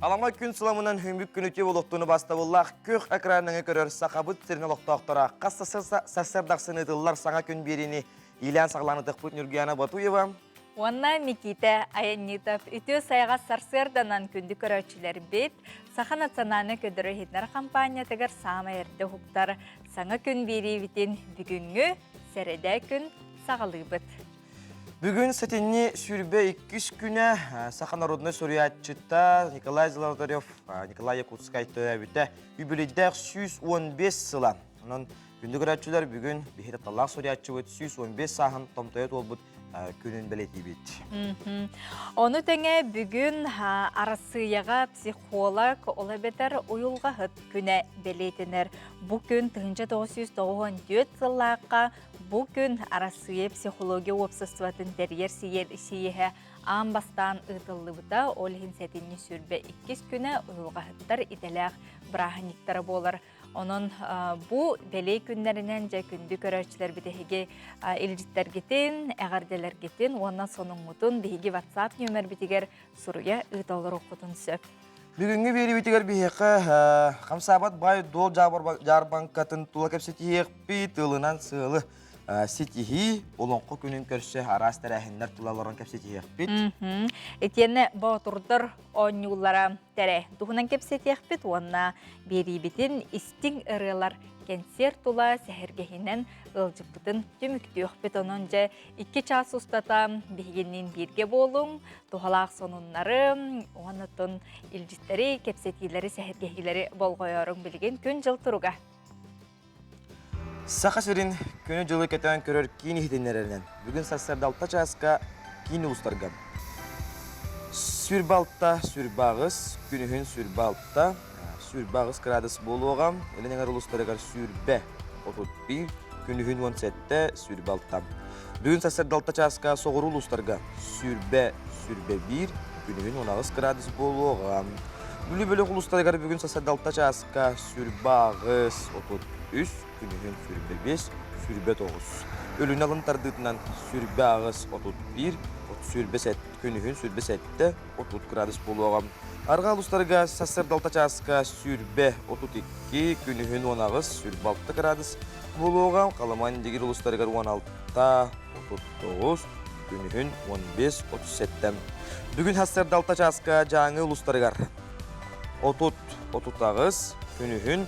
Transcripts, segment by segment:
Alama күн sılamından hümbük günütü buluqtuğunu bastavullah kök ekranını görür saqabıt sirine loqtaqtara qassa sasırdaqsın edillar sana gün birini ilan sağlanıdıq bu Nurgiyana Batuyeva. Онна Никита Аянитов үтө сайға сарсырданан күнді көрөчілер бет, Саха национальны көдірі хитнар компания тегер сама ерді хуктар саңа күн бері бітін бүгінгі сәреді күн сағалы бұд. Бүгін сәтенне сүрбе 2 күні Саха народны сориятчыта Николай Золотарев, Николай Якутскай төәбіті үбіледдәқ 115 сыла. Оның күнді көрөчілер бүгін бейхет талақ сориятчы бұд 115 сағын томтойет ол бұд күнін білеті бет. Оны тәңе бүгін арасыяға психолог ола бетер ойылға ғыт күні білетінер. Бұл күн 1994 сыллаққа бұл күн арасыя психология обществатын дәрер сейеге амбастан ұтылы бұта олығын сәтінні сүрбе 2 күні ойылға ғыттар ителәқ браханиктары болар. Onun bu beley günlerinden de gündü görüşçüler bitehige ilcitler gitin, eğerdeler gitin, ondan sonumutun bihigi WhatsApp nömer bitiger soruya ıdalar okudun söp. Бүгінгі бері бітігер бейхі қамсабат бай дол жарбанкатын тула кәпсетейек бейт ылынан сылы сетихи олонқы күнін көрші арас тәрәхіндер тулаларын кәпсетейек бейт. Етені баутурдар оңюлара тәрі дұғынан кәпсетейек бейт, онына бері бітін істің ұрылар кәнсер тула сәхіргехінен ылжықпытын түміктіуқ бет онынca 2 час ұстата бейгеннен берге болуң, туғалақ сонунлары, оғанытын илжістері, кепсетилері, сәхіргехилері болғойорың білген күн жыл тұруға. Сақа сөрін күні жылы кәтен көрір кейіні хетенлерінен. Бүгін сарсарда 6 часқа кейіні ұстарға. Сүрбалтта сүрбағыз, күнігін сүрбалтта, сүрбағыз градус болуғам, әлінеңер ұлыстарығар сүрбә 31, күнігін 17-те сүрбалтта. Бүгін сарсарда 6 часқа соғыр ұлыстарға сүрбә 1, күнігін 19 градус болуғам. Бүлі-бөлі ұлыстарығар бүгін сарсарда 6 часқа сүрбағыз 33, күнігін сүрбе 5, сүрбе 9. Өлін алын тардытынан сүрбе ағыз 31, сүрбе 7, күнігін сүрбе 7, 30 градус болуғам. Арға ұлыстарға сасырда 6 часқа сүрбе 32, күнігін 10 ағыз, сүрбе 6 градус болуғам. Қаламайын дегер ұлыстарға 16, 39, күнігін 15, 37. Бүгін сасырда 6 часқа жаңы ұлыстарға 30 ағыз, күнігін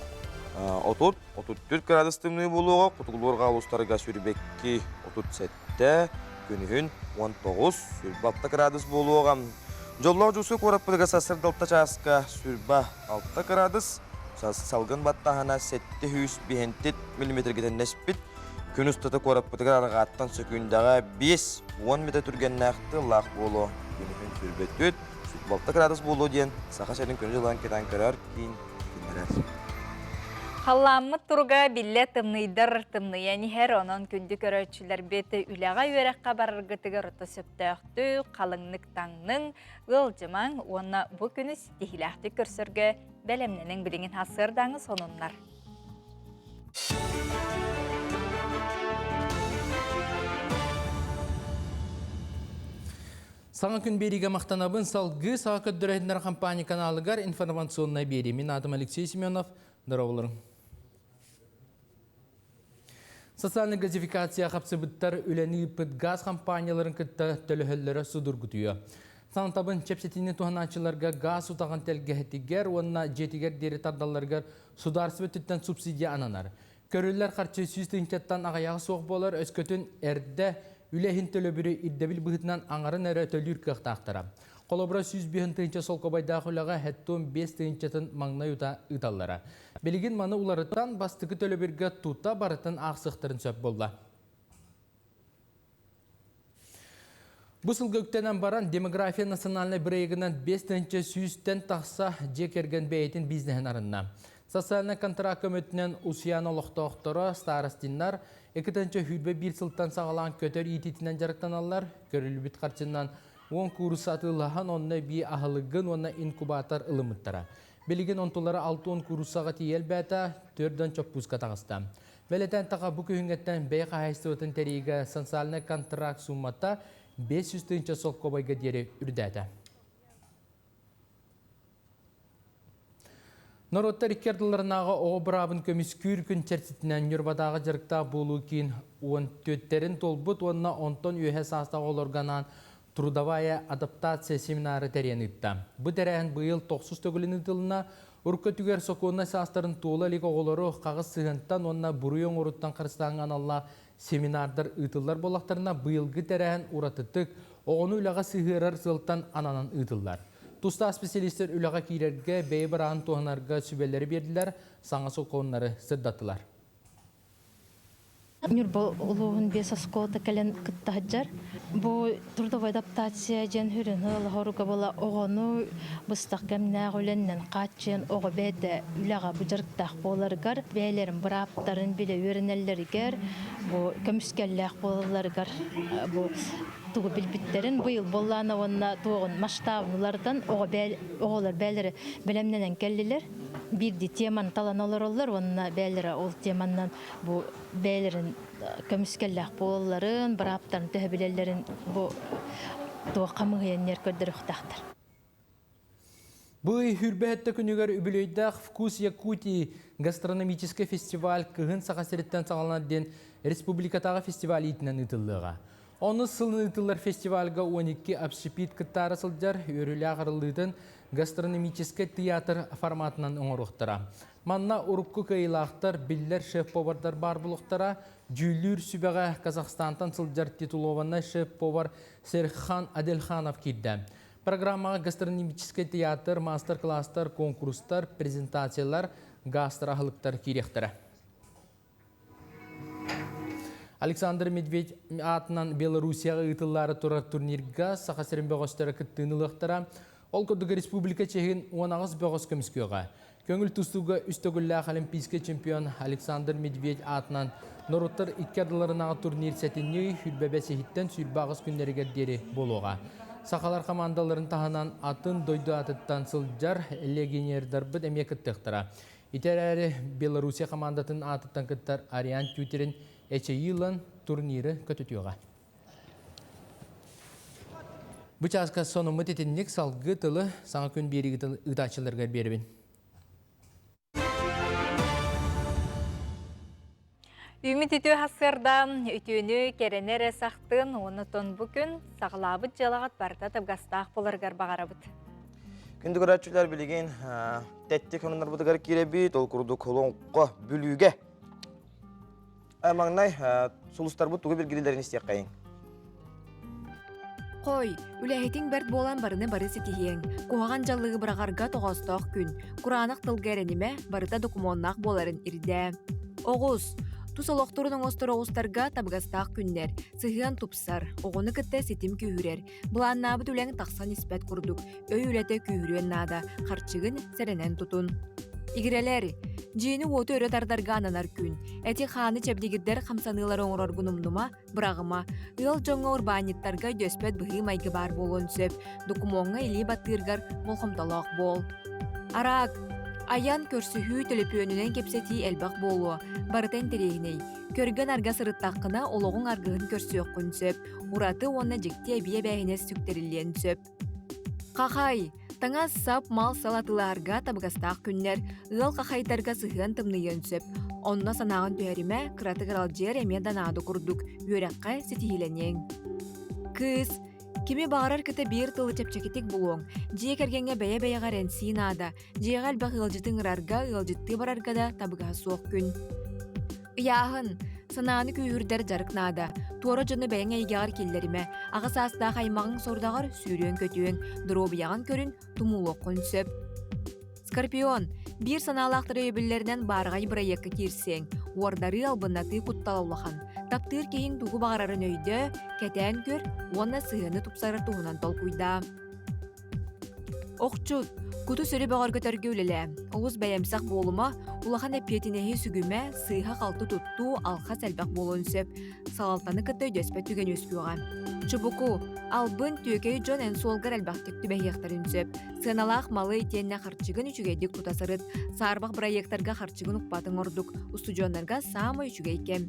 34 градус тымны болуға, құтығылырға ұлыстарға сүрбекке 37, күнігін 19, сүрбе 6 градус болуға. Жоллау жүсі қораппыдыға сасырда 6 часқа сүрбе 6 градус, салғын баттағана 700 мм кетен нәспіт, күн ұстаты қораппыдыға арғаттан сөкіндағы 5-10 метр түрген нәқті лақ болу. Күнігін сүрбе 4, сүрбе 6 градус болу ден, сақа сәрін күні жылан кетен көрер кейін күнерер. Қаламы тұрға білі тымныяны хәр онын күнді көрөтшілер беті үліға өрәққа барырғытыға рұты сөптіғді қалыңнық таңның ғылжымаң оны бұл күні стихилақты көрсіргі бәлемненің біліңін асырдаңы сонынлар. Саңа күн береге мақтанабын салғы саға көддірәйдінер компания каналығар информационной бері. Мен атым Алексей Семенов. Дұрауылырың. Социальный газификация қапсыбыттар үләні пыт газ компанияларын күтті төліхілері судыр күтіyo. Саңтабын чепсетіне туғаначыларға газ ұтаған тәлгәхетігер, онына жетігер дері тардаларғар сударсыбы түттен субсидия ананар. Көрілер қарчы сүйістіңкеттен ағаяғы соқ болар, өскөтін әрді үләхін төлі бүрі ирдебіл бұғытынан аңарын әрі төлір қықтақтыра. Қолыбыра 100 тыынча сол қобайдағы ұлаға әттон 5 тыынчатын маңна юта ұталлара. Белеген маны уларыттан бастықы төлі бірге тұта барытын ақсықтырын сөп болды. Бұсыл көктенен баран демография национальный бірегінен 5 тыынча сүйістен тақса жекерген бәйетін бизнесін арынна. Социальный контракт көмітінен ұсиян олықтауқтары старостинлар 2 тыынча хүрбе 1 сылттан сағалан көтер ететінен жарықтан алар, көрілі біт қарчынан 10 курс атылахан онна би ахылыгын онна инкубатор ылымыттара. Белеген онтулары 6-10 курсаға тиел бәті 4-дан чоппузға тағыста. Белетен таға бұ күйінгеттен бәй қағайстығытын тәрейгі социальный контракт сумматта 500 тыынча сол қобайға дері үрдәді. Нороттар иккердыларынаға оғы бұрабын көміскүр күн чәрсетінен үрбадағы жарықта болу кейін он төттерін толбыт онына онтон үйе састағы олорганан трудовая адаптация семинары тәрен үтті. Бұ тәрән бұйыл 9 төгіліні тылына ұрқы түгер соқуына састарын туылы лиға олары қағыз сығынттан онына бұруен ұрыттан қырыстағын алла семинардар үтілдар болақтарына бұйылғы тәрән ұратытық оғыны үліға сығырар сылттан ананан үтілдар. Туста специалистер үліға кейлерге бәй барағын туғынарға сүбелері берділер, саңа соқуынлары сырдатылар. Нюрбол улуун бес осколта кален кыттахаджар. Бу трудовая адаптация жен хүрүнү лахоруга бола огону быстак кемнагыленнен качын ого беде үлага бужырктак боларгар бейлерин быраптарын биле өренеллергер бу көмүскеллек боларгар бу тугу билбиттерин быйыл боллана онна тугун масштабылардан оголор бейлери белемненен келдилер. Бирди теманы таланалар онна бейлери ол теманан бу бейлерин көмүскеллек болларын быраптарын төһөбилелерин бу туга камыгыяннер көрдөрүктактар. Бұй хүрбәтті күнігер үбілейдақ «Вкус Якутии» гастрономический фестиваль кығын сақасыреттен сағаланаден республикатағы фестиваль етінен ұтылыға. Оны сылын ұтылар фестивальға 12 общепит кыттары сылдар өрілі ағырылыдың гастрономический театр форматынан оңырықтыра. Манна ұрыққы кайылақтар, биллер шеф-повардар бар бұлықтара, жүйлер сүбәға Казахстантан сылдар титулованна шеф-повар Серхан Аделханов келді. Программаға гастрономический театр, мастер-класстар, конкурстар, презентациялар, гастрохылықтар керектірі. Александр Медведь атынан Белоруссияға ұйтылары тұрар турнирға сақасырын бөғістері күттіңіліқтіра. Ол күдігі республика чехін 19 бөғіз көміскеуға. Көңіл тұстуға үстігілләқ олимпийский чемпион Александр Медведь атынан Норуттар иккерділерінаға турнир сәтінне хүлбәбә сехіттен сүрбағыз күндерігер дері болуға. Сақалар командаларын тағынан атын дойды атыттан сылджар легионердар бұд әмекіттіқтіра. Итер әрі Белоруссия командатын атыттан күттар Ариан Тютерін Эчейлан турниры көтөтөөгө. Бу часка сону мытетинник салгы тылы саңа күн бериги тылы ыдачыларга бербин. Үміт үтүү хасырда үтүүнү керенере сақтын, онытон бүгін сағылабыт жалағат барда табгастақ боларгар бағарабыт. Күнді көрәтчілер білеген тәтті көңінлер бұдығар керебет, ол күрді колонқы бүліге. Маңнай, сұлыстар бұд тұғы білгілерін істек қайын. Қой, үләхетің бәрт болан барыны бары сетихең. Қоған жалығы бірағарға тоғастақ күн. Құранық тылгәрініме барыта докумоннақ боларын ирде. Оғыз, тусалоқтырының остыр оғыстарға табғастақ күннер. Сығыған тупсар, оғыны кітті сетім күйірер. Бұлан набыт үләң тақсан іспәт күрдік. Өй үләті күйірен нада, қарчығын сәрінен тұтын. Игрелер, жиыны оты өрі тардарға ананар күн. Әти қаны чәбдегіддер қамсанылар оңырар күнімдума, бірағыма, ұл жоңа урбаниттарға дөспәт бұғы майғы бар болуын сөп, докумонға илі баттырғар молқымталақ бол. Арақ, аян көрсіхүй төліпөнінен кепсеті әлбақ болуы, барытен терегіней. Көрген арға сырыттаққына олығын арғығын көрсіөк күн сөп, ұраты онына жекте әбие бәйінес сүктерілен сөп. Қақай, таңа сап мал салатыларға табғастақ күннер, ұл қақайтарға сығын тымныйын сөп. Онына санағын түйәріме қыратығыр алжер әме данады күрдік, өрәққа сетихиленең. Кыз, кеме бағарар кіті бір тылы чәпчәкетік болуң, жие кәргенге бәйе-бәйеға рәнсейін ада, жиеға әлбақ ұлжытың ұрарға ұлжытты барарға да табыға соқ күн. Яғын, санағыны күйірдер жарықнада, туары жыны бәйін әйгеғар келдеріме, ағыс астаа қаймағын сордағар сүйрен көтуен, дұробы яғын көрін тұмулық күн сөп. Скорпион, бір саналақтыры өбілерінен барғай проектқа керсең, уардары албынаты құтталаулақан. Таптыр кейін туғы бағарарын өйді, кәтән көр, оны сығыны тұпсары туғынан тол құйда. Оқчуд, күті сөрі бағар көтәргі өлелі. Оғыз бәйемсақ болыма, улахан әпетінеғі сүгіме сыйға қалты тұтту алқа сәлбәқ болуын сөп, салалтаны күтті дөспәт түген өскіуға. Чубуку, албын түйекей жон ән солғар әлбәқтік түбәйектарын сөп, сыналақ малы етенне қарчығын үшігейдік тұтасырыт, сарбақ проекттарға қарчығын ұқпатын ордық, ұстуджонларға самы үшігейкем.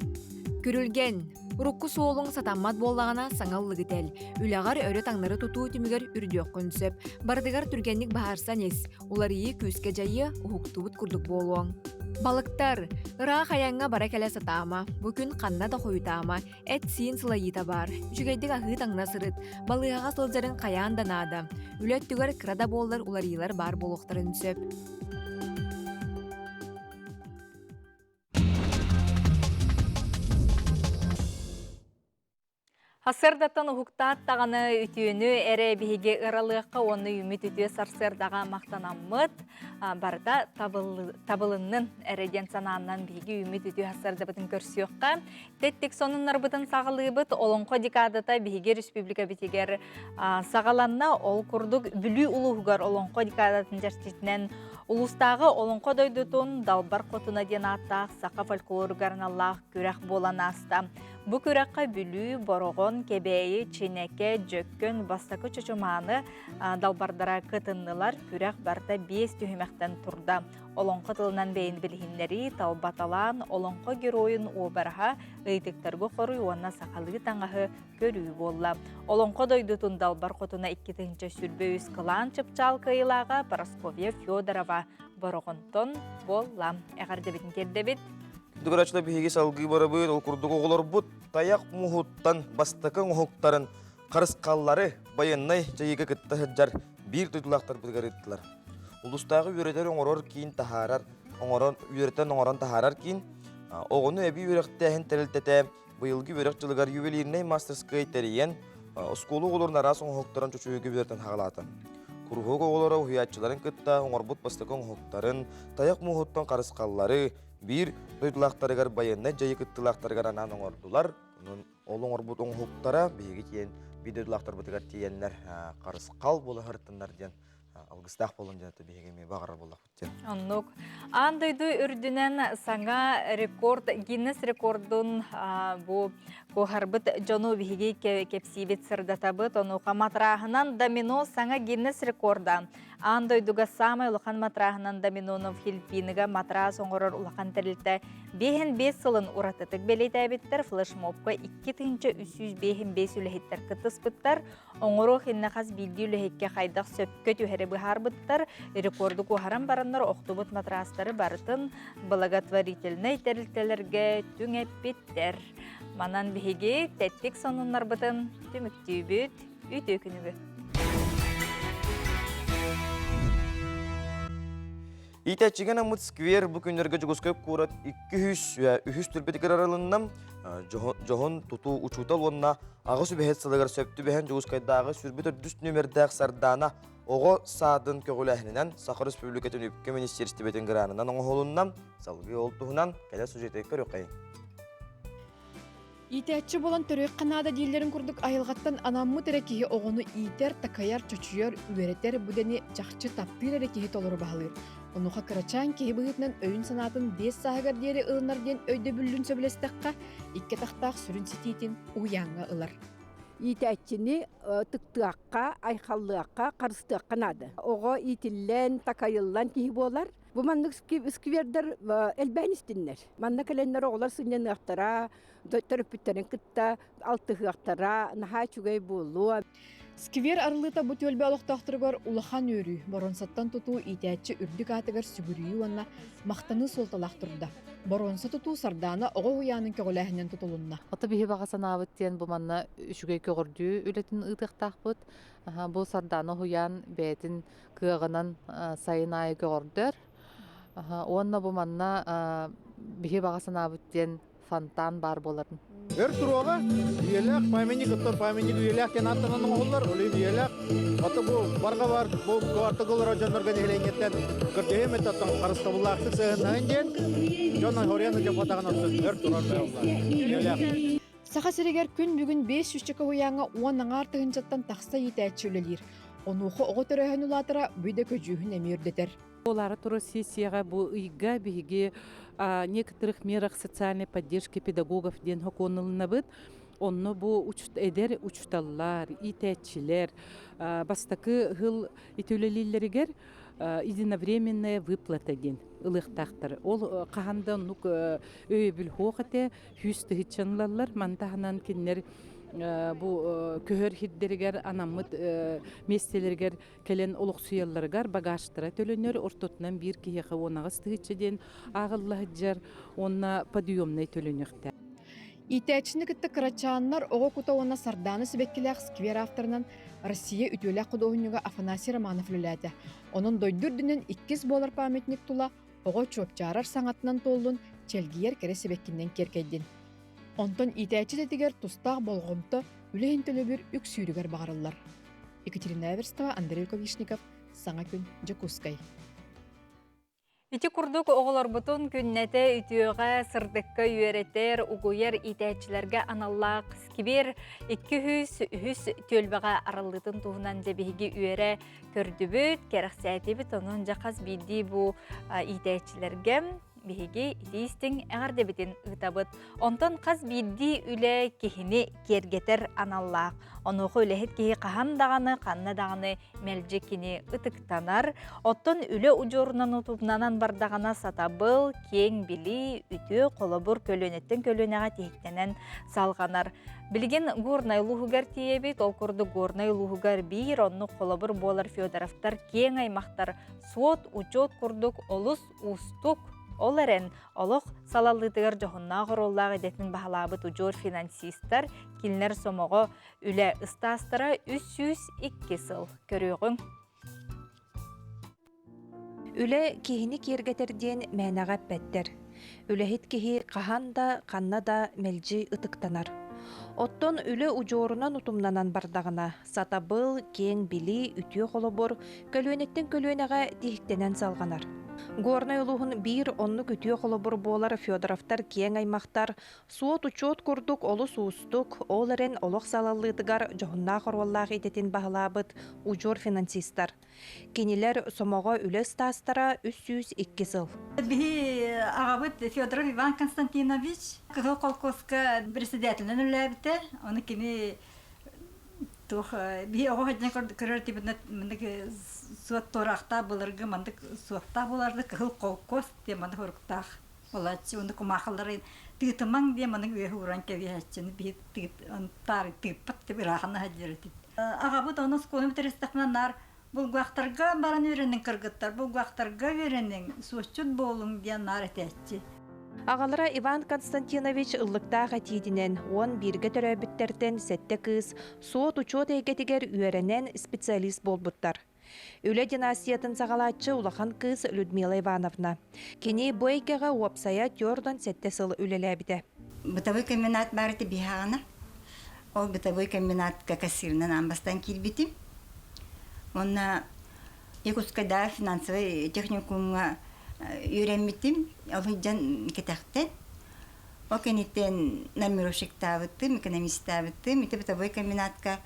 Күрүлген, урукку суолуң сатаммат боллағана саңаллыгытел. Үлағар өрі таңнары тутуу түмігер үрдіөк көнсөп. Бардыгар түргенник бахарсан ес. Улар ии күске жайы ухуктубут курдук болуң. Балыктар, ыраах аянга бара келе сатаама. Бүкүн қанна да хойутаама. Эт сиин сылайыта бар. Жүгейдік ағы таңна сырыт. Балыгаға сылжарын қаян данада. Үлет түгер кырада боллар улар иилар бар болуқтарын сөп. Хасырдаттан ухуктаат тағаны үтүйіні әрі бігі ыралыққа оны үміт үтіе сарсырдаға мақтанаммыт. Барда табылынның әріден санааннан бігі үміт үтіе хасырдабытын көрсіоққа. Теттік сонынлар бұтын сағылығы олонқо декадата бігі республика бітегер сағаланна ол күрдік бүлі ұлығығар олонқо декадатын жарсетінен улустағы олонқо дойдутун далбар қотуна ден аттақ сақа фольклоргарын Аллах күрәқ болан аста. Бұ күрәққа бүлі, бороғын, кебейі, ченеке, жөккөн, бастакы чөчіманы далбардара кытыннылар күрәқ барда 5 түйімәқтен тұрда. Олонқы тылынан бейін білгендері талбаталан олонқы героин обарға ыйтықтарғы қоры уанна сақалы таңағы көрі болла. Олонқы дойдутун далбар қотуна 2-тінші сүрбе үз қылан чыпчал кыйлаға Парасковия Федорова бороғынтон болла. Әғарды бітін кердебіт. Дүгірачылы бігеге салғы бары бұйт, ол күрдігі олар бұд, таяқ мұхуттан бастықын ұхуқтарын, қарысқаллары байыннай жайығы кітті хыджар бір тұйтылақтар бұдығарыттылар. Улустағы үйретер оңырор кейін тахарар, үйретен оңыран тахарар кейін, оғыны әбі үйректәхін тәрілтеті, бұйылғы үйрек жылығар ювелирней мастерскай тәрейен, ұсколы оларын арасын ұхуқтарын чөчөйгі үйреттен хағалатын. Күрғығы олары ұхиятчыларын кітті, оңырбұд бастықын ұхуқтарын, таяқ мұхуттан қарысқаллары, bir duyduğlaqtarıgar bayınna jayı kıttılaqtarıgar anan oңордулар. Ол оңорбут оңхуктара беги тиен bir duyduğlaqtar бутыгар тиеннер қарысқал болы хырттындар ден алгыстақ болын жаты бегеме бағарар болдақ бүттен. Оннук. Андойду үрдінен саңа рекорд, Гиннес рекордун бу кохарбыт жону беги кепсибет сырдатабыт, онуқа матрағынан домино саңа Гиннес рекорда. Андойдуга самай улахан матрағынан доминоны Филиппинига матраға соңғырыр улахан тәрілті 5 сылын ұратытық белейті әбеттер флешмобқа 2-305 үліхеттер кытыспыттар. Оңыру хинна қаз білді үліхетке қайдақ сөпкөт үйәрі бұхар бұттар. Рекорды кухаран барандар оқтубыт матрастары барытын благотворительный тәрілтелерге түңеппеттер. Манан бігеге тәттік сонынлар бұтын түміктүй бүт, үйті өкінігі. Итәчіген амыт сквер бұл күндерге жүгіскөп көрат 200 түрбетікер аралыннам жоғын тұту ұчутал онына ағы сүбәхет сылығыр сөпті бәхен жүгіскайдағы сүрбет 400 нөмірдәқ сардана оғы садын көгіләхінінен Сақыр Республикатын үпке министерсті бетін ғыранынан оңғолыннан салғы олтуғынан кәлі сұжетеккер өқайын. Итәтчі болан түрек қанада дейлерін күрдік айылғаттан анаммы тәрекеге оғыны итер, такаяр, чөчүйер, үйретер бүдені жақчы таппир әрекеге толыры бағалыр. Онуға кырачан кей бұғытынан өйін санатын 5 сағығар дері ұлынар ден өйді бүлін сөбілестіққа 2 тақтақ сүрін сетейтін ұяңға ұлар. Итәтчіні тұқтыққа, айқаллыққа, қарыстық қанады. Оғы итіллен, такайыллан кей болар. Бұл маңдық сквердер әлбәністінлер. Маңда кәленлер оғылар сүнен ұқтара, төріпіттерін күтті, алтығы ұқтара, наға чүгей болу. Сквер арылыта бұ төлбе алықтақтырғар улахан өрі, боронсаттан тұту итәтчі үрдік атығар сүгірейі онна мақтаны солталақтырды. Боронса тұту сардана оғы ұяның көгіләхінен тұтылынна. Аты бейі бағасан абыттен бұл манна үшігей көгірді үлетін ұйтықтақ бұд. Бұл сардана ұян бәйтін күйіғынан сайын айы көгірдір. Онна бұл манна бейі бағасан абыттен фонтан бар боларын. Өр тұруға үйелек, памяник ұттыр, памяник үйелек кен аттығының оғылар, олейін үйелек. Аты бұл барға бар, бұл артығылар өжанларға нелеңеттен күрдейім әттіттің қарыстабылақтық сәғынайын ден, жонан хорияны деп атаған отсын, өр тұрар үйелек. Сақа сірегер күн бүгін 5 үшчікі ұяңа 10 артығын жаттан тақса етәтші өлелер. Онуқы оғы түрәхін ұлатыра бүйді көжүйін әмердетер. Олары туры сессияға бұл үйға бігі некоторых мерах социальной поддержки педагогов ден хоконылына бұд. Онны бұл әдер учталлар, итәтчілер, бастақы ғыл итөлелілерігер единовременная выплата ден ылыктактар. Ол каханда нук өйбүл хоохате хүстыгычанлалар мантаханан киннер бу көһөр хиддергер анаммыт местелергер келен олук суялларгар багаштыра төлөнөр ортотунан бир киһи онагыс тыгычеден агыллахыджар онна подъемный төлөнөктө. Итәчіні кітті кырачааннар оғы кута оны сарданы сібеккіләқ сквер авторынан Россия үтөләқ құдоғынуға Афанасий Романов үліләді. Оның дойдүрдінен 2 болар памятник тула оғы чөпчарар саңатынан толдun челгиер кере сібеккінен керкейдін. Онтон итәчі дедігер тустақ болғымты үлейін төлі бір үк сүйрігер бағарылар. Екатерина Эверстова, Андрей Ковишников, Саңа күн, Джакускай. Ити курдук оғылар бұтын күннәті үтіуға сырдыққа үйеретер, угуер итәчілерге аналлақ скибер 200 төлбіға аралытын туғынан жабиги үйере көрдібіт, керақсәтебіт оның жақас бейді бұ итәчілерге биһиги итистиң әгәрдебитин ытабыт. Онтон қаз бидди үле кихини кергетер аналлақ. Онуқы үлехет кихи қахан дағаны, қанна дағаны мәлжекини ытыктанар. Оттон үле ұжорынан ұтубнанан бардағана сатабыл, кең били, үті, қолыбыр көлөнеттен көлөнеға тейіктенен салғанар. Билген горнай лухугар тиебит, ол күрді горнай лухугар бейір, онны қолыбыр болар Федоровтар кең аймақтар. Суот, учет күрдік, олыс, устук, оларен олық салаллытығыр жоғынна ғыроллағы детін бағалабыт ұжор финансистар келінер сомығы үлі ұстастыра 302 сыл көріғын. Үлі кехіні кергетерден мәнәға бәттер. Үліхет кехі қахан да, қанна да мәлжі ұтықтанар. Оттон үлі ұжорынан ұтымнанан бардағына сатабыл, кең били, үтіе қолыбыр, көлөнеттен көлөнеға дейіктенен салғанар. Горнай улуғын бір онны күтіе қолыбыр болар Федоровтар кең аймақтар, суот учет күрдік олы суыстық, оларын олық салаллыдығар жоғынна қорваллағы ететін бағылабыт ұжор финансистар. Кенелер сомоға үлі стастара 302 сыл. Бихи ағабыт Федоров Иван Константинович, кығыл қолқосқа председателін үләбіті, оны кені бихи оғы хаджан көрер тибінді суат торақта бұлырғы, мандық суатта бұларды кығыл қолқос де мандық ұрықтақ. Олачы, оны құмақылары тығытымаң де мандық өйі ұран кәве хачыны бихи тығыппат деп ұрағаны хаджары. Ағабыт оны сколым терестақнанар бұл ғақтарға баран өренің кыргыттар, бұл ғақтарға өренің суатчут болың ден нар әтәтчі. Ағалара Иван Константинович ыллықтаға тейдінен, он бірге төрәбіттерден сәтті кыз, суот учет әйгетігер үйеренен специалист болбыттар. Үлі династиятын сағалатчы улахан кыз Людмила Ивановна. Кені бойкеға уапсая тёрдан сәтті сыл үлеләбіді. Бытовой комбинат барыты бихағына. Ол бытовой комбинат какасирынан амбастан келбеті. Онна Якутскада финансовый техникумға үйренметтім. Ол жан кетақтен. Ол кенеттен нормировщик табыттым, экономист табыттым. Ити бытовой комбинатқа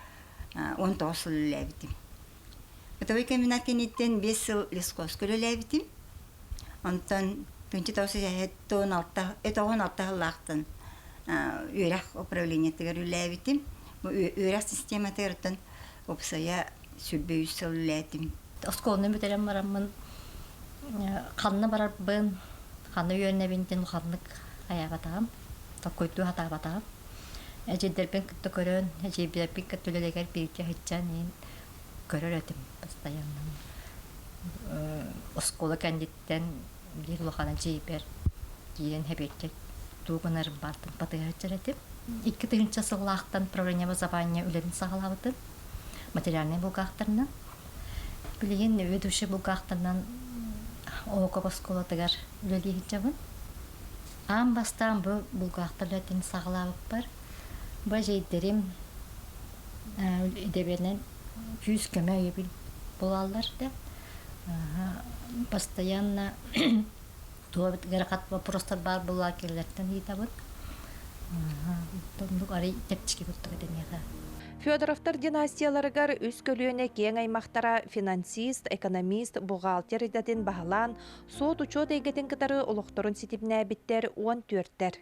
19 сыл үлеләбітім. Бытовой комбинат кенеттен 5 сыл лескос көлеләбітім. Онтан 1916 лақтын үйрәк управление тігір үләбітім. Үйрәк система тігіртін опсая сүрбе 3 сыл үләбітім. Осколны бүтерем барамын. Қанны барар бұн, қанны үйеріне бентен қанлық аябатағым, таққойду хатабатағым. Әжедербен күтті көрін, әжедербен күттілелегер бірге хитчан ең көрір өтім постоянно. Осколы кәндеттен бір ұлықана жейбер, кейін хәбетке туғынарым бардым, батыға өтчер өтім. 2-тігінші сыллақтан правление образования үлерін сағалабыдым, материальный бұлғақтарынан. Білген өдуші бұлғақтарынан оғы басқолы тігер үлелі хитчабын. Ам бастан бұлғақтарлатын сағалабып бар. Бұл жейдерім үдеберінен 100 көмі өйбіл болалар да. Постоянно туабытгар қат вопростар бар бұлар келерден етабыд. Бұлық арай тәпчіке бұттығы денеға. Федоровтар династияларыгар үс көлüöне кең аймақтара финансист, экономист, бухгалтер идатын бағалан, суот учет эйгетен кытары олуқторун ситибіне биттер 14-тер.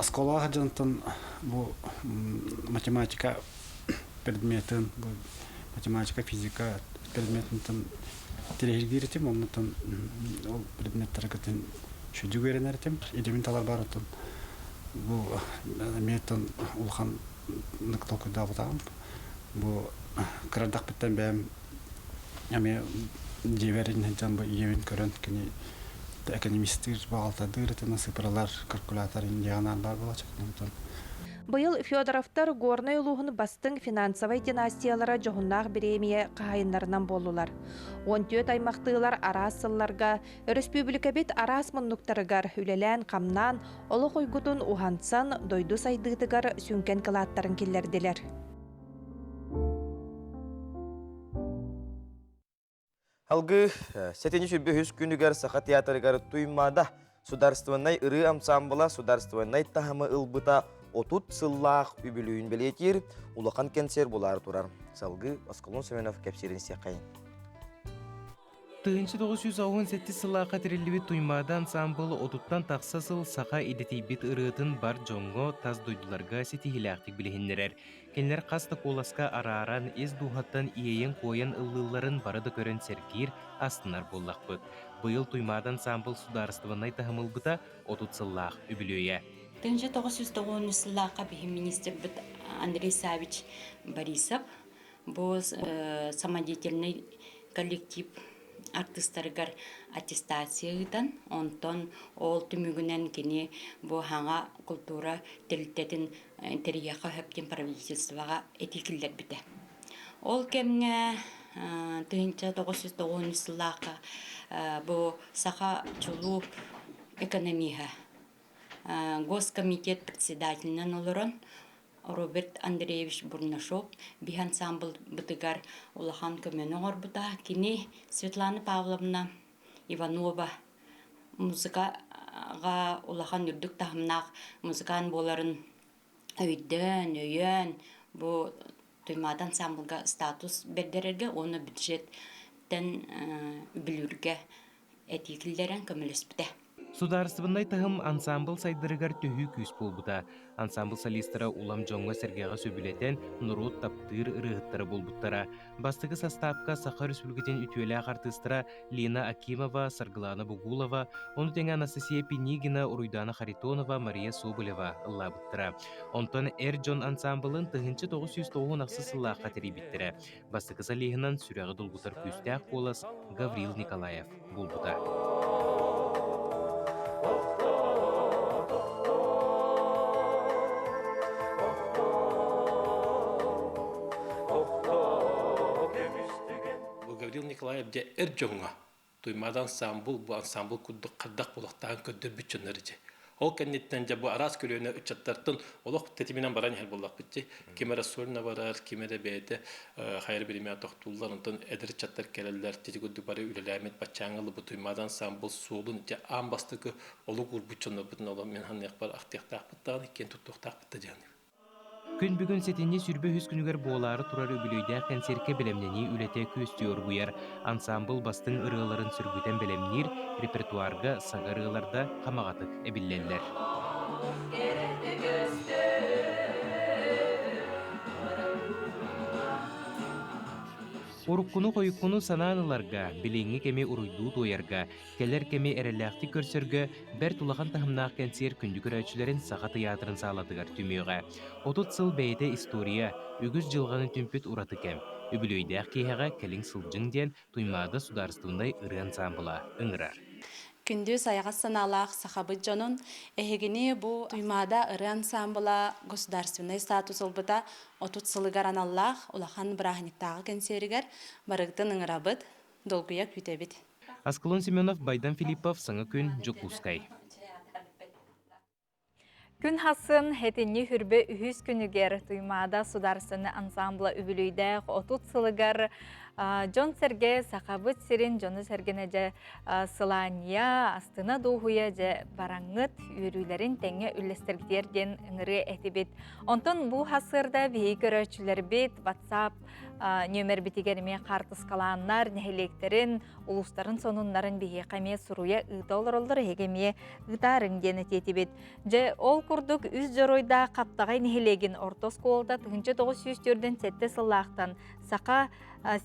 Сколаға жантын бұл математика предметін, математика, физика предметін телехилгиритим, оннотон ол предметтергетен шүдү беренертим. Идемин талар бар отон. Бу метон улхан ныктал куда бутам. Бу кырдак биттен бем ами жеверин ханчан бу евин көрөн кини экономисттер багалтадыр этен цифрлар калькулятор индианарлар болачак. Быйыл Федоровтар горной улуғын бастың финансовай династиялара жоғыннақ біремие қағайынларынан болулар. 14 аймақтығылар арасылларға, республика бет арас мұннықтарығар үлелән қамнан, олы қойгутын уғансан дойду сайдығытығар сүнкен кылаттарын келерделер. Алгы, сетені жүрбе хүс күнігер сақа театрығар туймада сударствоннай ыры амсамбыла сударствоннай тахымы ылбыта отут сыллақ үбілуін білетер, улақан кенсер болар тұрар. Салгы, Аскалон Семенов кәпсерін сеқайын. 1997 сыллаққа тірелі туймада ансамбыл отуттан тақса сыл сақа идетейбет ырытын бар жоңго таз дойдуларға сетихилақтық білігіннерер. Кенлер қасты қоласқа араран ез духаттан иейен қойын ыллыларын барыды көрін сергер астынар боллақ бұд. Бұйыл туймадан ансамбыл сударыстывынай тахымылбыта отут сыллақ үбілуе. 1990 сыллаққа бігім министр бұд Андрей Савич Борисов. Бұл самодеятельный коллектив артисттарыгар аттестациядан, онтон ол түмігінен кені бұл хаңа культура телтетін терияқа хөптен правительствоға этикілдер біті. Ол кемге 1990 сыллаққа бұл сақа чулу экономия Госкомитет председателінен олырын Роберт Андреевич Бурнашов би ансамбл бытыгар улахан көмені орбыта кини Светлана Павловна Иванова музыкаға улахан үрдік тахымнақ музыкан боларын өйден бұл туймадан ансамблға статус бердерерге оны бюджеттен білүрге этикілдерін көміліс біте. Сударыстывындай тахым ансамбл сайдырыгар төхі күс болбыта. Ансамбл солистара улам жоңға сергеға сөбілетен нұрут таптыр ырығыттары болбыттара. Бастығы составка Саха Республикатен ütüелі артыстыра Лена Акимова, Саргылана Бугулова, оны теңі Анастасия Пенигина, Уруйдана Харитонова, Мария Соболева ыллабыттыра. Онтон Джон ансамблын 1990 ақсы сыллаққа теребіттірі. Бастығы салихынан сүрәғы долбутар күстәқ қолас Гаврил Николаев болбыта. Гаврил Николаев де Эрджонга туймадан ансамбл бу ансамбл куддук каддак булактан көдөр бүтчөнөрү. Ол кеннеттен же бу арас көлөнө үчаттартын олох тетиминен баран хел боллак битти. Кемера сольна барар, кемера бейте хайыр билиме токтуллар онтон эдер чаттар келелер, тетигүдү бары үлелемет бачаңылы бу туймадан ансамбл суулун же амбастыгы олук урбутчонор бутун оло мен ханнек бар актыктак буттан кен туттуктак бутта жаны. Күн бүгін сетенне сүрбе хүс күнігер болары турары бүлөйдә концертке белемнени үлете көстіyor бұяр. Ансамбл бастың ырыларын сүргүтен белемнер, репертуарға сағар ырыларда қамағатық әбіллелер. Уруккуну койуккуну санааныларга, билеңи кеме уруйду тоярга, келер кеме эреләхти көрсөргө, бер тулахан тахымнаақ кенсер күнді көрәчілерін сақа театрын сааладыгар түмеуға. 30 сыл бәйді история, үгіз жылғаны түмпет ураты кем. Үбілөйдәқ кейхаға кәлің сылжың ден туймады сударыстығындай ыры ансамбыла ыңырар. Күндүз аяға саналақ сахабыт жонун эхегини бу туймада ыры ансамбыла государственный статус олбыта 30 сылыгар аналлах улахан брахниктағы кенсеригер барыгтын ыңырабыт долгуя күтебит. Аскалон Семенов, Байдан Филиппов, Саңа күн, Жокускай. Күн хасын хетинни хүрбе үхіз күнігер туймада сударсыны ансамбла үбілүйдәқ 30 сылыгар Джон Серге сақабыт сирин Джоны Сергене же сылания астына доғуя же бараңыт үйрүлерин тәңе үллестергдерден ыңыры әтібет. Онтон бұл хасырда бейі көрөчілер бет, WhatsApp нөмер бітігеріме қартыс қаланнар, нәхелектерін, улустарын сонунларын бейі қаме сұруя ұйта олыр егеме ұйтарын дені тетібет. Же ол күрдік үз жоройда қаптағай нәхелеген ортос қолда 1904-ден сәтті сыллақтан Сақа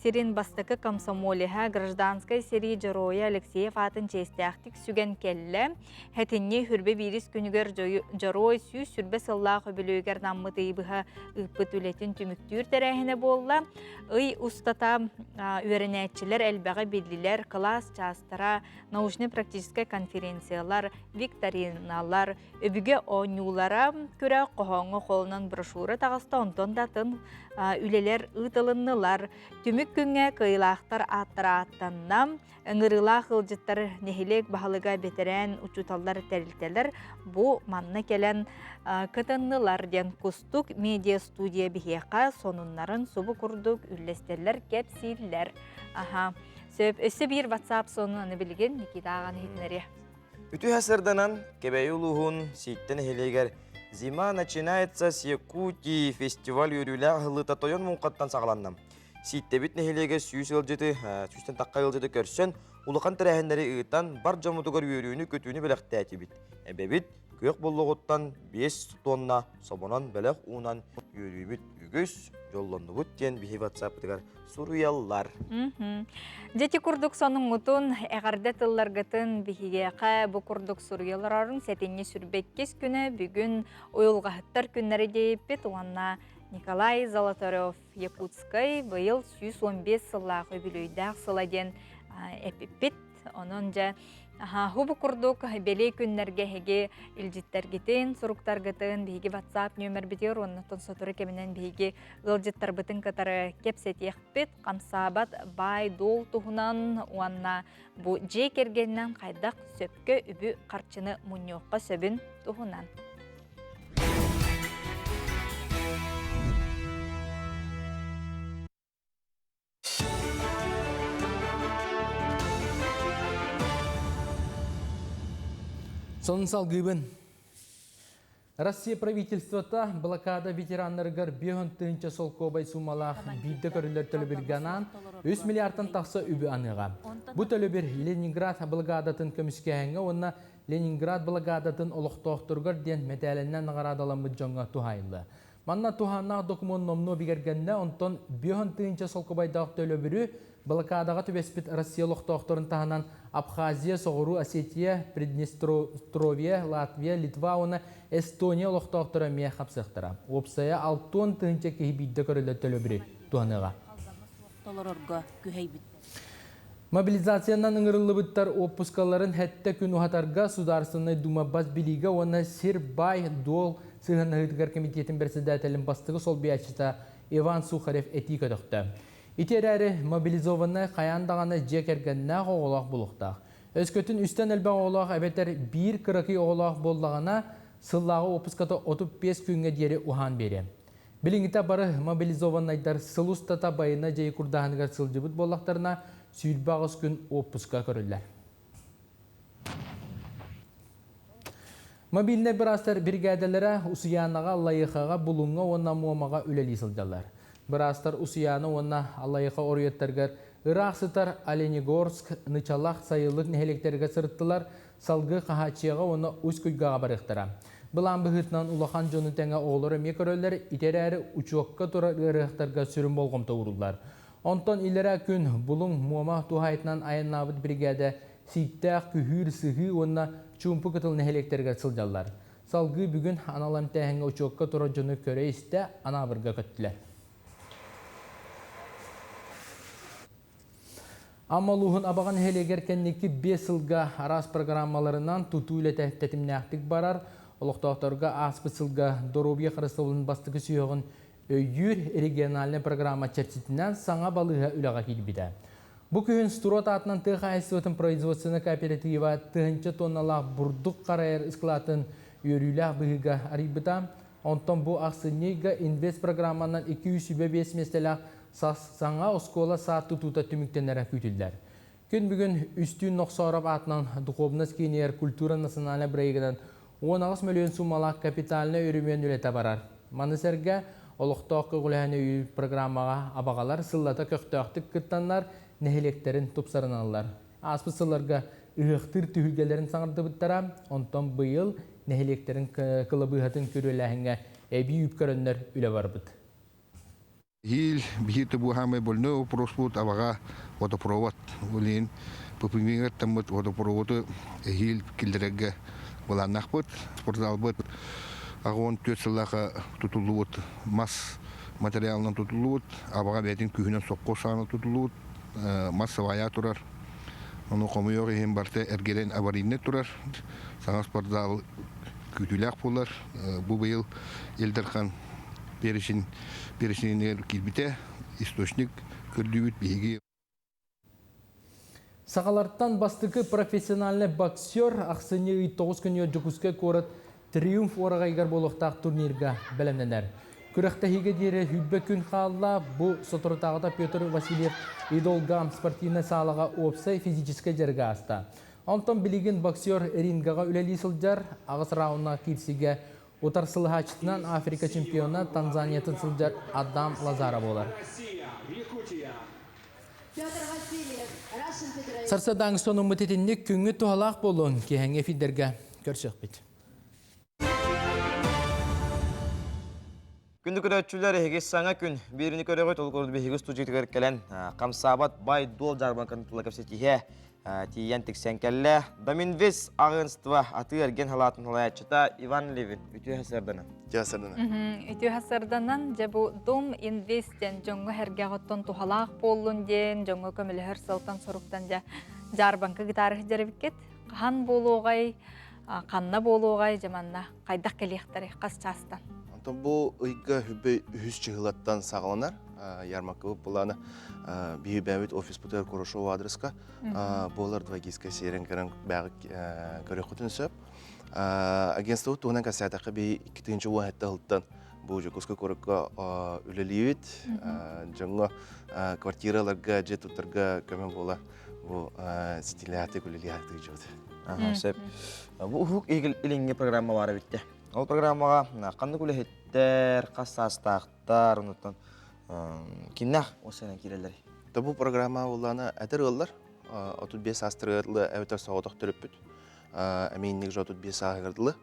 сирин бастықы комсомолиха гражданской сери Жороя Алексеев атын честяқтик сүген келле. Хәтінне хүрбе бирис күнігер Жорой сүй сүрбе сыллағы білігер наммыты ибыға ұппыт үлетін түміктүр тәрәхіне болла. Үй устата үйренәтчілер әлбәғі белділер, класс частыра, научно-практический конференциялар, викториналар, өбіге оңюлара көрі қоғаңы қолынан брошура тағыста онтон датын үлелер ұтылыннылар. Түмік күнге кыйлақтар аттыра-аттаннам, ыңырыла қылжыттар нехилек бағылыға бетерен учуталар тәрілтелер, бұ манны келен кытыннылар ден кустук медиа студия бихеқа сонунларын субы күрдік үллестерлер кепсилер. Өсі бір WhatsApp сонун аны білген Никитаған хитнері. Үті әсірданан кебәй ұлығын сейттен хелегер «Зима начинается с Якутии» фестиваль үрілі ғылыта тойон мұнқаттан сағаланнам. Сейтте бітіне хелеге сүйіс ылжыты, сүйістен таққа ылжыты көрсен, ұлықан тірәхендері ұйттан бар жамытығыр үйіріні көтуіні біліқті әті біт. Әбәбіт, көк болуғыттан 5 тонна собонан біліқ уынан үйірі біт үгіз, жолланды бұт ден бейі ватсапытығар сұруялар. Жеті күрдік соның ұтын, әғарда тылларғытын бейгеға бұ күрдік сұруяларын сәтіне сүрбеккес күні бүгін ойылғағыттар күннері дейіппет, оғанна Николай Золотарев Якутскай бұйыл 115 сыллағы білуйдақ сыладен әпіппет. Оның жа хубы күрдік белей күннерге хеге үлжіттергетін, сұруқтарғытын бейге WhatsApp нөмір бітер, оннытын сотыры кемінен бейге үлжіттар бұтын катары кепсет еқпет, қамсабат бай дол тұғынан уанна бұ жей кергеннен қайдақ сөпкі үбі қарчыны мұньоққа сөбін тұғынан. Сонын салгыбын. Россия правительствота блокада ветеранларыгар 5 солкобай сумалақ бейді көрілер төлі білганан 3 миллиардтан тақсы үбі аныға. Бұ төлі бір Ленинград блокадатын көміскәңі, онына Ленинград блокадатын олықтоқтырғыр ден мәтәлінен ғарадалан бұджонға тухайлы. Манна туханнақ документ номну бігергенне, онтон 5 солкобайдақ төлі бірі блокадаға түбеспет Россия олықтоқтырын тағынан Абхазия, Соғыру, Осетия, Приднестровье, Латвия, Литва, оны Эстония олықтоқтыры мия қапсықтыра. Опсая 6 тыңча кейбейді көрілі төлі бірі туғаныға. Мобилизациянан ыңырылы бұттар опускаларын әтті күн ұхатарға сударсыны думабаз білігі, оны Сирбай Дол Сығын ғытығар комитетін бірсідәтелін бастығы сол биячыта Иван Сухарев этика доқты. Итерәрі мобилизованны қаяндағаны жекергенне оғылақ бұлықтақ. Өскөтін үстен әлбә оғылақ әбетер бір қырықи оғылақ болдағына сыллағы опускаты 35 күнге дері ұхан бере. Біліңіті бары мобилизованнайдар сылустата байына жай күрдағынығар сылжыбыт болақтарына сүйілбағыз күн опуска көрілер. Мобиліне бір астар бригадалары ұсыянаға лайықаға бұлыңға онна муамаға үлелі сылдалар. Бірастар ұсияны онна Аллайықа орыеттергер Ирақсытар Оленегорск, Нычалақ сайылық нәхелектерге сырттылар, салғы қағачыға оны өз көйгаға барықтыра. Бұлан бұғытынан ұлақан жоны тәңі оғылары мекөрөлер итер әрі ұчуаққа тұра ғырықтарға сүрім болғымта ұрылар. Онтан илері күн бұлың муама туғайтынан айыннабыт бригада ситтәқ күхір сығы онна чумпы қытыл нәхелектерге сылжалар. Салғы бүгін аналам тәңі ұчуаққа тұра жоны көрі істі анабырға көттілер. Амалуғын абаған хелегер кәннекі 5 сылға арас программаларынан тұту үлі тәтімнәқтік барар, олықтақтарға аспы сылға Доробия Қарыстауылын бастығы сүйеғын өйір региональный программа чәрсетінен саңа балыға үліға келбеді. Бұл күйін Стурот атынан тұға әсіотын производствоны кооператива 2 тонналақ бұрдық қарайыр ұсқылатын өрілі бұғыға арибыда. Онтан бұл ақсынеға инвест программанан 205 местелақ саңа оскола саат тұтута түміктенері күтілдер. Күн бүгін үстін ноқсарап атынан духовнас кейнер культура национальный брейгідан 19 миллион сумалақ капиталына өрімен үлеті барар. Манысерге олықтақы ғыләне үй программаға абағалар сыллата көқтіқтік күттанлар нәхелектерін тұпсарын алылар. Аспы сылларға ұғықтыр түйілгелерін саңырды бұттара, онтан бұйыл нәхелектерін қылы бұғатын көріләхінге әбей үпкөрінлер үлі бар бұд. Хил бихите бу хаме больной вопрос будет авага водопровод. Улин попимигер тамут водопроводу хил килдереге буланах бут спортзал бут. Агон төсөллага тутулуут мас материалынан тутулуут авага бетин күһүнөн сокко саны тутулуут мас вая турар. Ону комуyor hem барте эргелен аварийне турар. Саңа спортзал күтүләк булар. Бу быйыл Элдерхан перешинер килбите источник көрдүбүт биги. Сағаларттан бастықы профессиональный боксер ақсыны 9 күнге жүкіске көріт триумф орағайғар болуқтақ турнирға бәлемненер. Күріқтәхиге дері хүлбе күн қалла бұл сотыртағыда Петр Васильев идолгам спортивны сағалаға опсай физическе жерге аста. Онтон білеген боксер рингаға үләлі сылжар ағыс рауына кирсиге отарсылы хачтынан Африка чемпионы Танзаниятын сылжар Адам Лазара болар. Сарсадаң соны мұтетіннік күңі туғалақ болуын кейхәңе фидерге көрсек бет. Күнді көрәтшілер егес саңа күн беріні көріғі толқырды бейгіз тұжектігер кәлін қамсабат бай дол жарбанқын тұла көпсетіге тиен тіксен кәлі. Доминвес ағынстыва аты әрген халатын халаятшыта Иван Левин үті әсердіні. Үті әсердінен жабу Дом Инвестен жоңғы әргеғыттон туғалақ болуын ден, жоңғы көмілі әр сылтан сұрықтан жарбанқы гитарығы жарыбекет. Қан болуғай, қанна болуғай жаманна қайдақ келектері қас частан. Бұл ұйға хүбі үхіс чығылаттан сағыланар. Ярмакы бұланы бейі бәует офис бұтыр Корошоу адресқа. Болар 2 серен кәрін бәғі көрек құтын сөп. Агентству туғынан кәсәтіқі бей 2-ші уақытта ғылттан бұл жүкіскі көрекқа үлелейвет. Жаңғы квартираларға, жет ұттарға көмен бола бұл стилияты үлелей ақтығы жоғды. Бұл ұхық еліңге программа бары бітті. Ол программаға қанды күлі қассастақтар, ұнытын кеннақ осыйнан керелері? Бұл программа оланы әдір ғылдар. 35 астырғырлы әвітер сауытық түріп бүт. Әмейіннік жа 35 ағырдылы.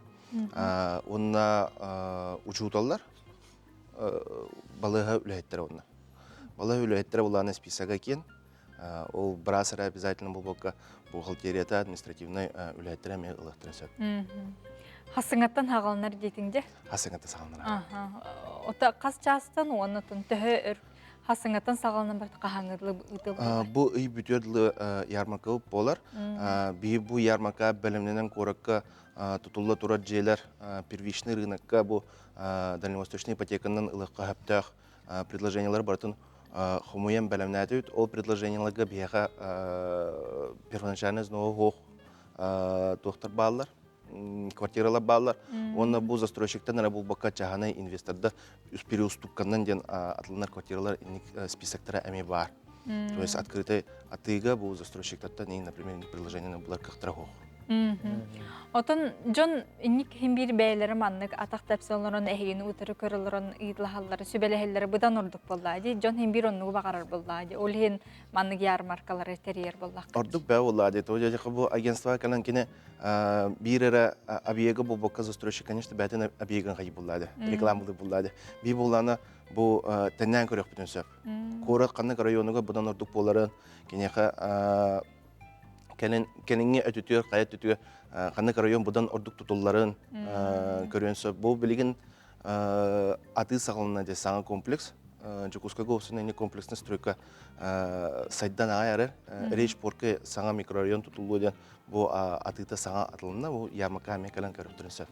Онына ұчуыталар. Балыға үләйттері онына. Балыға үләйттері оланы списаға кен. Ол бірасыры обязательно бұл болқа бухгалтерията административный үләйттері әмей ұлықтырын сөп. Хасыңаттан хағалынар дейтіңде? Хасыңаттан сағалынар. Ота қас частан оны түн түхі үр хасыңаттан сағалынан бәрді қағаңырлы ұйтылы? Бұл үй бүтерлі ярмарка болар. Бұл ярмарка бәлімненен қорыққа тұтылы тұрар жейлер первичный рынокқа бұл дальневосточный ипотеканың ұлыққа әптіғ предложениялар бартын хумуен бәлімнәді өт. Ол предложенияларға бияға первоначальный знову хоқ тоқтар балылар. Квартиралар балар. Онна бұл застройщиктен бұл бака чағаны инвесторда переуступканнан ден атылынар квартиралар списоктары әме бар. То есть открытый атыға бұл застройщиктаттан, например, приложение бұлар қақтыра хоқ. Отын жон инник химбир бәйлері маннык атақ тәпсілерін әйгені ұтыры көрілерін ұйдылағалары, сөбәләхелері бұдан ұрдық болады. Жон химбир онығы бағарар болады. Ол хен маннык ярмаркалары терьер болады. Ұрдық бәу болады. Бұл агентства кәлін кені бір әрі объегі бұл баққа застройщик, конечно, бәтін объегін қайы болады. Рекламылы болады. Бей боланы бұл тәннен көрек бүтін сөп. Қорық қанық районығы бұдан ұрдық боларын кенеқі кәніңе өтітер, қайет өтіге қанық район бұдан ұрдық тұтыларын көрінсі. Бұл білеген аты сағылына де саңа комплекс. Жүкускаға осын әне комплексны стройка сайттан ағай әрір. Рейч порқы саңа микрорайон тұтылу ден бұл атыта саңа атылына бұл ярмақа әме кәлін көріп тұрынсы.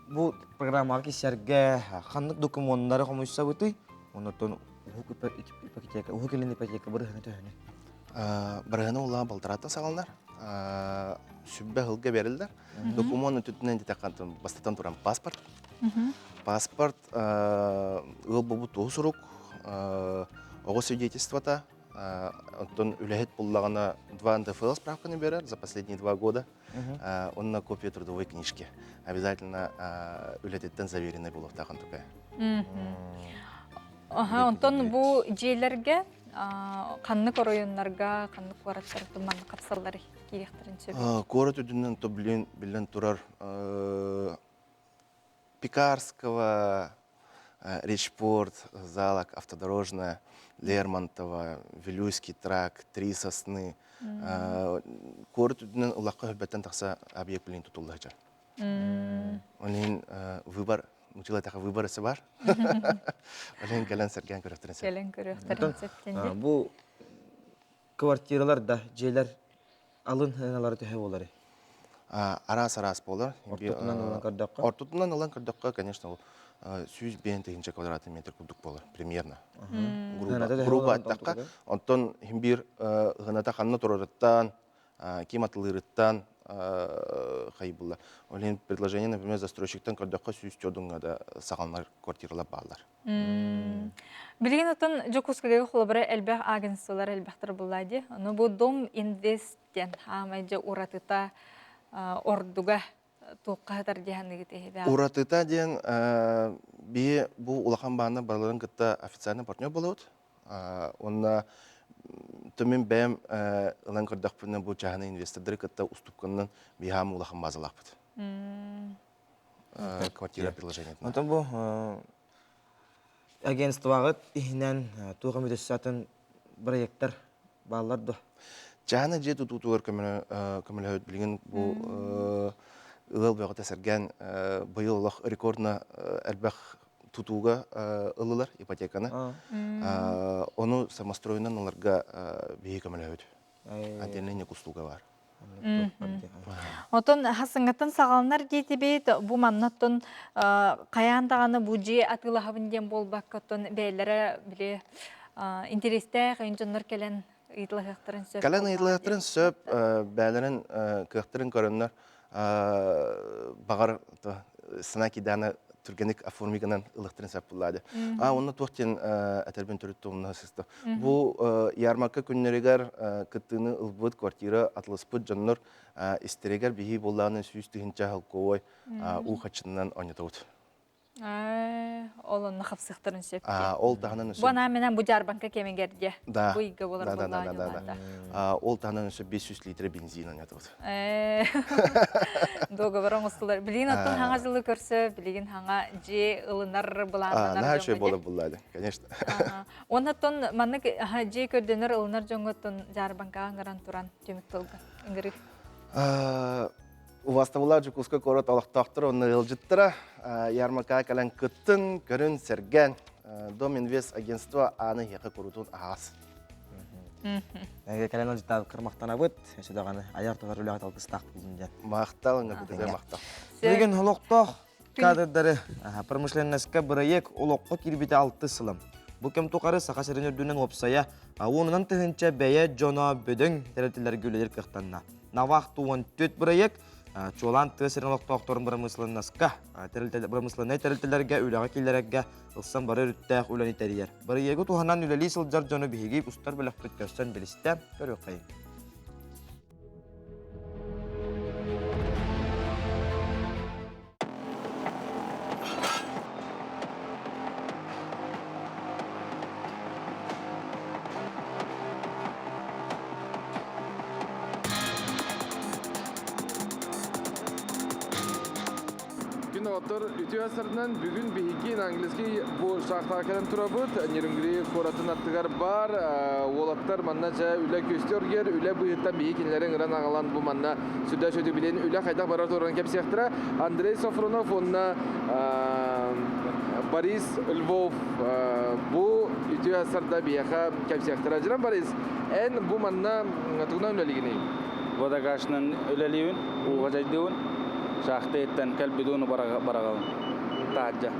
Бұл программаға кесерге қандық документары қомойса өті? Онытын ұғы келін ипотека бұрығыны төхіне? Бірғыны ола балтыраттан сағалынар. Сүббе ғылға берілдер. Документ түтінен детеқантын бастатан тұран паспорт. Паспорт ұл бұбы тұғы сұруқ. Оғы свидетельствата. Онтон үләхет бұллағына 2 НДФЛ справканы берер за последние 2 года. Онына копия трудовой книжки. Обязательно үләтеттен заверенный болып тағын тұқай. Онтон бұл жейлерге қаннық районларға, қаннық қораттары тұман қапсалары керектерін сөйбе? Корот өдінен білін тұрар Пекарского, Речпорт, Залок, Автодорожная, Лермонтова, Вилюйский трак, Три сосны. Корт үдінен ұлаққа хөлбәттен тақса объект білін тұтылды жар. Оның выбор, мутила тақа выбор ісі бар. Оның кәлін сәрген көріқтерін сәп. Кәлін көріқтерін сәптенде. Бұл квартиралар да жейлер алын хәналары төһе олары. Арас болар. Ортутунан алан кырдаққа? Ортутунан алан кырдаққа, конечно, ол 100 квадрат метр кубдук болар, примерно. Грубо аттаққа. Онтон химбир ғыната қанны тұрарыттан, кематылырыттан қайбылла. Олен предложение, например, застройщиктен кырдаққа 100 тёдыңға да сағалмар квартиралар бағалар. Білген отын жокускаға қолабыры әлбәқ агенсылар әлбәқтір бұлайды. Но бұл дом инвестен, амайджа уратыта ордуга туққатар дияны кетеді. Уратыта дейін бұл улахан бағына барларын күтті официальный партнер болуд. Онна төмен бәйім ұлан көрдақ бұны бұл жағына инвестордары күтті ұступқанның бейхам улахан базалақ бұд. Квартира приложениетін. Онтан бұл агентствағыт ихінен туғам өтесатын проекттар бағаларды. Жағына же тұтуғыр көмілі өт білген бұл ылыл бағыта сәрген бұйыл олақ рекордына әлбәқ тұтуға ылылар ипотеканы. Оны самостроеннан оларға бейі көмілі өт. Отдельный кустуға бар. Отон хасыңғаттан сағалынар дейті бейт, бұл маннаттон қаяндағаны бұл же атылағабынден болбақ көттон бәйлері біле интересті қайынжынлар кәлін ұйытылығықтырын сөп. Кәлін ұйытылығықтырын сөп, бәлерін күйіқтірін көрінлер бағар сына кеданы түргенік оформиганан ылықтырын сөп бұлады. Оны тоқтен әтәрбен түрі тұғымына сысты. Бұл ярмаққа күннерігер күттіні ұлбыд квартира атылыспыд жанныр істерегер бейі болағының сүйістігінші халқуой ұқачынынан ойнатауды. Олын нақапсықтырын сөпке. Ол тағынан өсіп. Бұна менен бұ жарбанка кемегерде. Да. Бұйға болар болайын. Ол тағынан өсіп 500 литр бензин ойнатауды. Доғыбырын ұстылар. Білген аттың хаңа жылы көрсі, білген хаңа же ылынар бұланар. Наға шөй болып бұлайды, конечно. Он аттың манны же көрденер ылынар жоңғыттың жарбанка аңыран тұран төмік тылғы. У вас там была жукуска корот алақтақтыр, оны ылжыттыра. Ярмака кәлін күттін, көрін сәрген. Дом инвест агентство аны еқі көрутун ағас. Кәлін ылжыттағы қырмақтана бұд, өсідағаны аяқтығар өлі ағатал қыстақ бұлдың ден. Мақтал, үңі бұдыға мақтал. Деген ұлықтақ кадрдары промышленнеске бірайек ұлыққа кербеті алты сылым. Бұл кем тұқары сақа сәрін өрдінен опсая, онынан тұхынча бәйе жона бөдің тәрәтілер көлелер қықтанна. Навақ туын төт бірайек, Чолан тесерин локтоқторын бұрымыслыннаска, бұрымыслыны тәрілтілерге, үліға келерге ұлсан бары үрттәқ үләні тәрiyер. Бары егі туғанан үләлі сылджар жоны бігеге ұстар біліқ бүткөстен білісті көрі қайын. Ütüyasırından bugün bihigin angliski bu şahtakelen turabut, nirungri koratın attıgar var, olatlar mannaca üle köstörger, üle bıyıktan bihiginlerin ıran ağalan bu manna südda şöyle bilen üle kaydak barar toran kepsiyaktıra. Andrei Sofronov onunla Boris Lvov bu Ütüyasırda biyaka kepsiyaktıra. Jiran Boris, en bu manna tuğna üleligini? Vodagaşının üleliğin, uğacaydığın. Şahtiyetten kalbidunu barağın tacca.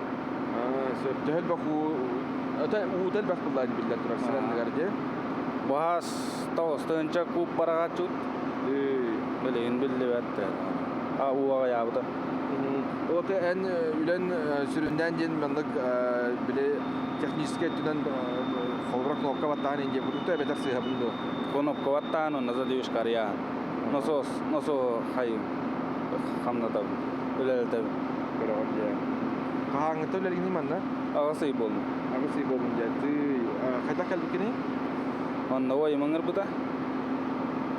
Tehel baku, utel bakul lagi bildat terasiran negarje. Bahas tahu setengah kup baragat cut. Beliin beli better. Uwa ya betul. Oke en ülen süründen jen manlık bile tekniske tunan kholrak nokka batan ince bututa beter sih habundo. Konop batan on nazar dius karya. Noso hayu. Hamna tahu, ulah tahu. Berawat ya. Kahang itu lagi ni mana? Aku sih bolong. Aku sih bolong jadi. Kata kalau begini? Mana wah yang mengerti tak?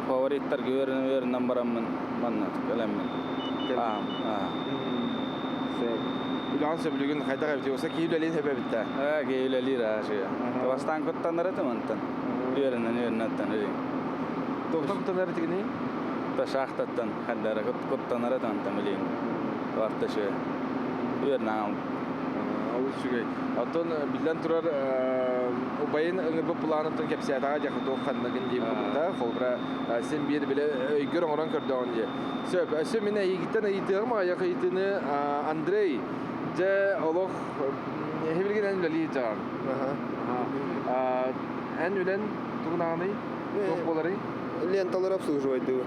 Favorit tergiur number mana? Kalam. Sep. Ulan söbülügün kayda kaybeti olsa ki hülalin hebe bitti. Geyülelir ha şey. Tavastan kuttanları tamantan. Yöründen öyle. Topta kuttanları tikini? Taşaktattan haddara kuttanları tamantan bileyim. Varta şey. Yöründen Alır şugay. Aton bilen turar ubayın ıngırba planetın kepsiyatağa jakı doğkanlığın diyeyim burada. Kolbra sen bir bile öygür oran kördüğün diye. Söp, mine yigitten ayıtığım ayak ayıtını Andrei. Ce olok hevilgen en lali jar. En ülen tuğnağını tohboları. Ленталар обслуживать его.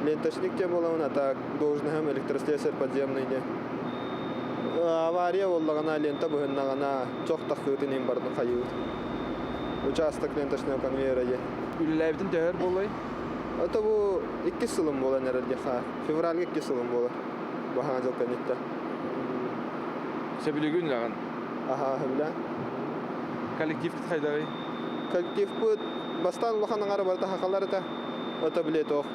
Ленточник тем более он так должен hem электрослесарь подземный не. Авария боллагана лента быһыннагана чок такытын им барды кайыт. Участок ленточного конвейера же. Ülelebtin töhör bolay. Это bu 2 сылым бола нерелде ха. Февральга 2 сылым бола. Баһа жыл канитта. Söbülügün lağın. Аха, биле. Коллектив кайдагы. Коллектив бут бастан улаханын ары барда хакалары та. Это билет ох.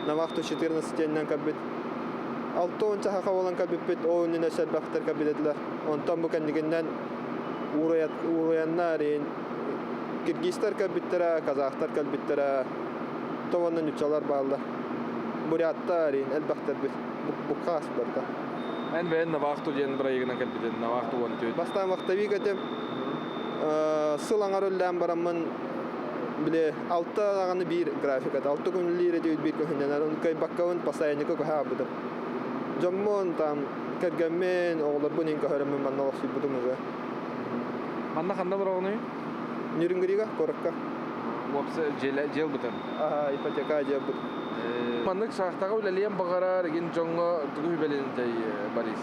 На вахту 14 теннен кабит. 6 хака болан кабит бит оонуна шербактар кабитлер. Онтан бу кандигинден ураяннарын киргизстар кабиттера, казахтар кабиттера. Тованын үчалар баалла. Буряттарын элбактар бит. Бу кас барда. En ben navaqtu jen brayigina kalbiden navaqtu on tüt. Bastan vaqtavi gatem сылаңар өллән барамын биле 6 аганы бир график ат 6 күнләре дә бир көһнәләр ун кай баккавын постоянно ко ха буды. Жоммон там кергәмен оглар бу нин көһәрәмен манна вакыт будым уже. Манна ханда барагыны? Нюрнбергга коракка. Вапсы жел бутан. Ага, ипотека жел бут. Маннык шахтага үлелем багара реген жоңго тугу белен жай барис.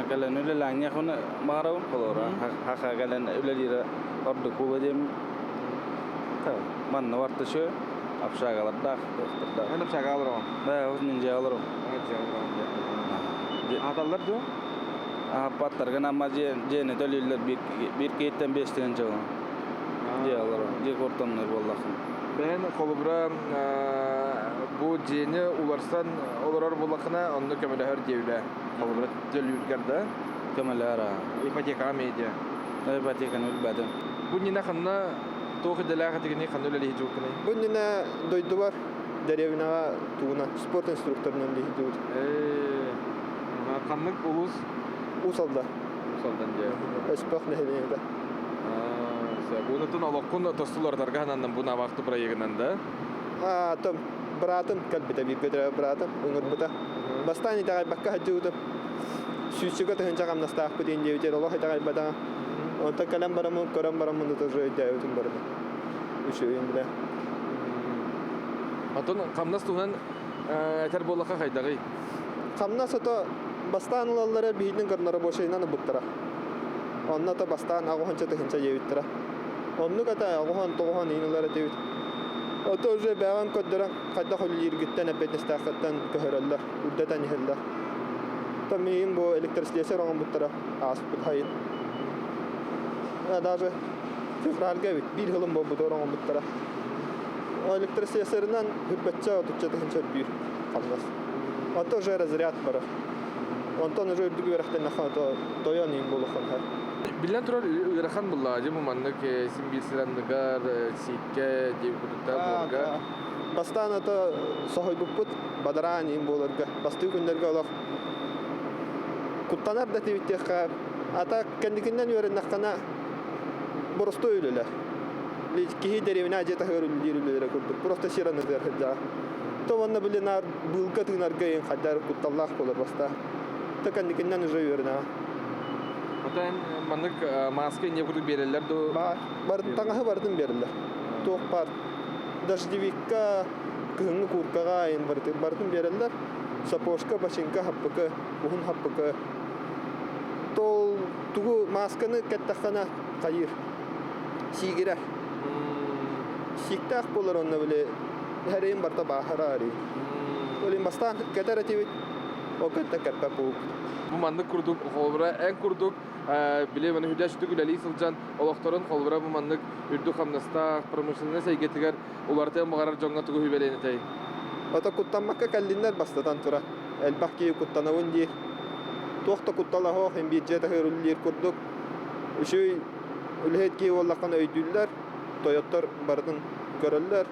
Kalian udah langnya kau nak marau kalau orang hak kalian udah lira order kau aja mana waktu sih apa kalau dah mana apa kalau orang dah harus ninja orang atalar tu apa terkena macam jen itu lihat bir kita bestian jauh dia orang dia kortan nerbolak ben kolubra bu jeni ularsan olarar bulakna onu kemale her devle kolubra jölürgerde kemale ara ipoteka media ipoteka nul badan bu nina xanna toxi delaga tigini xannu le hijukni Bu nina doydu var. Derevina tuğuna sport instruktörünün lihidur. Xanlık ulus usalda. Usaldan diye. Espak nehelinde. Bunu tun alaqun tostular dargahandan buna vaqtı proyeginden de. Tam bıraktım kalbide bir götüre bıraktım. Unut buta. Bastani da bakka hacıdım. Süsüge de hınca kam nastaq bu diye diye Allah da bada. Onta kalam baramın koram baramın da zoy diye bütün barada. Üşüyüm bile. Atın kamnas tuhan eter bollaka kaydagı. Kamnas ata bastan olanlara bihinin karnara boşayından buttara. Onna ta bastan ağuhança da hınca yevittira. Onu kata ağuhan toğuhan inulara devit. Oto öze beğen kodlara kayda hollir gitten ebet istaqattan köhörəller, uddatan yehəller. Tamam bu elektrikleşer olan buttara asıp hayın. Даже fevral gavit bir yılın bu olan buttara. O elektrikleşerinden hübbetçe otutça da hınca bir kalmaz. Oto öze razriyat bara. Ondan öze ürdüğü verəkten naxata doyanayım buluxan her. Bilen turar irahan bullacı bu manlık simbil sirandıgar sikke diye kudutta bolga. Bastan ata sohoy buput badaranayım bolurga. Bastı günlerge olaq. Kuttanar da tevittiqa ata kendikinden öğrenakana Просто öylüler. Kihi derevine aceta hörülülere kurduk. Просто şiranı der hıca. Tovanna bilenar bulka tığınar gayin haddar kuttallah olur basta. Ta kendikinden öyle öğrena. Atan manlık maske niye kurduk verirler do? Barın tangahı barın verirler. Toq par. Dajdivikka kıhını kurkaga ayın barın verirler. Sapoşka başınka happıka, buhun happıka. Tol tuğu maskanı kettakana kayır. Sigirer. Siktak bolar onna bile hereyin barta bahara ari. Olin bastan keter ativit. O ketter kerpe bu. Bu manlık kurduk, kolbura en kurduk. Bile bana hüdaş tutuk üleli sılcan. Olaktorun kolbura bu manlık ürdü kamnasta promosyonuna say getiger. Ulartaya mağarar jonga tuku hübeleyini tay. Ota kuttanmakka kallinler bastatan tura. Elbakki kuttanavun diye. Тоқта куттала хоқ hem бюджета хөрүллер курдук. Үшөй үлһет ки оллакан өйдүлләр, Toyotар бардын көрөлләр.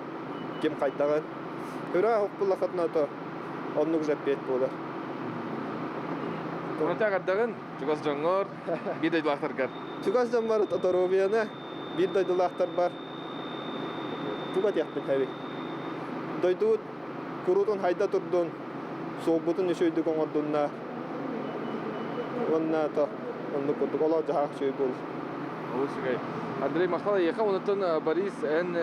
Кем кайтаган. Хөрә хоқ булакатна то. Оннук жаппет болар. Тоната кардагын, чугас жоңгор, bir дайлахтар кар. Чугас жоңгор тоторобияна, bir дайлахтар бар. Тугат яктын хәви. Дойдут курутун хайда турдун. Сообутун өшөйдүк оңордунна. Онна то, онну курдук ола жаак шөй бол. Олушгай. Андрей Махтала яка онотон Борис эн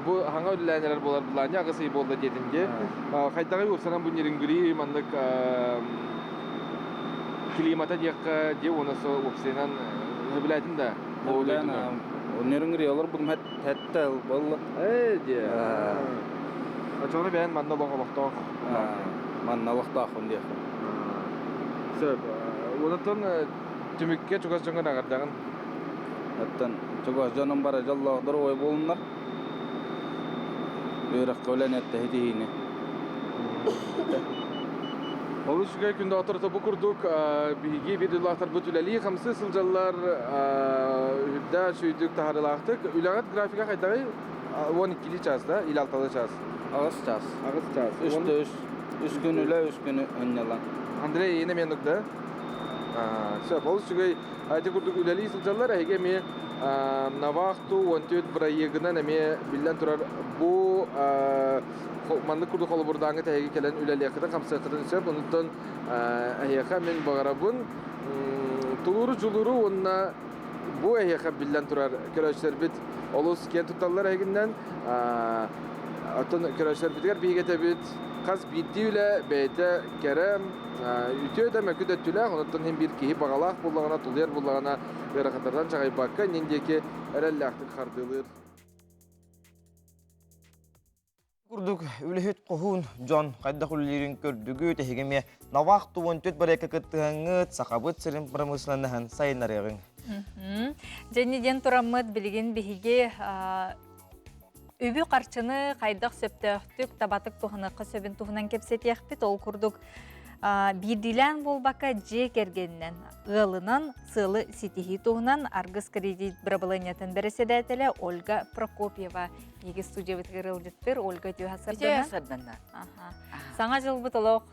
бу ханга үлләнеләр булар булanya агысы болды дединге. Кайтагы усанан бу нерингүри мандык климата дияка де онысы опсенан билетин да. Нерингүри алар бу хәтта булла. Де. Ачоны бен манда логылыкта. Манна вакта хонде. Сөп. Онотон түмүккө чугас жоңгор агардагын. Аттан чугас жаным бара жаллагдыр ой болунар. Бирак көлөнөттө хидине. Олушгай күндө отурта бу курдук биги бидилахтар бүтүлели хамсы сылжаллар да шүйдүк тахарылактык. Үлагат графика кайдагы 12 часта, 6 час. Агыс час. Агыс час. 3 күн үле 3 күн өннелан. Андрей эне мендукта. Сөп, олушгай айты курдук үлели сылжаллар эге ме навахту 14 проегынан эме билден турар бу манды курдук холбурдаңы тәйги келен үлелиякыдан камсакыдан сөп, онуттан әйеқа мен бағарабын тулуру жулуру онна бу әйеқа билден турар көрәшер бит олус кен тұтталар әйгінден атын көрәшер битгер бейгете бит қаз битті үлі бәйті кәрім үтеу да мәкүд әттілі онуттан hem bir кейі бағалақ болағына тулер болағына берақатардан жағай баққа нендеке әрәлі ақтық қардылыр. Курдук үлөһөт кохун Джон кайда хуллерин көрдүгү техегеме навахту 14 барека кыттыгыңыт сакабыт сирин промысланнахан сайынарыгың. Жениден тураммыт билген биһиге үбү карчыны кайдак сөптөктүк табатык туханыкка сөбүн туханан кепсетияхпит ол курдук бирдилен болбака же кергеннен ылынан сылы ситихи туханан аргыс кредит брабыланятын береседетеле Ольга Прокопьева еге студиябыт кырылдыттыр Ольга Тюхасардана. Саңа жылбыт олоқ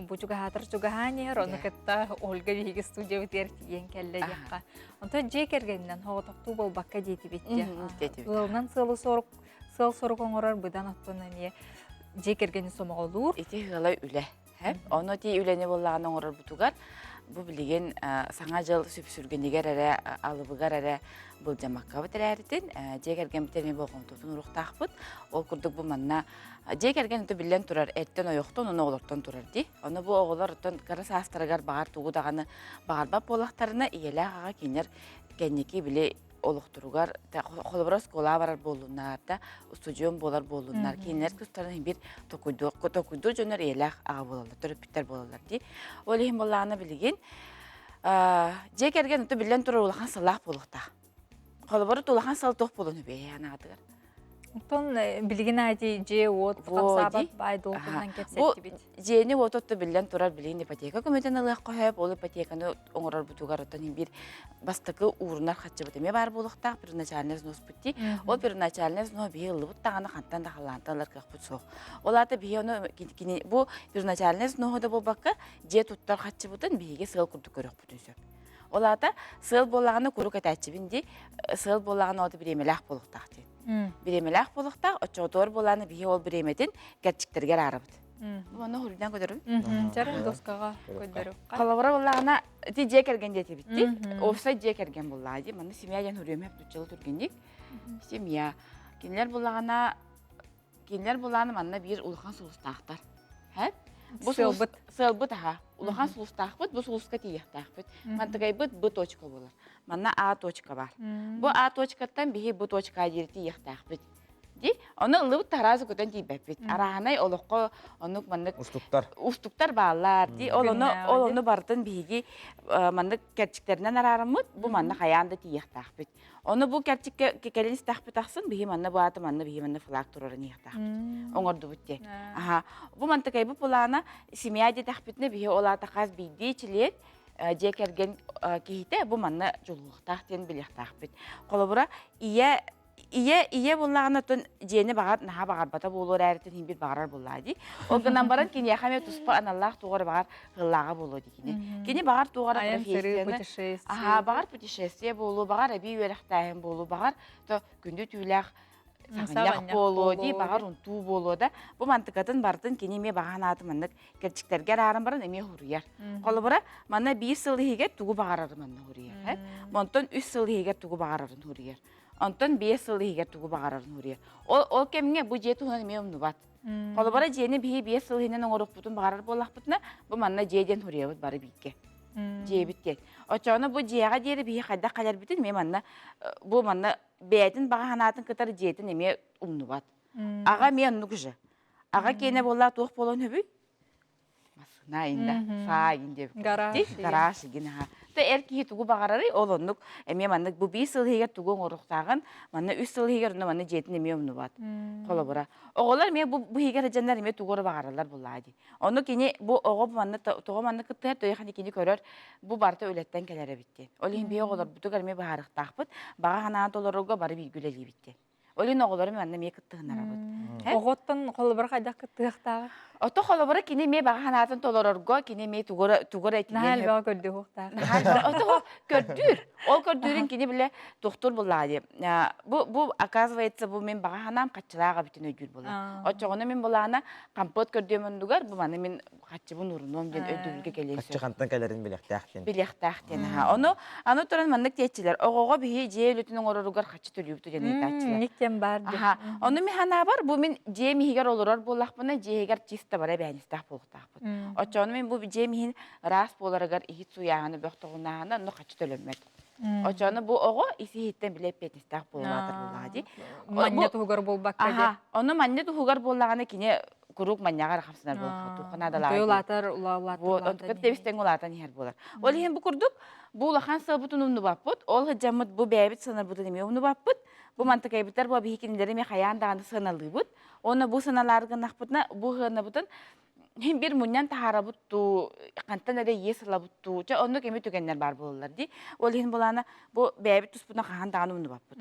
бучуга хатыр чугахани ронукетта Ольга еге студиябыт ертиен келле жаққа. Онто же кергеннен хоғытоқту болбакка дети бетте. Ылынан сылы сорық оңырар бұдан аттына не же кергені сомаға олур. Ити ғылай үлі. Оны ти үлені боллаған оңырар бұтугар. Бұл білген саңа жыл сүргенегер әрі алыбығар әрі бұл жамаққа бұтыр әрітін. Жек әрген бітерме болған тұтын ұрықтақ бұд. Ол күрдік бұл манна. Жек әрген үті білен тұрар әрттен ойықтан, оны олырттан тұрар дей. Оны бұл оғылар ұттан қары састырығар бағар туғыдағаны бағарбап болақтарына иелі ағаға кенер кәнеке біле олықтыруғар. Қолыбырас қола барар болуынар да, студион болар болуынар. Кенер күстарын бір токуйду жөнер иелі аға болалар, түріп біттер болалар дей. Ол ең болағаны білген. Жек әрген үті білен тұрар олақан сылақ болуқта. Қолыбыры толақан сылы тоқ болуыны бей анағадығар. Тон билген айди же от қапсабат байды оқынан кепсетті бит. Жені от отты білден тұрар білген ипотека көметін ылық қойып, ол ипотеканы оңырар бұтуғар оттан бір бастықы уырынар қатшы бұтыме бар болықтақ, бір начальный взнос бұтти. Ол бір начальный взнос бей ұлы бұттағаны қанттан да қаланталар қақ бұт соқ. Ол аты бей оны, бұл бір начальный взносыда бұл бақы же тұттар қатшы бұтын бейге сығыл күрді көрік бұтын сөп. Ол аты сығыл болағаны көрік әтәтші бінде, сығыл болағаны оты бір емеләқ болықтақ дейді. Биремелах болуктак очотор боланы бие ол биремедин герчиктерге арабыт. Буну хурдан көдөрүп. Жарын доскага көдөрүп. Калабара боллагана ти же келген дети битти. Офса же келген боллады. Мана семьядан хүрөмөп бүтчүл тургендик. Семья кинлер боллагана манна бир улхан сулустактар. Хэ? Бу сылбыт аха. Улхан сулустакбыт, бу сулуска тиектакбыт. Мантагайбыт бу точка болар. Манна А точка бар. Бу А точкаттан бихи бу точка жерти яктакбыт. Ди, оны ылыбыт таразы көтөн тийбепбит. Араханай олоқко онук мандык устуктар баалар. Ди, ол оны бартын бихиги мандык керчиктеринен арарымыт, бу манна хаянды тияктакбыт. Оны бу керчикке келен истакбыт аксын, бихи манна бу аты манна бихи манна флаг турарын яктакбыт. Оңорду бутте. Аха, бу мантыкай бу пулана семья детакбытны бихи олата каз бийди чилет. жекерген кихите бу манна жолуктах тен билектах бит. Колобура ие буллагана тон жени багар наха багар бата болор әртен химбир багарар буллади. Ол гынан баран кини яхаме туспа аналлах тугар багар гыллага болоди кини. Кини багар тугар профессияны. Аха, багар путешествие болу, багар аби өрехтайын болу, багар то күндү түүлях сагынyak болу ди, багар унту болу да. Бу мантыкатын бардын кини ме баганаты маннык керчиктерге арын баран эме хурияр. Колобура манна 1 сыл хиге тугу багарар манна хурияр. Монтон 3 сыл хиге тугу багарарын хурияр. Онтон 5 сыл хиге тугу багарарын хурияр. Ол кемге бу жети хунан эме умнубат. Колобура жени биhi 5 сыл хинен оңорук бутун багарар боллакпытына, бу манна жеден хуриябыт бары бийке. Жебиткен. Очоны бу жега дери биhi кайда калар бүтүн ме манна бу манна бэдин баганатын кытар жетин эме умнубат. Ага мен нугжы. Ага кене болла тук болон хөбү. Масына инде, сайын деп. Гараж гина. Та эрки тугу багарары олоннук эме манна бу 5 сыл хиге тугу оруктаган манна 3 сыл хиге манна жетин эме умнубат. Колобура. Оголар ме бу хиге жандар эме тугу багаралар буллади. Ону кини бу ого манна тугу манна кыттар тойхани кини көрөр бу барта өлеттен келере битти. Олин бие оголар бутугар ме багарыктакпыт, багана толорго бары билгүлели битти. Олин оголар ме манна ме кыттыгынарабыт. Оготтон колобура кайда кыттыктагы? Ото колобура кини ме баганатын толорго кини ме тугура этилен. Нахал бага көрдү хуктагы. Ото көрдүр. Ол көрдүрүн кини биле доктор буллади. Бу оказывается бу мен баганам качылага бүтүн өйдүр була. Очогону мен булана компот көрдөмөн дугар бу маны мен качыбын уруном ден өйдүргө келесин. Качыкантан келерин билектахтен. Билектахтен. Аны туран мандык течилер. Огого бии жейлүтүнүн ороругар качы төлүптү дене тачылар. Никтен бар. Ону ми хана бар бу мен жемихигер олорор буллакпына жегер чиста бара бәнистах болуктакпыт. Очону мен бу жемихин рас боларыгар ихит суяганы бөктөгүнагана ну качы төлөмөт. Очону бу ого исихиттен билеп бетистах болуатыр булади. Манне тугар болбак каде. Ону манне тугар боллаганы кине курук маннягар хапсынар болуп туханадалар. Тойлатар, улаулатар. Вот, көттебистен улатан хер болар. Ол хен бу курдук бу лахан сабутун умну баппыт, ол хажамыт бу бәбит сынар бутун эме умну баппыт. Бу мантыкайбыттар бу бихикиндери ме хаяндаганы сыналыбыт. Оны бу сыналаргы нахпытна бу хына бутун hem bir munyan taharabuttu, kantan ada yesalabuttu. Ca onu kemi tükenler bar bollar di. Olhin bolana bu bebet tuspuna kahan dağını bunu baput.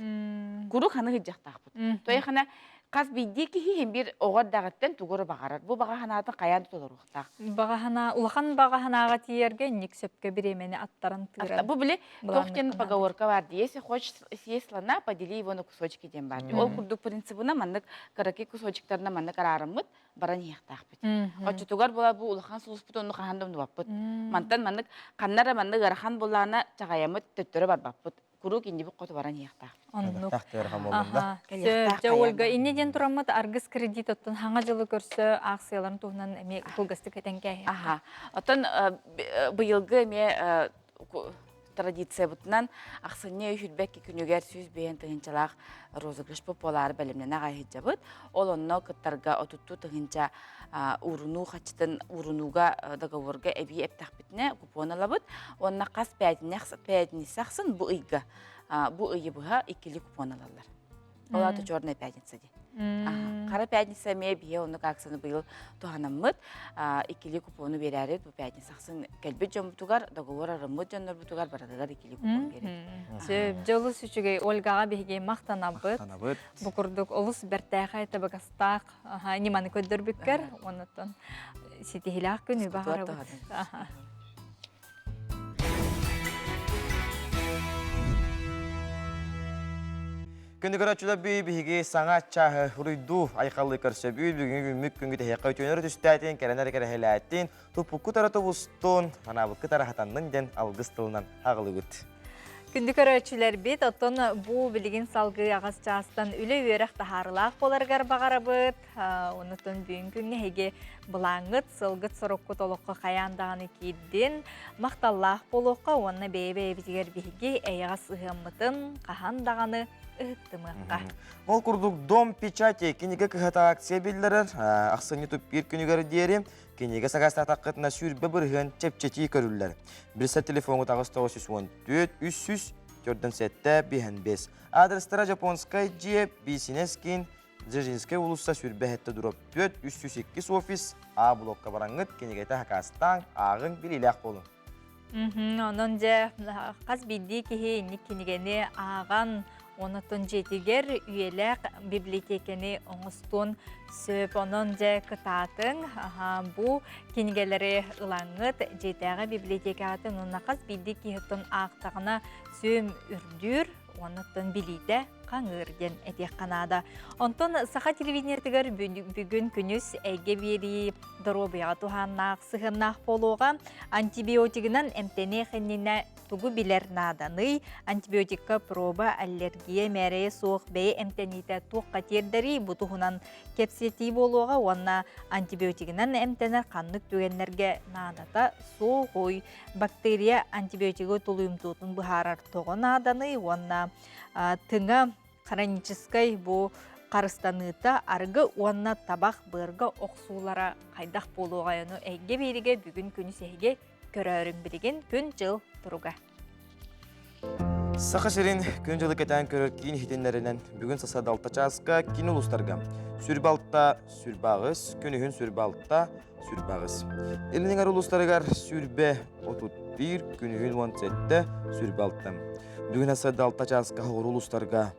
Kuru kanı hıcak taqput. Toy kana kas biddi ki hem bir oğar dağıtten tuguru bağarar. Bu bağahanatın kayan tutulur uqtaq. Bağahana, ulağan bağahanağa tiyerge niksöpke bir emeni attarın tığıran. Bu bile tohten поговорка var diye. Если хочешь съесть слона, подели его на кусочки дем бар. Ол курдук принципына маннык караки кусочектарына маннык арарымыт баран яқтақпыт. Очутугар бола бу улахан сулуспут onu қахандым баппыт. Мантан маннык каннара маннык арахан болана чағаямыт төттөрі бар баппыт. Куру кинди бу қоту баран яқтақ. Оннук. Жа Ольга, инеден турамыт аргыс кредит оттон хаңа жылы көрсө акцияларын туғынан эме кылгысты кетен кәй. Оттон быйылгы эме традиция бутынан аксыне үһүлбекки күнүгер сүз бейен тыгынчалак розыгрыш популар белемнен агай жабыт. Ол онно кыттарга отутту тыгынча уруну хачтын урунуга договорга эби эптахбитне купон алабыт. Онна кас пятни саксын бу ыйга. Бу ыйы буга икили купон алалар. Олаты чорная пятница ди. Кара пятница ме бие оны каксыны быйыл туханаммыт. Икили купону берәрет бу пятница саксын келбе жомтугар договор арымыт жоннор бутугар барадыгар икили купон берет. Жолу сүчүгей Ольгага биге мактанабыт. Бу курдук олус бертайга айта багастак, ниманы көддөрбүккер, онотон ситихилак күнү багарабыт. Күнді көрәтшілі бейбіге саңа чағы ұруйду айқалы көрсі бүйіл бүгінгі күмік күнгі тәйіққа өтөнері түстәтін, кәрінәрі кәрі тупуқы тараты бұстын, ғанабықы тарахатанның ден алғыз тылынан ағылы күт. Күнді көрәтшілер бет, оттон бұ білген салғы ағас частан үлі өрәқ тахарылақ боларғар бағарабыт, онытын бүйін күнге хеге бұлаңыт, сылғыт сұрыққы толыққы қаяндағаны кейден мақталлақ болуққа онына бейбе-бейбізгер бейге әйіғас ұғымытын қахандағаны ыттымыққа. Ол күрдік дом печати кенеге кіғата акция белдерін, ақсыны тұп бір күнігері дерім, кенеге сағаста таққытына сүрбі бірген чепчети көрілілер. Бірісі телефоны тағыстығы 314-300-4-7-5. Адрестара Жапонскай же Бисинескин, Дзержинскай улыста сүрбәхетті дұрып 4-302 офис, А блокқа бараңыт, кенеге тақастан ағын біліләқ болын. Онон же қаз бидді кихи никкенігені аған онытын жетігер үйелек библиотекені оңыстун сөп онон же кытатын бу кенигелері ылаңыт жетәғы библиотекатын онна қаз бидді кихиттон ақтағына сөм үрдүр онытын билейді қаңырден әтек қанада. Онтон саха телевидениетігер бүгін күніз әйге бері дробыға туханнақ, сығыннақ болуға антибиотигінен әмтене қынніне тугу билер наданы, антибиотикка проба аллергия мәрейе соқ бәй әмтеніті туқ қатердері бұтығынан кепсети болуға онна антибиотигінен әмтенер қанлық төгенлерге надата соғой. Бактерия антибиотигі толуымтуытын бұхарар тоғы наданы, онна тыңа хронической бу қарыстаныта арғы онна табақ бұрғы оқсулара қайдақ болуға яну әйге беріге бүгін күні сәйге көрәрін білген күн жыл тұруға. Сақа шерин күн жылы кетен көрір кейін хетенлерінен бүгін сасадалта часқа кейін ұлыстарға. Сүрбалтта сүрбағыз, күнігін сүрбалтта сүрбағыз. Елінің ұлыстарығар сүрбе 31, күнігін 17 сүрбалтта. Бүгін сасадалта часқа ұлыстарға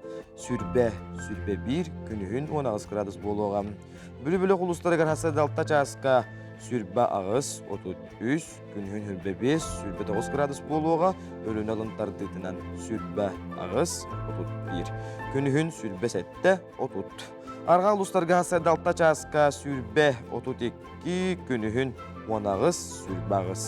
сүрбе 1, күнігін 19 градус болуға. Бүлі-бүлі ұлыстарығар сасадалта часқа сүрбе ағыз 33, күнігін 5, сүрбе 9 градус болуға. Өлін алынтардытынан сүрбе ағыз 31, күнігін сүрбе 7, 30. Арға ұлыстарға сасадалта часқа сүрбе 32, күнігін 10 ағыз сүрбе ағыз.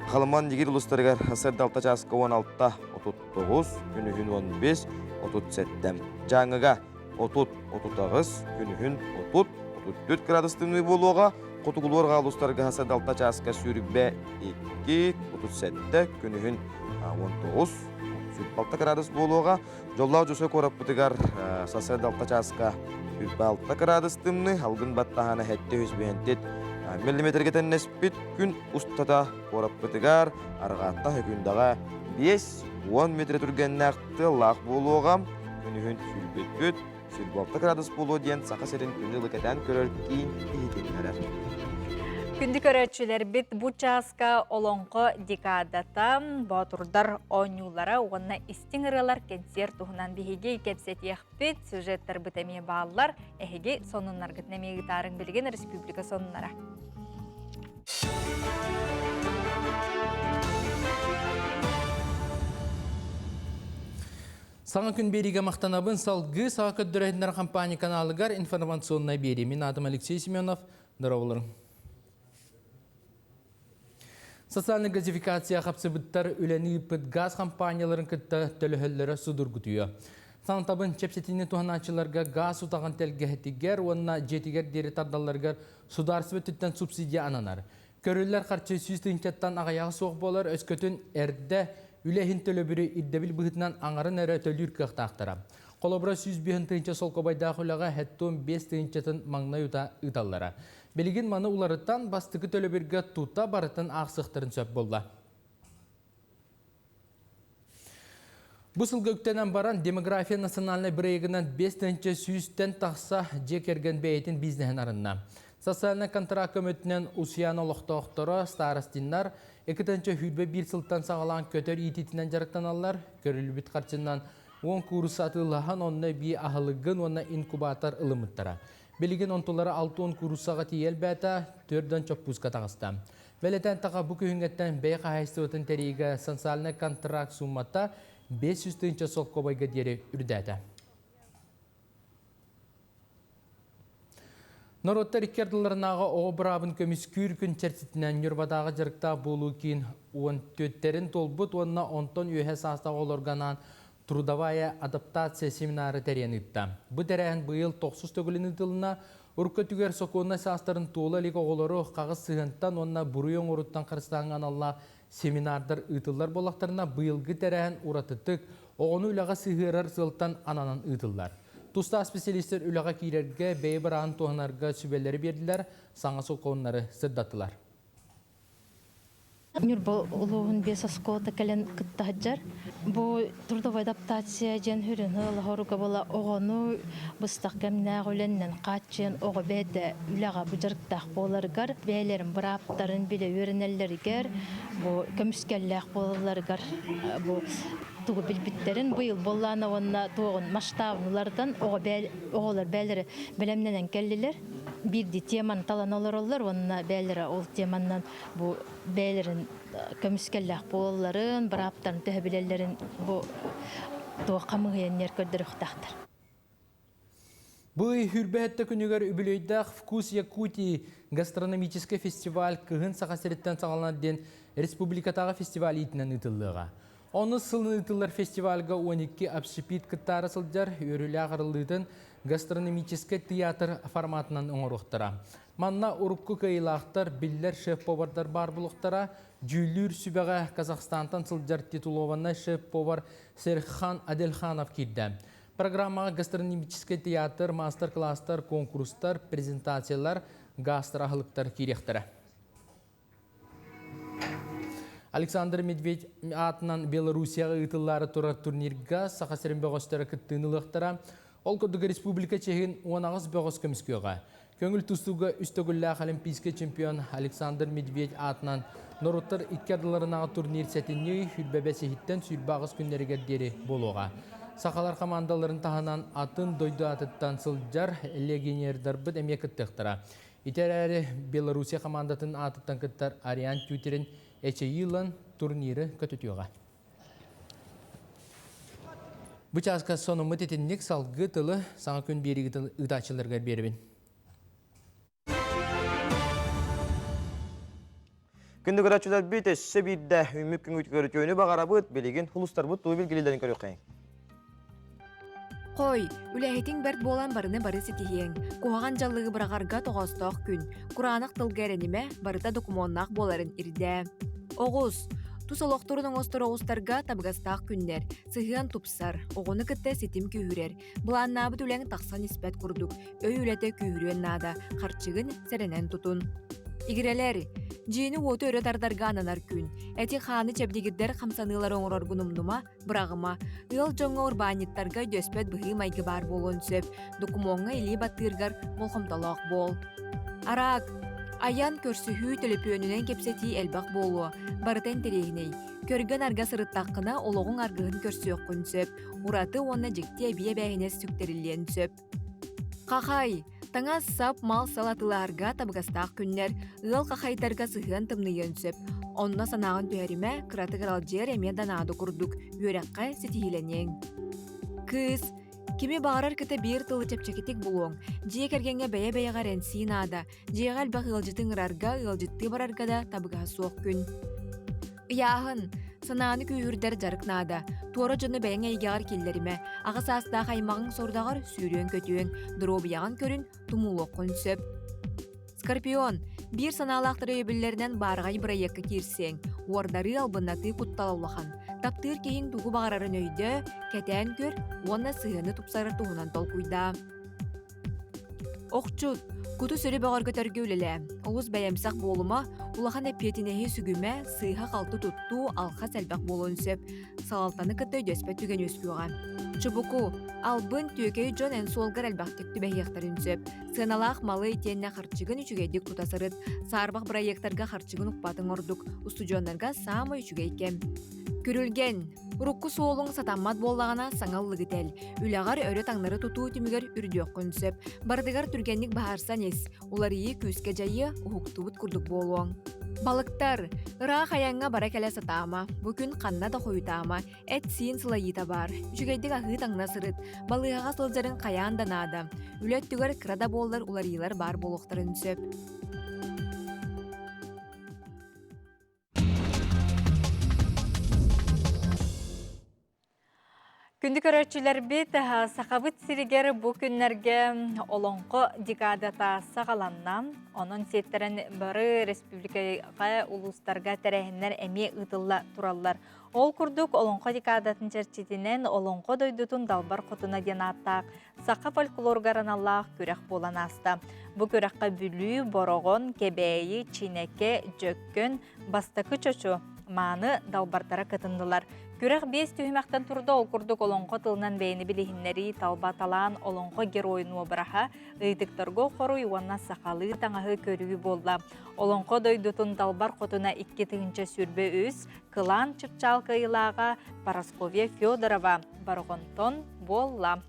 Қалыман дегер ұлыстарығар сасадалта часқа 16, 39, күнігін 15, 37. Жаңыға 30 ағыз, күнігін 34 градустың болуға. Қотығылуарға ұлыстарға сасадалта часқа сүрбе 2, 37, күнігін 19, 36 градус болуға. Жоллау жүсі көріп бұтығар сасадалта часқа 36 градустымны, алғын баттағаны хәтті өзбейентет миллиметрге тәннеспет күн ұстата көріп бұтығар, арғатта хүкіндаға 5-10 метр түргенні ақты лақ болуға, күнігін сүрбет 36 градус болу дейін сақа серін күнді лықетен көрір кейін кейтенлерер. Күнді көрәтшілер бит бұ часқа олонқы декадата батырдар ойнулара оғына истиңіралар кенсер тұғынан бігеге кепсет еқпет сюжеттер бұтәме бағылар әхеге сонынлар гітнеме гитарын білген республика сонынлара. Саңа күн береге мақтанабын салғы саға көддірәйтіндер компания каналығар информационной бері. Мен адым Алексей Семенов. Дұрауылырың. Социальный газификация қапсы бұттар үләні үпіт газ компанияларын күтті төліхілері сұдыр күтіyo. Саңтабын чепсетіне туғаначыларға газ ұтаған тәлгәхетігер, онына жетігер дері тардаларғар сударсы бүттіттен субсидия ананар. Көрілер қарчы сүйістіңкеттен ағаяғы соқ болар, өскөтін әрді үләхін төлөбірі иддәбіл бұғытынан аңарын әрі төлір қықтақтыра. Қолобыра 100 тыынча сол көбайдағы ұлаға әттон 5 тыынчатын маңнай ұта ұталлара. Белеген маны уларыттан бастығы төлөбірге тұта барытын ақсықтырын сөп болды. Бұсылғы үктенен баран демография национальный бірегінен 5 тыынча сүйістен тақса жекерген бәйетін бизнесін арынна. Социальный контракт көмөтінен Усиян олықтауқтары старостинлар 2-тінші хүлбе бір сылттан сағалан көтер ететінен жарықтан алар, көрілі біт қарчынан 10 курс атылаған онына бей ағылығын онына инкубатор ылымыттара. Белеген онтылары 6-10 курсаға тиел бәті 4-дан чөппузға тағысты. Бәлетен таға бұ күйінгеттен бәй қағайсты өтін тәрейгі социальный контракт сумматта 500 тыынча сол көбайға дері үрдәді. Народтар иккерділерінаға оғыбырабын көміс күр күн чәрсетінен нүрбадағы жарықта болу кейін 14-терін толбыт онына 10-тон үйе састағы олорганан трудовая адаптация семинары тәрен үтті. Бұ тәрән бұйыл 90 төгіліні тылына ұрқы түгер соқуына састарын туылы лиға олары қағыз сығынттан онына бұруен ұрыттан қарыстағын алла семинардар үтілер болақтарына бұйылғы тәрән ұратытық оғыны үліға сығырар сылттан ананан үтілер. Туста специалистер үліға кейлерге бейбір ан туғанарға сүбелері берділер, саңа соқуынлары сырдаттылар. Нюрбол улуун бесоскота кален кыттахаджар. Бу трудовая адаптация жен хүрүн хоруга бола огону быстак кемнагыленнен качын огобете үлага бужыртак боларгар бээлерин браптарын биле өренеллергер бу көмүскеллек боларгар бу тугу билбиттерин быйыл боллана онна тугун масштабылардан оголар бээлери белемненен келдилер. Бирди теманы таланалар онна бээлери ол теманан бу бээлерин көмүскеллек болларын браптарын төһөбилелерин бу туга камыгыяннер көрдөрүктактар. Бый хүрбәтті күнігер үбілейдақ «Вкус Якутии» гастрономический фестиваль кығын сақасыреттен сағаланаден республикатағы фестиваль етінен ұтылыға. Оны сылын ұтылар фестивальға 12 общепит кыттары сылдар өрілі ағырылдың гастрономический театр форматынан оңырықтыра. Манна ұрыққы кайылақтар, биллер шеф-повардар бар бұлықтара, жүйлер сүбәға Казахстантан сылдар титулованна шеф-повар Серхан Аделханов келді. Программаға гастрономический театр, мастер-класстар, конкурстар, презентациялар, гастрохылықтар керектірі. Александр Медведь атынан Белоруссияға ұтылары тұрар турнирға сақасырын бөғістері күттіңіліктіра. Ол күрдігі республика чехін 10 бөғіз көміскеға. Көңіл тұстуға үстігілләқ олимпийский чемпион Александр Медведь атынан Нұруттар иккерділерінаға турнир сәтінне хүрбәбә сехіттен сүрбағыз күндерігердері болуға. Сақалар командаларын тағынан атын дойды атыттан сылджар легионердар бұд әме күттіқтіра. Итер әрі Белоруссия командатын атыттан күттар Ариан Тютерін Эчеилан турнирі көтітуға. Бұчасқа соны мұтетіннік салғы тылы саңа күн берігі тылы ұдачыларға бербін. Күнді көрәтшілер бейті сөбейді үміккін өткөрі түйіні бағара бұд, белеген хұлыстар бұд туы білгелелерін көрі қайын. Қой, үләхетің бәрт болан барыны бары сетихең. Куаған жаллығы бірағарға тоғастақ күн. Құранық тылгәренеме барыта докумоннақ боларын ирде. Оғыз, тусалоқтырының остыр оғыстарға табғастақ күннер. Сығын тупсар, оғыны кітті сетім күйірер. Бұлан набыт үләң тақсан іспәт күрдік. Өй үләті күйірен нада, қарчығын сәрінен тұтын. Игірелер, жиыны оты өрі тардарға ананар күн. Әти қаны чәбдегіддер қамсанылар оңырар бұнымдыма, бірағыма. Үл жоңға урбаниттарға дөспәт бұғы майғы бар болуын сөп. Докумонға илі баттырғар болқымталақ бол. Арақ, аян көрсіхүй төліпөнінен кепсети әлбақ болуы. Барытен терегіней. Көрген арға сырыттаққына олығын арғығын көрсіөк күн сөп. Ураты онына жекте әбие бәйінес сүктерілен сөп. Қақай, таңа сап мал салатыларға табғастақ күннер, ұл қақайтарға сығын тымныйын сөп. Онына санағын түйәріме қыраты қырал жер әме данады күрдік, өрәққа сетихиленең. Кыз, кеме бағарар кіті бір тылы чепчекетік бұлуң, жие кәргенге бәе-бәеға рәнсиін ада, жиеғал бақ ұлжытың ұрарға ұлжытты барарға да табыға соқ күн. Яғын, санағаны күйірдер жарықнада, туора жыны бәйін әйгеғар келдеріме, ағыс астақ аймағын сордағар сүйрен көтуен, дробияған көрін тумулық күн сөп. Скорпион, бір саналақтыры өбілерінен барғай проектқа керсең, ордары албынаты құтталаулақан. Таптыр кейін туғы бағарарын өйді, кәтән көр, онна сығыны тұпсарыр туғынан тол құйда. Оқчут, күті сөрі бағар көтәргі өлелі. Оғыз бәйемсақ болыма, улахан әпетінәхи сүгіме сыйға қалты тұтту алқа сәлбәқ болуын сөп. Салалтаны күтті өдөспәт түген өскіған. Чубуку, албын түйекей жон ән солғар әлбәқтікті бәйектарын сөп. Сыналақ малы етенне қарчығын үшігейдік тұтасырыд. Сарбақ проекттарға қарчығын ұқпатын ордық. Устудионларға самы үшігейкем. Көрілген, ұрыққы соолың сатаммат боллағана саңаллығы тәл. Үлағар өрі таңнары тұту түмігер үрдіөк күнсөп. Бардығар түргенлік бағарсан ес. Олар ие көске жайы ұхықтуыт күрдік болуың. Балықтар, ырақ аяңға бара кәлі сатама. Бүкін қанна да қойытама. Әт сиін сылайыта бар. Жүгейдік ағы таңна сырыт. Балығаға сылжарын қаян данада. Үлет түгер қырада болдар уларилар бар болуқтарын сөп. Күнді көрәтшілер бет сақабыт сиригер бұ күннерге олонқы декадата сағаланнан, оның сеттерін бары республикаға улустарға тәрәхінлер әме ұтылла тураллар. Ол күрдік олонқы декадатын черчетінен олонқы дойдутун далбар құтына ден аттақ, сақа фольклоргарын Аллах көрек болан аста. Бұ көрекқа бүлі, бороғын, кебейі, чинеке, жөккін, бастықы чөчу, маны далбартара кытындылар. Күрек 5 түйімақтан тұрды ол күрдік олонқы тылынан бәйіні білігінлері талба талан олонқы геройыну бұраға ұйдықтарғы қору уанна сақалы таңағы көрігі болды. Олонқы дойдутын далбар қотына 2 түйінші сүрбе өз, кылан чыпчал кайылаға Парасковия Федорова барғынтон болла.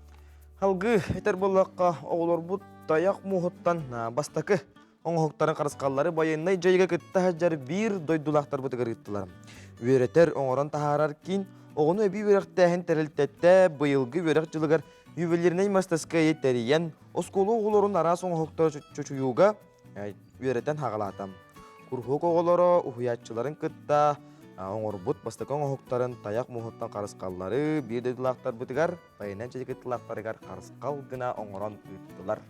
Халгы етер болаққа оғылар бұд таяқ мұғыттан бастақы оңғықтарын қарысқалары байыннай жайға күтті жар бір дойдулақтар бұтығыр күттіларым. Үйретер оңырын тахарар кейін, оғыны өбі өріқтәхін тәрілтетті бұйылғы өріқ жылығар үйвелеріней мастасқа еттеріен, осколу оғыларын арас оңғықтар чөчуюға үйретен хағалатам. Күрхук оғылары ұхиятчыларын күтті, оңыр бұд бастықы оңғықтарын таяқ мұғыттан қарысқалары бір дойдулақтар бұтығар, байынан жайға күттілақтарығар қарысқал гына оңырын ұйттылар.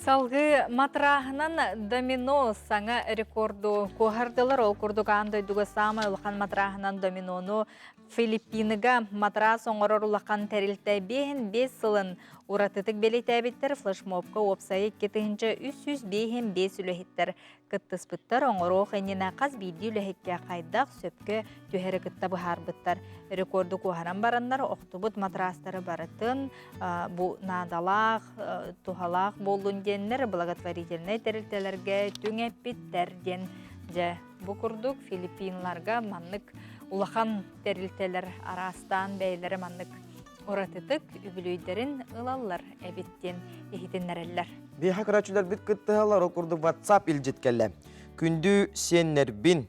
Салғы матрағынан домино саңа рекорду көхардылар. Ол күрдік андойдуға самай ұлған матрағынан доминону Филиппиніға матра соңырыр ұлақан тәрілті бейін 5 сылын ұратытық белетәбеттер флешмобқа опсайы кетігінші 300 бейін 5 үліхеттер. Кыттыспыттар оңыру қайнена қаз бейді үліхетке қайдақ сөпкі түйері кытта бұхар бұттар. Рекорду көхаран барандар оқтыбыт матрастары барытын, бұ надалақ, тухалақ болуын денлер благотворительный тәрілтелерге түңеппеттерден. Бұ күрдік Филиппинларға маннык улахан тәрілтелер арастан бәйлері маннык оратытык үбілүйдерін ылалар әбеттен ехетенлерелер. Бейха қарачылар біт күттіғалар оқырды WhatsApp илжеткелі. Күнді сеннербін,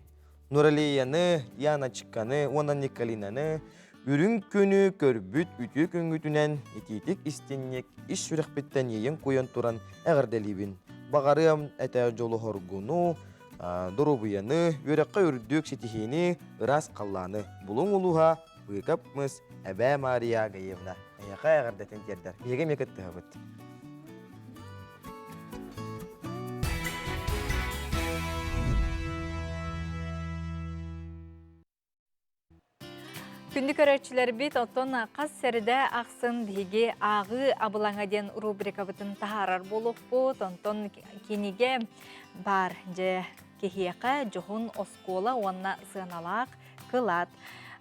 Нуралияны, Яночканы, Онан Николинаны, үрін күні көрбіт үті күнгітінен ететік істеннек іш сүрек біттен ең қойын тұран әғірделейбін. Бағарым әтә жолы хоргуну, Дұрубияны, өрекқа үрдік сетихені ұрас қалланы. Бұлың ұлуға бұйқапмыз әбә Мария Гаевна. Аяқа әғірдетін тердер. Беге мекетті ғабыт. Күнді көрәтшілер бет отын қас сәрді ақсын деге ағы абылаңа ден рубрика бұтын тахарар болып бұд. Онтон кенеге бар же кехеқа жоғын оскола онна сығаналақ қылат.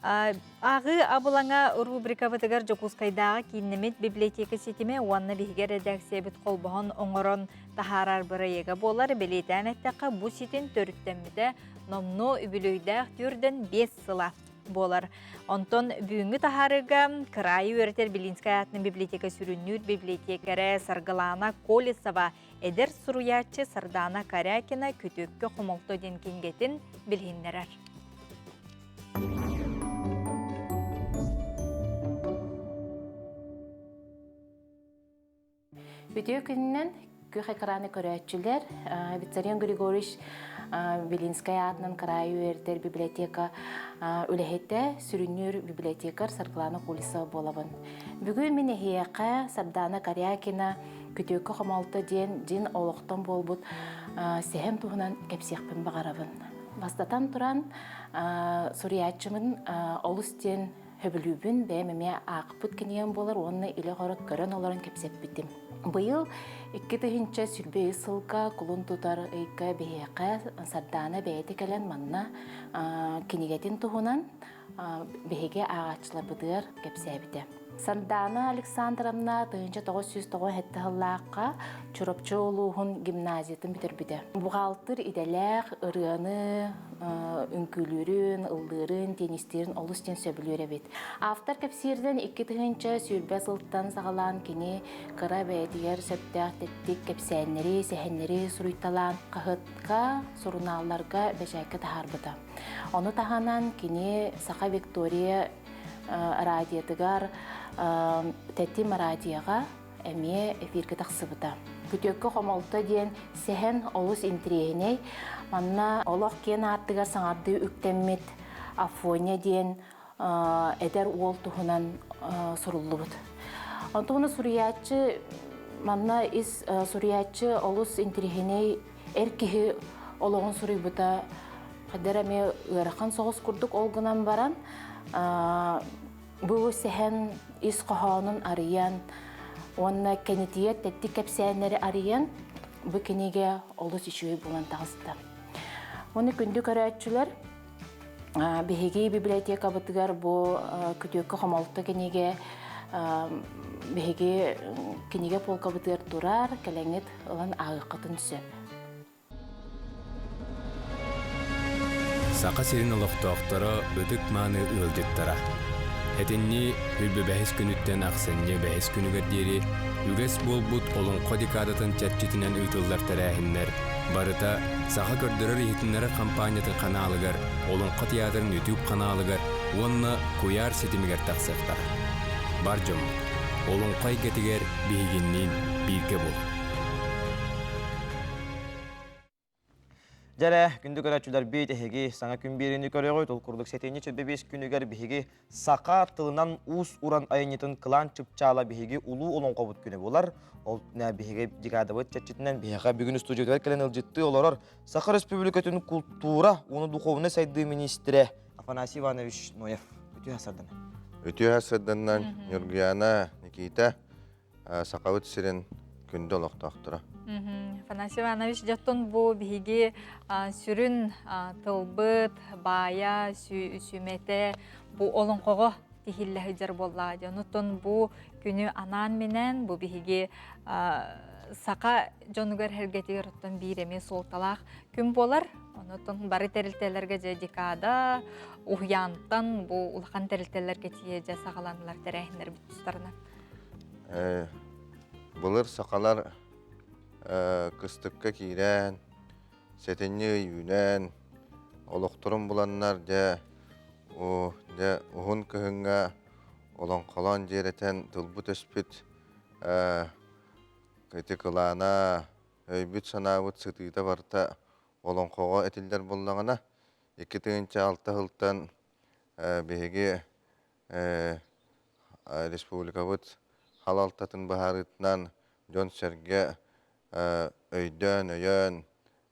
Ағы абылаңа рубрика бұтығар жоқускайдағы кейінемет библиотека сетіме онна бігер редакция бұт қолбағын оңырын тахарар бірі егі болар. Белетен әттіқі бұ сетін төріктенмеді номно үбілейдәқ түрден 5 сыла болар. Онтон бүгінгі тахарыға крайы өртер Белинская атының библиотека сүріннүр библиотекері Саргалана Колесова әдер сұруячы Сардана Карякина күтөккі құмылты ден кенгетін білгендерер. Бүтіе күнінен көк экраны көрәтчілер Виссарион Григорьевич Белинская атынан крайы өртер библиотека үләхетті сүріннүр библиотекар Саргалана Колесова болабын. Бүгін мен әхияқа Сардана Карякина күтөккі құмылты ден олықтан болбұд сәхем туғынан кәпсеқпін бағарабын. Бастатан тұран сұриятчымын олыстен хөбілубін бәймеме ақпыт кенеген болар, онны илі қорыт көрін оларын кәпсеп біттім. Бұйыл 2-тігінші сүрбе сылға құлын тұтар үйкі бейеқі Сардана бәйті кәлін манна кенегетін тұғынан бейге ағачылы бұдыр кәпсәбіді. Сардана Александровна 1997-лаққа чұрапчы олуғын гимназиятын бітірбіді. Бұғалтыр иделәқ, ұрыны, үнкілерін, ұлдырын, тенистерін олыстен сөбілер әбет. Автор кәпсерден 2-тігінші сүрбе сылттан сағалан кені қыра бәйдігер сөптәқ теттік кәпсәнері, сәхенері сұруйталан қағытқа, сұруналарға бәжәкі тахарбыды. Оны тағанан кені Сақа Виктория радиятыгар тәттім радияға әме эфирге тақсыбыда. Күтөккі қомалты ден сәхен олыс интрегіне, манна олық кен аттыгар саңарды үктәммет Афония ден әдер ол тұғынан суруллубут. Онтугуна суриячы манна ис суриячы олус интерихиней эркихи ологон суруйбута кадераме ырахан соғыс курдук олгунан баран бу сехен ис кохонун арыян онна кенетиет тетти кепсәннәре арыян бу кенеге олус ишүй булан тагыста. Оны күндү көрәтчүләр беһиги библиотека бытыгар бу күтөккө хомолтта кенеге беһиги кенеге полка бытыр турар келеңет ылан агыкытын сөп. Сақа серин олоқтоқтары өтік маны өлдеттара. Әтенні үлбі бәхіс күніттен ақсынне бәхіс күнігердері үгес болбут олың қодикадатын чәтчетінен үйтілдер тәрәхіннер. Барыта сақа көрдірір етінлері компаниятын қаналығар, олың қотиядырын YouTube қаналығар, онына көяр сетімігер тақсықтар. Бар жым, олың қай кетігер бейгеннен бірге бол. Жәрі, күнді көрәтшілер бейт әхеге саңа күн беріні көрі ғой, толқұрдық сәтейіне 45 күнігер бейге сақа тылынан ұс ұран айынетін қылан чыпчала бейге ұлу олың қобыт күні болар. Ол бейге дегадабыт чәтчетінен бейға бүгін студиотар кәлен ұлжетті оларар. Сақа Республикатын культура, оны духовны сайды министрі Афанасий Иванович Ноев. Өті асырдан. Өті асырданнан Нұргияна Никита сақауыт сирен күнді олықтақтыра. Афанасий Иванович жаттон бу биһиги сүрүн тылбыт бая сүмете бу олонкого тихиллехижер болла. Жонутон бу күнү анан менен бу биһиги сака жонугар хергетигер оттон биреме солталак күн болар. Онутон бары терилтелерге же декада ухянтан бу улахан терилтелерге тие же сагаланылар терехинер бүтүстарына. Булыр сақалар кыстыкка кирен, сетенне үйінен, олықтырын бұланнар ұғын көхінға олон қалан жеретен тұлбыт өспіт көті қылана, өйбіт санабыт сытыйта барта олон қоға әтілдер болағына 2-6 ғылтан беге республикабыт халалтатын бағарытынан жон сәрге өйдөн,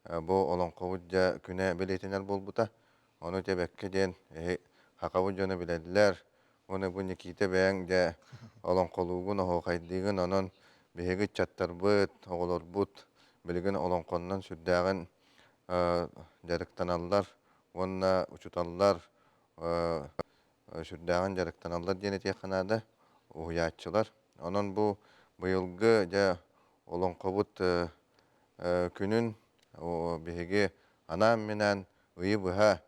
бұ олон қобыт жа күнә білетінер болбыта. Оны тәбәкке ден хақабыт жоны біләділер. Оны бұ Никита бәң жа олон қолуғын, оғайдығын, оның бейгі чаттар бұд, оғылар бұд, білігін олон қонынан сүрдәғін жарықтаналар, онына ұчуталар, сүрдәғін жарықтаналар дене теканады, ұғыятчылар. Оның бұ бұйылғы жа олон қобыт күнін беге анам менен ұйы бұға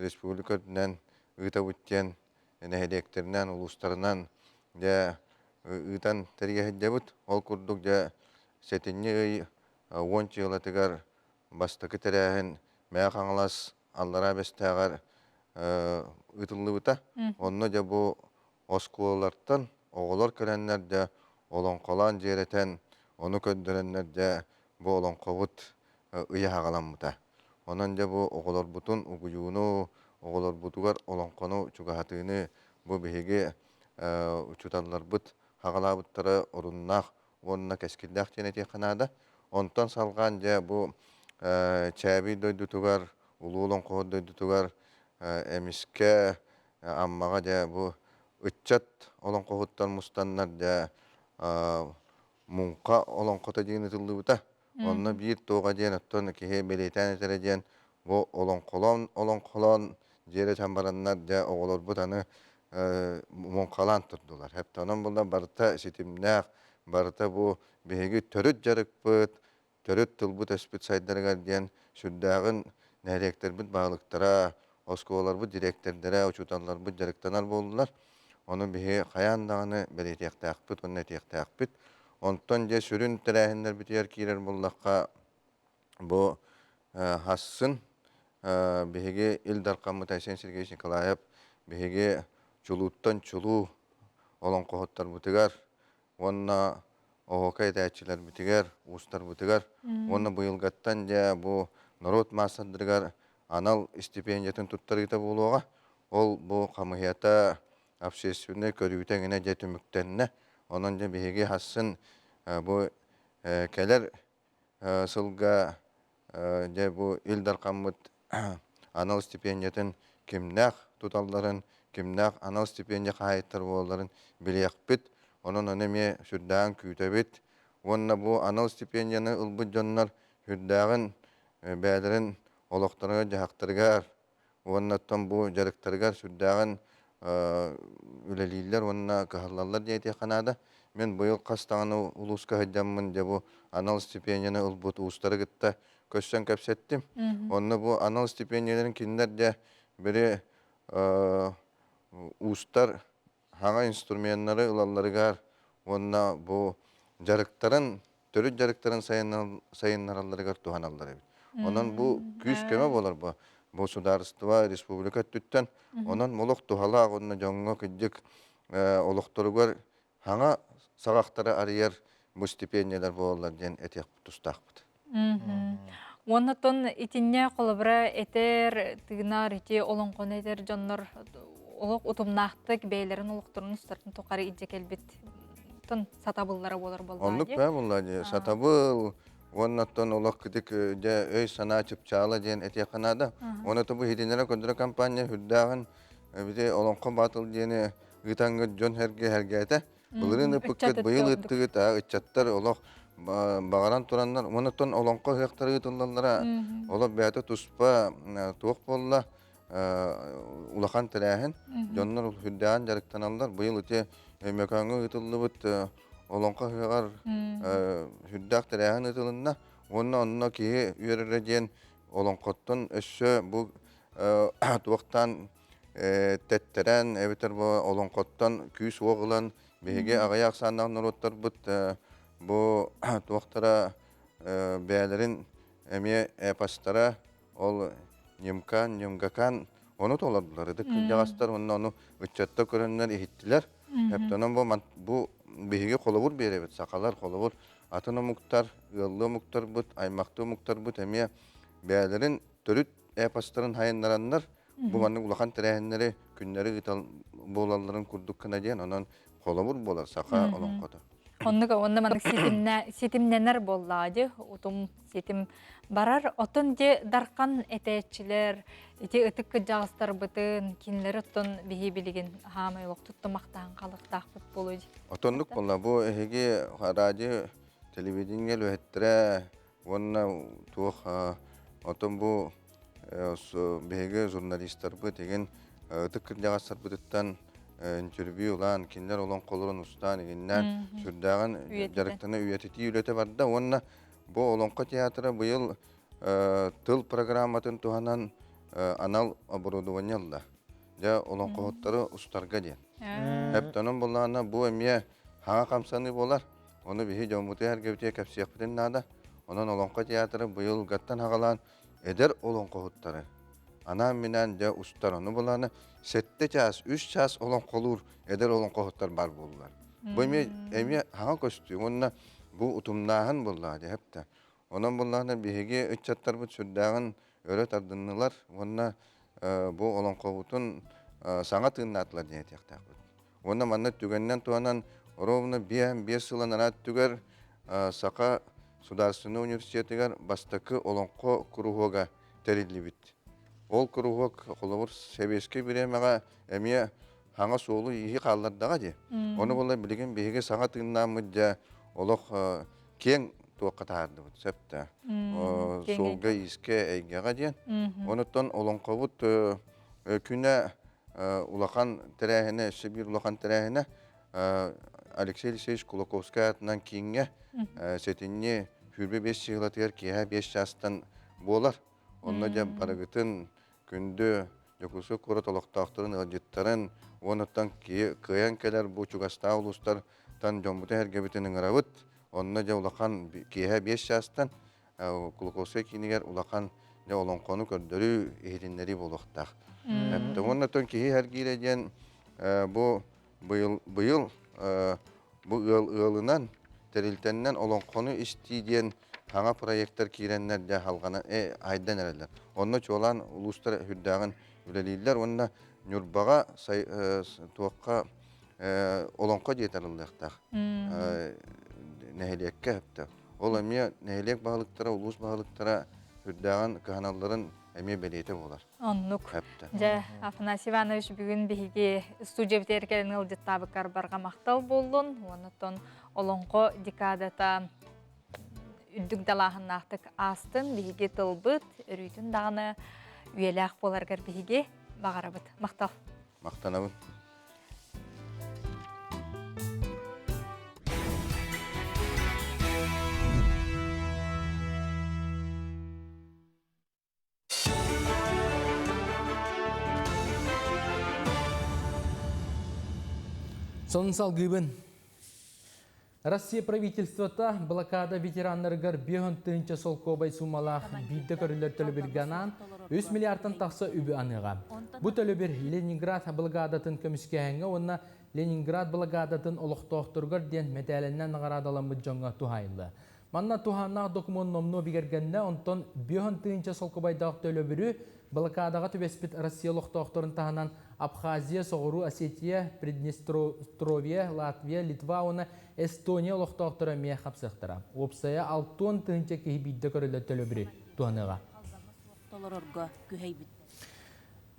республикадынан ұйта бүттен нәхедектерінен, ұлыстарынан ұйтан тәрге әддебіт. Ол күрдік сәтінне ұй 10 жылатығар бастықы тәрәхін мәя қаңылас аллара бәстәғар ұйтылы бұта. Онны бұл осколалардан оғылар көрәнлер олон қолан жеретен оны көндіренлер бұл олон қобыт ұя хағалан бұта. Онан бұл оғылар бұтын ұғыюыны, оғылар бұтығар олон қону чуғатыны бұл бейге ұчуталар бұт хағала бұттары ұрыннақ, онына кәскілдәқ тенете қанады. Онтан салған бұл чәбі дөйдітігар, ұлы олон қоғыр дөйдітігар, әміске аммаға бұл үтчат олон қоғыттан мұстаннар мұңқа олон қота дейін ұтылды бұта. Онына бір тоға дейін ұттын кеге белейтән етері дейін бұл олон қолан жері чамбараннар оғылар бұтаны мұңқалан тұрдылар. Әптанын бұлда барыта сетімнәқ, барыта бұл бейгі төріт жарық бұт, төріт тұлбыт өспіт сайдарға дейін сүрдәғын нәректер бұт бағылықтара, осколар бұт директордары, ұчуталар бұт жарықтанар болдылар. Оны бейгі қаяндағыны белейтеқтәқ бұт, оны әтеқтәқ бұт. Онтон же сүрін тәрәхіндер бітер кейлер боллаққа бұл хасын бейге Илдарқамы Тайсен Сергеевич Николаев бейге чулуттан чулу олон қоғыттар бұтығар, онына оғықай тәтчілер бұтығар, ұстар бұтығар, оны бұйылғаттан же бұл народ масадырғар анал стипендиятын тұттарыта болуға, ол бұл қамығията общественный көрүтеңине жетүмүктенне онон же биһиги хасын бу келер сылга же бу илдар каммыт анал стипендиятын кимнах туталларын кимнах анал стипендия хайыттар боларын билиякпит онон онеме сүрдаан күүтөбит онна бу анал стипендияны ылбыт жоннор сүрдаагын бээлерин олохторга жахактаргар оннаттан бу жарыктаргар сүрдаагын үлелииллер онна кахаллаллар диэти канада мен быйыл кастаганы улуска хаджаммын же бу анал стипендияны ылбыт уустарыгытта көссөн кепсеттим онна бу анал стипендияларын кинилер же бири уустар хаңа инструменттары ылалларыгар онна бу жарыктарын төрүт жарыктарын сайыннаралларыгар туханаллар онон бу күз кеме болор бу государство республика түттен онон молох тухалаак онна жоңго кыдьык олохторугар хаңа сагактары арыяр бу стипендиялар бололар диэн этиэх тустаакпыт. Оннотон итинне колобра этер тыгнар ити олоңкон этер жоннор олок утумнахтык бейлерин олокторун устартын токары идже келбит тон сатабыллары болор болбайбы. Оннук бай буллар сатабыл оннотон олок кытык же өй санаа чыпчаала диэн этиэх канада оното бу хидинера көндүрө компания хүрдаагын бите олоңкон батыл диэни ытаңгы жон хергете Булырын ыппыккет быйыл ыттыгыт ычаттар олох багаран тураннар онотон олоңко хектары ытыллаллара олох бәті туспа туох болла улахан тирәһин жоннор хүддән жарыктаналлар быйыл ыте мекаңы ытыллыбыт олоңко хегар хүддәк тирәһин ытылынна онно ки үйрәрәден олоңкоттон өссө бу туохтан теттерен эбитер бу олоңкоттон күс оғылан биһиге агаяк саннан нуруттар бут бу туохтара бәлерин эме эпастара ол немгакан оны толардылар дик жагастар оны үччатта көрөннөр ихиттилер эптонон бу биһиге колобур беребит сакалар колобур атына муктар ыллы муктар бут аймакты муктар бут эме бәлерин төрүт эпастарын хайыннараннар бу манны улахан тирәһиннәре күннәре гытал болалларын курдук кына диен онон колобур болар сака олоңкота. Онны мандык сетимненер боллады, утум сетим барар, отын же даркан этечилер, ити ытык жагыстар бытын, кинлер оттон биһи билигин хамай лок туттумактан калыктак болуй. Отондук болла бу эһиге радио телевидение лөһеттре, онна тух отон бу биһиге журналисттар бу деген ытык жагастар бытыттан интервью улан кинлер олон колорун устан игиннен сүрдаган жарыктаны үйетити үлете барда онна бу олонко театры быйыл тыл программатын туханан анал оборудованиялла жа олонкоттары устарга ден эптонун буллана бу эмие хаңа камсаны болар оны биһи жомуты эргебите кепсиякпытын нада онон олонко театры быйыл гаттан хагалан эдер олонкоттары Ana minen de ustar onu bulana 7 час, 3 час olan kolur eder olan kohutlar bar bullar. Bu emi ha kostu onna bu utumnahan bulladı hepte. Onun bullana bihige 3 çattar bu sürdağın öyle tardınlar. Onna bu olan kohutun sanatın atlar diye tekte. Onna manna tügenden tuanan ровно 5 yılın arat tüger Saka Sudarstını Üniversitetigar bastakı olanko kuruhoga terilibit. Ол кругок холовор себеске биремага эмие хаңа соолу ихи каллардага ди. Оны болла билген беге саңа тыгнамыджа олох кең туакка таарды бут септе. Солга иске эйгага ди. Онуттан олонкобут күнө улахан терехине, Сибир улахан терехине Алексей Алексеевич Кулаковский атынан кийинге сетинне хүрбе 5 жылатыр кие 5 жастан болар. Онна жа барагытын күндө жокусу кора толоктактарын ыжыттарын онуттан кыян келер бу чугаста улустар тан жомбута эргебитинин арабыт онна жа улахан кие 5 жастан Кулаковский кинигер улахан жа олонкону көрдөрү эриннери болуктак. Оннотон кие эргиреген бу быйыл бу ылынан терилтеннен олонкону истиден хаңа проекттер киреннер де халгана айдан эрелер. Онно чолан улустар хүрдагын үлелилер, онна Нюрбаға туаққа олонқа жетарылдықтақ. Нәхелекке әпті. Ол әме нәхелек бағылықтара, ұлыс бағылықтара үрдіған кағаналарын әме бәлеті болар. Оннук. Жа, Афанасий Иванович бүгін бігі студия бітеркелін ұлдеттабықар барға мақтал болдың. Онытын олонқо декадата үддік далағын ақтық астын бігі тылбыт, үрүйтін дағыны үйелі ақ боларғар бігі бағарабыт. Мақтал. Мақтанабын. Сонын салгыбын. Россия правительствота блокада ветеранларгар беғын тыынча солкобай сумалақ бейді көрілер төлібірганан 3 миллиардтан тақсы үбі аныға. Бұ төлібір Ленинград блокадатын көміскәңі, онына Ленинград блокадатын олықтоқтырғыр ден мәтәлінен нағарадалан бұджонға тухайлы. Манна туханнақ документ номну бігергенне, онтон беғын тыынча солкобайдақ төлібірі блокадаға түбеспіт Россия олықтоқтырын тағынан Абхазия, Соғыру, Осетия, Приднестровье, Латвия, Литва, оны Эстония олықтоқтыры мия қапсықтыра. Опсая 6 тыынча кейбейді көрілі төлібірі туғаныға.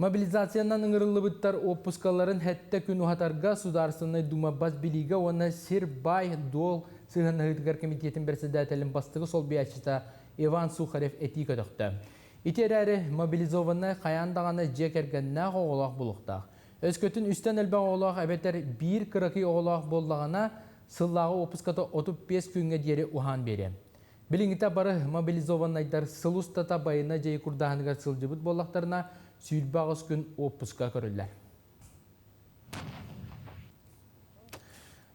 Мобилизациянан ыңырылы бұттар опускаларын хәтті күн ұхатарға Сударсынай Думабаз билиге оны Сирбай Дол Сығын ғыдығар комитетін бірсідәтелін бастығы сол биячыта Иван Сухарев этика төқті. Итерәрі мобилизованны қаяндағаны жекергенне оғылақ бұлықтақ. Өскөтін үстен әлбәң оғылақ әбетер бір қырықи оғылақ болдағына сыллағы опускаты 35 күнге дері ұхан бере. Біліңіті бары мобилизованнайдар сылустата байына жей күрдағынығар сылжыбыт болақтарына сүйілбағыз күн опуска көрілер.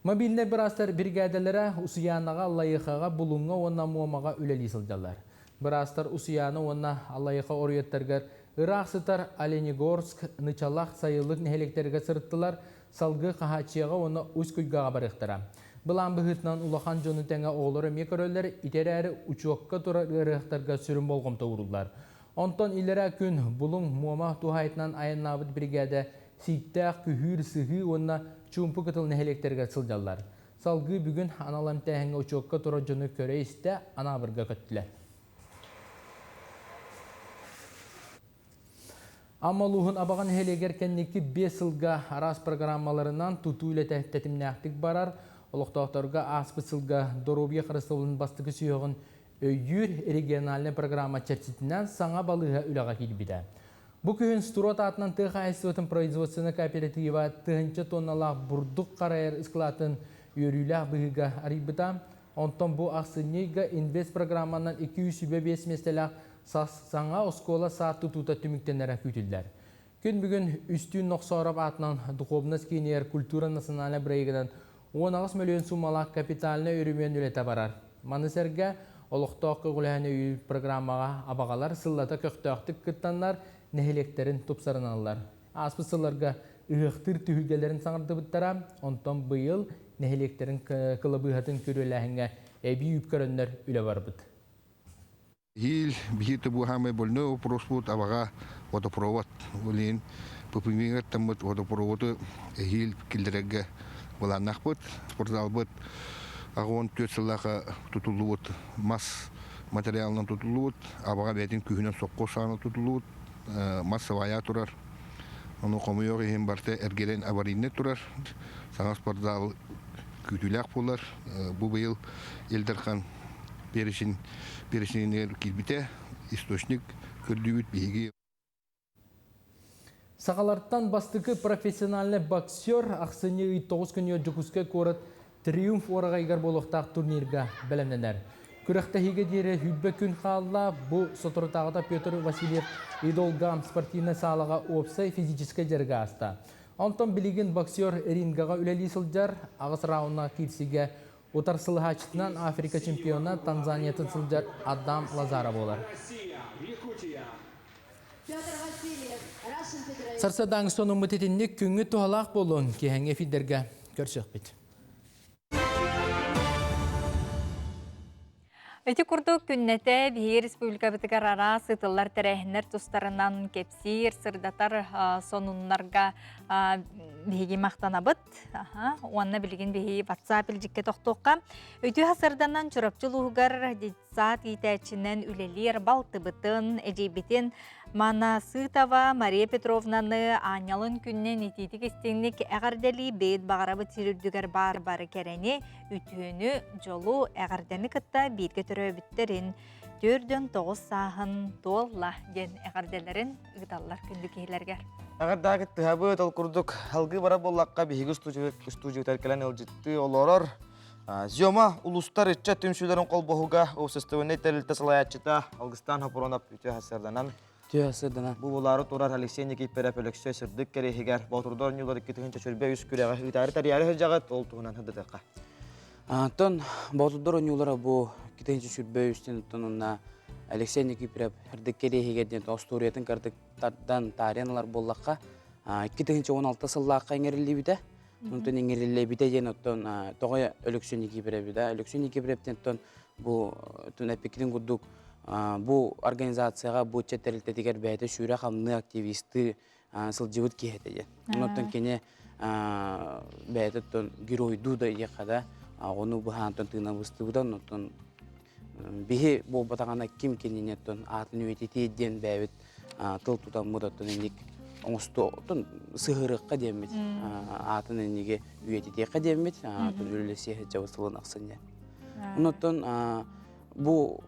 Мобиліне бір астар бригадалары ұсыянаға лайықаға бұлыңға онна муамаға үлелі сылжалар. Бірастар ұсияны онна Аллайықа орыеттергер Ирақсытар Оленегорск, Нычалақ сайылық нәхелектерге сырттылар, салғы қағачияға оны үз көйгаға барықтыра. Бұлан бұғытынан ұлақан жоны тәңі оғылары мекөрөлер итер әрі ұчуаққа тұра ғырықтарға сүрім болғымта ұрылар. Онтон илері күн бұлың муамақ тухайтынан айыннабыт бригада ситтәқ күхір сығы онна чумпы қытыл нәхелектерге сылжалар. Салғы бүгін аналам тәңі ұчуаққа тұра жоны көрі істі анабырға көттілер. Амалуғын абаған хелегер кәннекі 5 сылға арас программаларынан тұту үлі тәтімнәқтік барар, олықтауқтарға аспы сылға Доробия Қарыстауылын бастығы сүйеғын өйір региональны программа чәрсетінен саңа балыға үліға келбеді. Бұл күйін Строт атынан тұға әсіотын производствоны кооператива тұғынчы тонналақ бұрдық қарайыр ұсқылатын өрілі бұғыға арибыда. Онтан бұл ақсынейгі инвест программанан 205 местелақ саңа оскола саат тұтута түміктенері күтілдер. Күн бүгін үстін ноқсарап атынан духовнас кейнер культура национальны брейгідан 19 миллион сумалақ капиталына өрімен үлеті барар. Манысерге олықтоқы ғыләне үй программаға абағалар сыллата көқтөқтік күттанлар нәхелектерін тұпсарын алылар. Аспы сылларға ұғықтыр түйілгелерін саңырды бұттара, онтан бұйыл нәхелектерін қылыбығатын көріләхінге әбей үпкөрінлер үлі бар бұд. Хил бихиты бу хамай больной вопрос будет авага водопровод. Улин попимингер там вот водопроводу хил килдереге была нахбот спортзал бот. Агон төсөллага тутулуут мас материалынан тутулуут авага бетин күһүнөн сокко саны тутулуут мас вая турар. Ону комуйор хим барте эргелен аварийне турар. Саңа спортзал күтүләк булар. Бу быйыл Элдерхан перешинер килбите источник көрдүбүт биги. Сағаларттан бастықы профессиональный боксер ақсыны 9 күнге жүкіске көріт триумф орағайғар болуқтақ турнирға бәлемненер. Күріқтәхеге дері хүлбе күн қалла бұл сотыртағыда Петр Васильев идолгам спортивны салаға опсай физическе жерге аста. Онтон білеген боксер рингаға үлелі сылжар ағыс рауына кирсиге отар сылғачытынан Африка чемпионы Танзаниятын сылжар Адам Лазара болар. Сарсадаң соның мұтетіннік күңі туғалақ болуын кейхәңе фидерге көрсөк бет. Эти курдук күннете бихи республика бітігер ара сытылар тәрәхінер тұстарынан кепсир, сырдатар сонунларға бихиги мақтанабыт. Уанна білген бихи WhatsApp илжікке тоқтуққа. Өті хасырданан чұрапчыл ұғығар детсат етәчінен үлелер балты бұтын, әжейбетін Мана Сытова Мария Петровнаны анялын күннен ететік істеңнік әғардәлі бейт бағарабы тирүрдігер бар-бары кәрәне үтіні жолу әғардәні кітта бейтке түрі біттерін. 4-9 сағын толла ген әғардәлерін ұғдалар күнді кейлергер. Әғардағы тұхабы тол күрдік халғы бара боллаққа бейгі студию тәркелен әлжітті олорор. Зиома улустар итчә түмшілерін қол бұғыға өсістіуіне тәрілті салаятчыта Алғыстан хапыронап үті хасырданан. Бұл болары тұрар Алексей Никиперев өліксі сірдік керейгер Баутурдор нюлар 2-4 үз күрәға үтәрі тәрiyәрі жағат ол тұғынан хүддіққа. Тон Баутурдор нюлары бұл 2-4 үстен тұнына Алексей Никиперев үрдік керейгерден Остуриятын кәрдіктардан тариялар боллаққа 2-16 сыллаққа еңерілі біді. Мұнтын еңерілі біді ден тоғай өліксі Никиперев біді. Өліксі Никиперевтен бұл әпекінің күрдік Бұл организацияға бұл чәттәрілтетігер бәйті шүйрі қамны активисті сылжывыт кейхетеді. Онықтан кене бәйті геройду да еқада, оны бұхантын тыңна бұсты бұдан, бейі бұл батағана кем кенене атын өйтеті еден бәйбіт тыл тұтан мұдаттын енек оңысты сығырыққа демет, атын енеге өйтеті қадемет, атын өлілесі жауысылын ақсыне. Онықтан бұл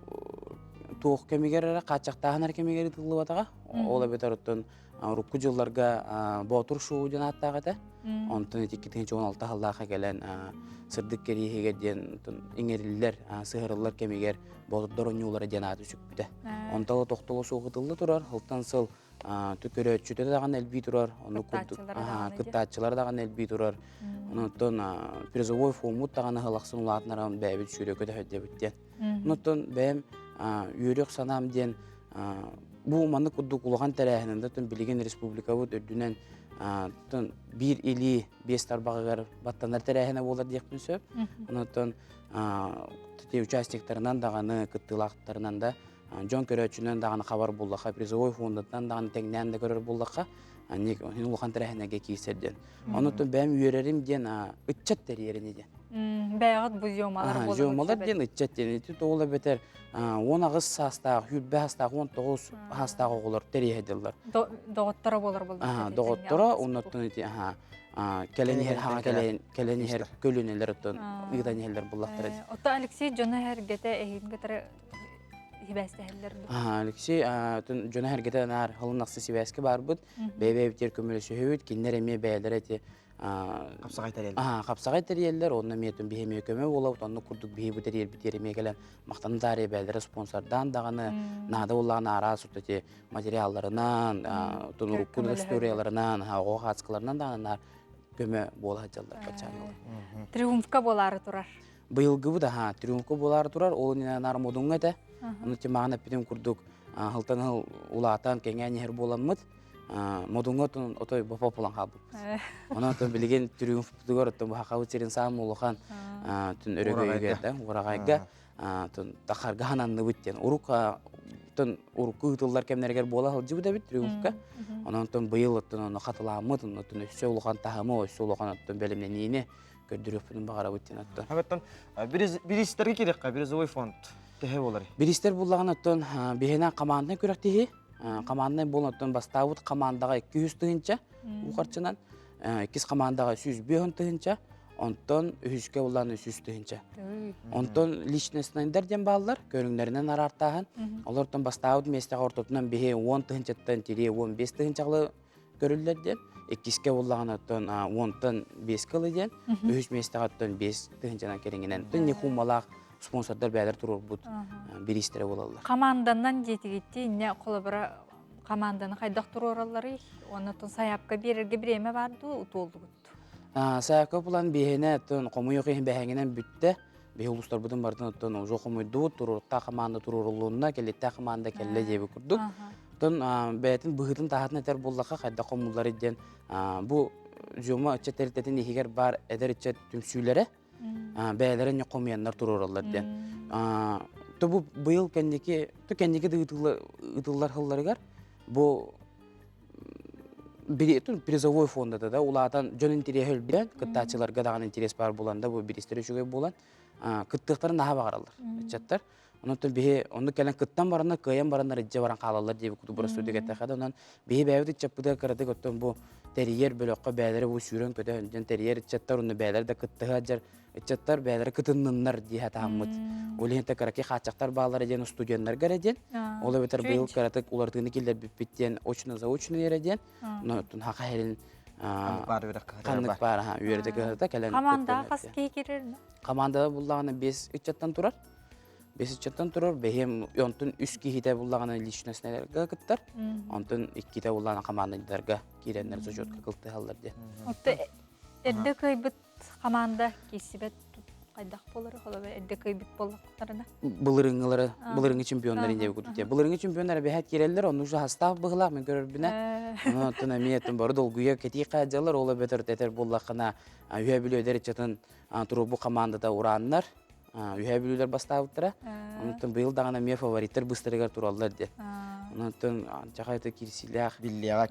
туох кемигерere качактаанар кемигери тылы батага ола бетаруттан рукку жылларга ботур шуу жана аттагата онтон 2-16 халлаха келен сырдык керихиге ден иңерилер сыгырылар кемигер ботурдор онюлары жанаты сүкпүтэ онталы токтолу сугутылды турар хылтан сыл түкөрөчүтө даган элби турар ону кыттаатчылар даган элби турар онтон призовой фомут даган хылаксын улаатнаран бэбит шүрөкөтө хөддөбүттен онтон бэм үйрек санам ден бұл маны күдді құлған тәрәхінінде білген республика бұд өдінен бір или 5 тарбағығар баттанар тәрәхіні болар дейкпін сөп. Онытын участиктарынан дағаны күттілақтарынан да жон көрөчүнөн даганы хабар буллакка призовой фондунан даганы теңнен да көрөр буллакка ник улхан тарахинеге кийсерден. Онутун бәм үйрерим ден ытчат терьерини де. Бәгат бу жомалар болду. Жомалар ден ытчат ден. Тола бетер 19 састагы, хүлбе хастагы 19 хастагы оголор терьердилер. Доготтора болор болду. Доготтора онутун келенихер көлүнелер оттон ыгданелер буллактыр. Отто Алексей жона хергете эхингетер Алексей жона хергете нар хылнаксы сибәске барбыт. Бебептер көмөлөсү хөбүт киннереме бәйләрети капсагай терьерлер онна метен бихеме көмө болот онны курдук бихи терьер битереме келен мактандар бәйләре спонсордан даганы нада уллана арасутти материалларынан тунурукку историяларынан ого хацкаларынан даганы көмө бола жалдар качаны. Триумфка болары турар. Быйылгы да триумфка болары турар. Ол нар модун эте. Аны темагына пидем курдук хылтан улаатан кеңәнер боламмыт. Модунготун отой бапа булан хабы. Аны то билген триумф тугар то хакабы терин сам улахан түн өрөгөйгө да урагайга түн тахарга хананны бүттен. Урука түн урукку тыллар кемнергер бола хылжы да бит триумфка. Анан түн быйыл түн хатыламы түн өсө улахан тахамы өсө улахан түн белемне нейне көдүрөпүн багара бүттен атты. Хагаттан биристерге керек призовой фонд. Биристер буллаган оттон бехена команданы көрөктеги. Команданы болоттон бастабыт командага 200 тыгынча укарчынан 2 командага 100 тыгынча онтон үскө булган 100 тыгынча. Онтон личностьнендер дем балдар көрүңдөрүнөн арартаган. Олордон бастабыт местеге ортотунан бехе 10 тыгынчаттан тире 15 тыгынчалы көрүлдөрден 2ке булган оттон 10тан 5 кылыден 3 местеге оттон 5 тыгынчадан кереңенен тын хумалак спонсордар бәлер турur бут биристере болалар. Командандан жетигитти инне колобра команданы кайдак туруралары, онотон саяпка берерге биреме барды, утолду бут. Саяпка булан бехене тон комуйок ен бехеңенен бүтте, бе улустар будун бардын тон жокомуйду турурта команда турурулуна келетте команда келле жеби курдук. Тон бетин быгытын тахатына тер боллакка кайда комуллар иден бу жома четертетин ихигер бар эдерчет түмсүлере бәлерин комуяннар туруралар ден. То бу быйыл кеннеки ытыллар хылларыгар бу билетин призовой фонда да улатан жон интерес билен кыттачыларга дагы интерес бар буланда бу биристер үчүгө булан кыттыктарын наха багаралар чаттар онотон бие онду келен кыттан барына кыян барына рыджа баран калалар деп куту бурасу деген тахада онан бие бәвди чаппыда кырды оттон бу терьер бөлөккө бәлери бу сүрөн көтө жан терьер чаттар уну бәлер да кыттыга жар чаттар бәлери кытыннар дия тааммыт олента караки хачактар баалар ден студенттер гараден ола бетер быйыл каратык улардыны килдер биттен очно заочно ереден но тун хакайрин канык бар ха үйөрдө кырда келен Команда каски кирер. Команда буллаганы 5 чаттан турар. 5 чаттан турар. Бехем онтун 3 кихите буллаганы личностьнерге кыттар. Онтун 2 буллаганы командадарга киреннер зочетка кылты халлар де. Отты эдде кайбыт команда кисибет кайдак болор холо эдде кайбыт боллактарына. Былырыңы чемпиондар инде күтүтө. Былырыңы чемпиондар бехат киреллер, onu уже хастав быгылак мен көрөрбүнө. Онтун эмиетин бар долгуя кети кайжалар, ола бетер тетер буллакына үйө билөдер чатын туру бу командада ураннар. Үйө билөлөр бастабыттыра. Онтун быйыл дагы мен фавориттер быстырыгар тураллар де. Онтун жакайты кирсилях биллияга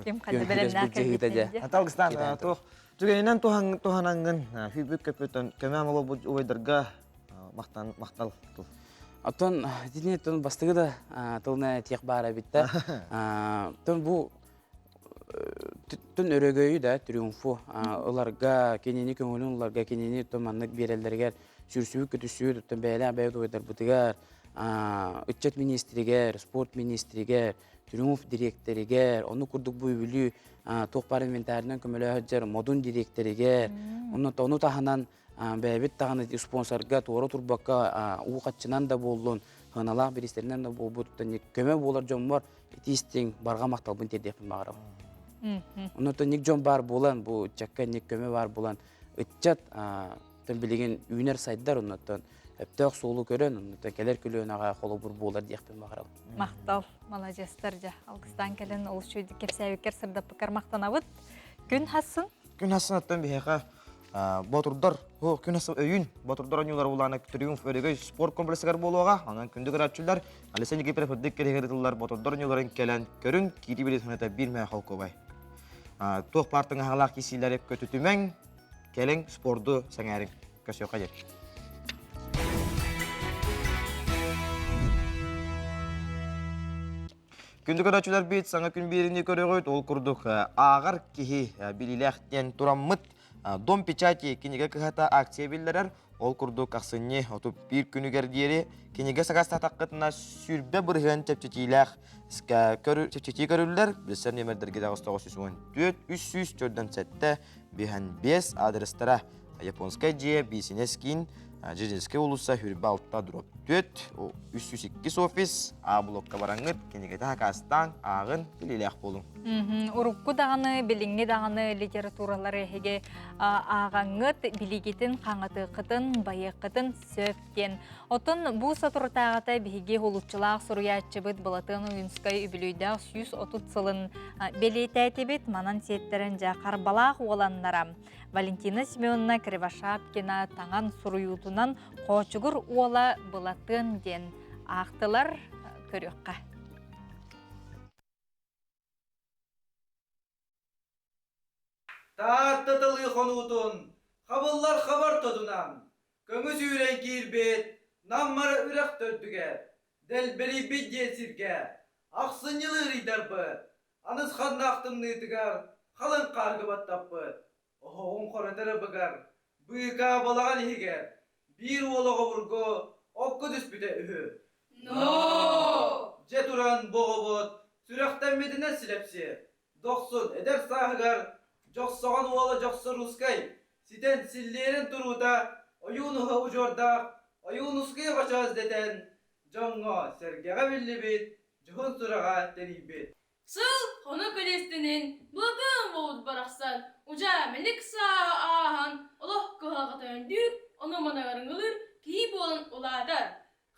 ким калды беленнак. Аталгыстан тох Түгенен туханангын хүбүк көпөтөн көмөм болу уйдырга мактал. Атон динетон бастыгы да тылна тек бара битте. Тон бу тун өрөгөйү да триумфу оларга кенени көңүлүн оларга кенени томаннык берелдерге сүрсүбү көтүсү тон бәле бәйт уйдар бутыгар үчет министригер, спорт министригер, триумф директоригер, onu курдук бу бүлү тоқ парламентарынан көмөлөжөр модун директориге onu таханан бәбит таганы спонсорга тоора турбакка уукатчынан да болдун ханалак биристеринен да болбут көмө болор жон бар этистиң барга макталбын деп багарам. Онотон ник жон бар болан бу чакка ник көмө бар болан ытчат тен билеген үйнер сайдар онотон эптек суулу көрөн онотон келер күлөөнага колу бур болар деп багарам. Мактал, молодецтер жа. Алгыстан келен ол шүйді кепсәбекер сырда пікір мақтанабыт. Күн хасын? Күн хасын аттан бейеқа батырдар, күн хасын өйін, батырдар анюлар оланы триумф өрегей спорт комплексігер болуға, анан күндігір атшылар, Алексей Никипиров үрдік керегерділер батырдар анюларын келен көрін, кейді білет ханета бір мәй қалқы бай. Тоқ партың ағалақ кесілері көтітімен, келен спорды сәңәрін көсеуқа жер. Күндік арачылар бейт саңа күн беріне көрігөйт, ол күрдік ағар кехи біліләқтен тұраммыт дом печати кенеге кіғата акция білдерер, ол күрдік ақсынне отып бір күнігердері кенеге сағаста таққытына сүрбе бұрғын тепчетиләқ тепчети көрілдер, білсер немердерге дағыстағы сүсуын 4-300-4-ден сәтті 5 адрестара японская же, бисинескин, Жежинский улуса хүрбе алтта дроп 302 офис, блокка бараңыр, кенегеті хакастан, ағын білелек болың. Урукку дағаны, біліңі дағаны литературалары әйге ағаңыт, білігетін, қаңыты қытын, байы қытын, сөптен. Отын бұл сатыртағыта бігі олутчылақ сұруятчы бұд бұлатын ұйынскай үбілүйдәқ 130 сылын белеті әтебет, манан сеттерін жақар балақ оланнарам. Валентина Семеновна Кривошапкина таңан сұруютынан қочығыр ола бұлатын ден ақтылар көріққа. Таттытылы қонуытын, қабыллар қабар тұдынан, көңіз үйрен кейірбет, наммары үрақ төрдіге, дәлбері бедде сірге, ақсын елі рейдарбы, аныз қандақтым нетігар, қалын қарғы баттаппы. Оғын қоратары бұғар, бұйқа болаған егер, бір олығы бұрғы, оққы дүспіде үхі. Же тұран боғы бұд, сүрақтан медіне сілепсе, доқсын әдер сағығар, жоқсаған олы жоқсы рұскай, ситен сіллерін тұруыда, ойуынығы ұжордақ, ойуын ұскай қашаз деден, жоңға сәргеға білі бет, жүхін сұраға тәней бет. Сыл, қоны көлестінен, бұлатын болып барақсан, ұжа мәлік саға ағын, олық қығағыта өндір, оны манағарыңылыр, кей болын оладар.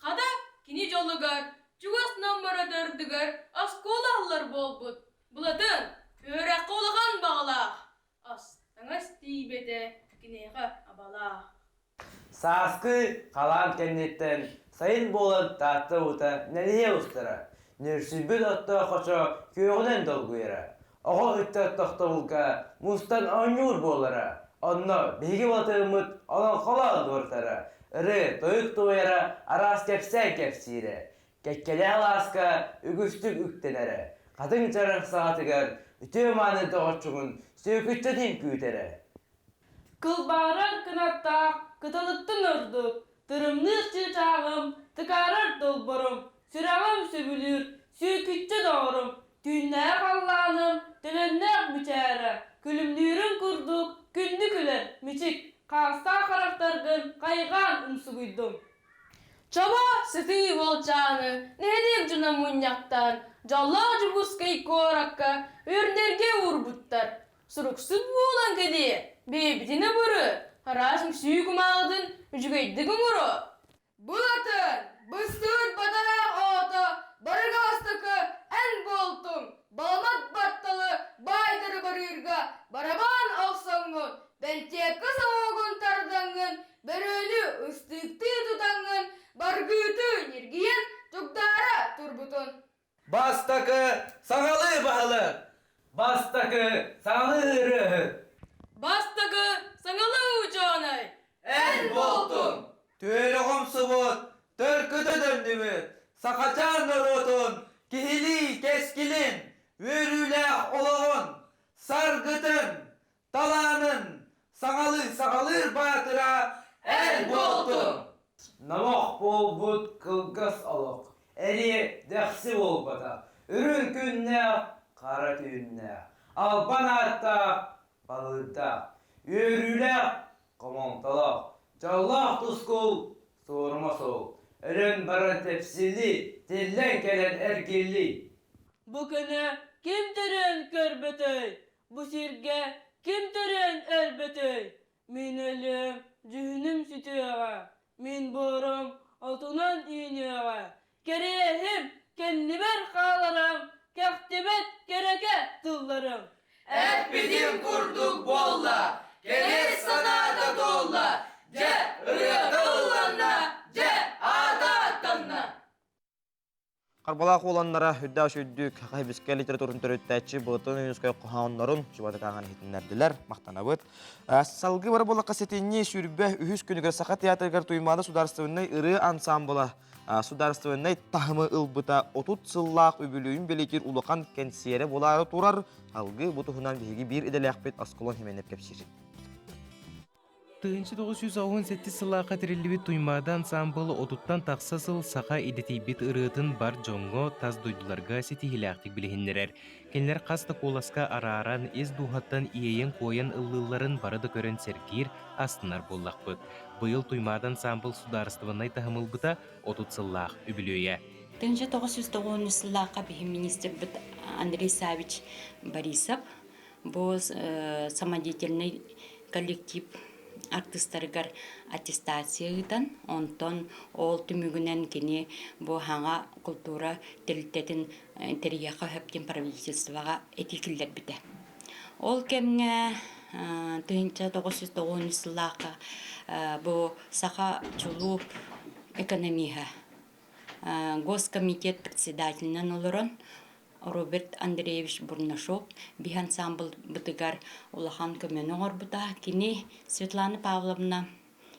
Қада, кені жолығар, жүгас намбара дөрдігар, асколағылар бол бұд. Бұлатын, өрәқ қолыған бағылақ. Ас, таңас дейбеті, кенеға абалақ. Сасқы қалан кәнеттен Sayın bolan tahta uta neliye ustara. Nersibül atta koça köyünen dolguyara. Ağa hütte tahta bulka mustan anyur bolara. Anna bilgi batığımıt alan kala dortara. Iri toyuk toyara aras kepse kepsire. Kekkele alaska ügüstük üktenere. Kadın çarık saatıgar ütümanı doğuşçuğun sökütçe din kütere. Kılbarar kınatta kıtalıktın ördük. Tırımlık çırçağım tıkarar dolborum. Sırağım sübülür sökütçe doğrum. Dünyaya kallanım dilenler müçere. Külümlüğürün kurduk gündü küler miçik. Kasta karaktergin kaygan umsu guydum. Çaba seti volcağını nedir cuna munyaktan. Jallacı buskay korakka örnerge urbuttar. Suruksuz buğulan kedi bebitine buru. Harasım süyüküm ağdın mücügeydi gümürü. Bulatın bıstır batarak oğda barıga astıkı en boltum. Balmat battalı baydırı barırga baraban alsangun. Ben tepki savogun tardangın. Berölü ıstıktı tutangın. Bargıtı nirgiyen çokdara turbutun. Bastakı sağalı bahalı. Bastakı sağalı rıhı. Bastakı sanalı ucağınay. En boltum. Tüyelğim sıvut. Törkütü döndümü. Sakacan nurutun. Kihili keskilin. Vürüle olağın. Sargıtın. Talanın. Sağalı batıra. En boltum. Namak bol but kılgız alok. Eri dehsi bol bata. Ürün günne, kara tüyünne. Alban atta, balıkta. Yürüle, komantalak. Çallak tuskul, sorma sol. Ürün barı tepsili, dillen gelen ergilli. Bu günü kim tören körbetey? Bu sirge kim tören elbetey? Min ölüm, cühünüm sütüye. Min borum, altınan iğneye. Kereyim, kendi ver kalarım. Kektibet gereke tıllarım. Et bizim kurduk bolla. Gerek sana da dolla. Ce ırıya dağılanna. Ce ada attanna. Karbalaq olanlara hüdda şüddük Haybiske literaturun törüttәçi bıtın UNESCO kuhanların çubada kangan hitinlerdiler. Maqtanabıt. Salgı var bola kasetini sürbe ühüs günügür sakat teatrgar tuymada sudarstığınay ırı ansambla. Sudarstığınay tahımı ılbıta otut sıllaq übülüyün belikir ulukan kensiyere bolara turar. Halgı bu tuhunan bihigi bir idelekbet askolon hemenep kepsiri. 1918 сыллаaka тириллибит туймаада ансамбл отуттан тахсасыл саха идетийбит ырыытын бар жоңго таз дойдуларга сетихилээхтик билихиннерер. Кенлер каста коласка арааран эс дуухаттан иэйен коян ыллыылларын барыды көрөн сергир астынар боллакпыт. Быйыл туймаада ансамбл сударыстыбынай тахымылбыта отут сыллаах үбүлүөйэ. 1990 сыллаакка бихим министр Андрей Савич Борисов бу самодеятельный коллектив артисттарыгар аттестациягытан, онтон ол түмүгүнен кини бу хаңа культура тилтетин терияка хөптен правительствага этикиллер бите. Ол кемге 1990 сыллаакка бу саха чулуп экономия госкомитет председателинен олорон Роберт Андреевич Бурнашов, бих ансамбл бытыгар улахан көмөнөң орбута, кини Светлана Павловна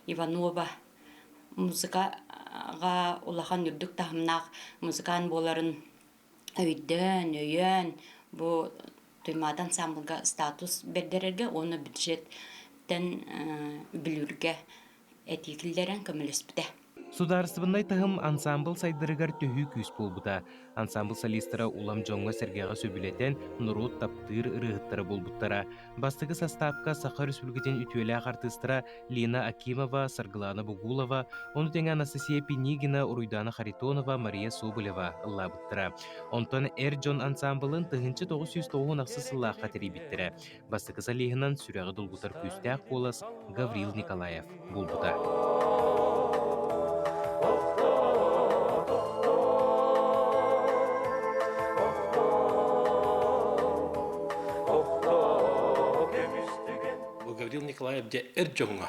Иванова музыкага улахан үрдүк тахымнак музыкан боларын өйдөн, өйөн, бу туймадан ансамблга статус бердерерге, оны бюджеттен билүрге этикиллерен көмөлөспүтэ. Сударыстыбындай тахым ансамбл сайдырыгар төһүү күс болбута. Ансамбл солистара улам жоңга сергега сөбүлетен нурут таптыр ырыгыттары болбуттара. Бастыгы составка Саха Республикатен үтүөлээх артыстара Лина Акимова, Саргылана Бугулова, ону тең Анастасия Пенигина, Уруйдана Харитонова, Мария Соболева ыллабыттара. Онтон Эрджон ансамблын 1990 сыллаакка терибиттире. Бастыгы салихынан сүрәгы долгутар күстәк колас Гаврил Николаев болбута. Гаврил Николаев де Эрджонга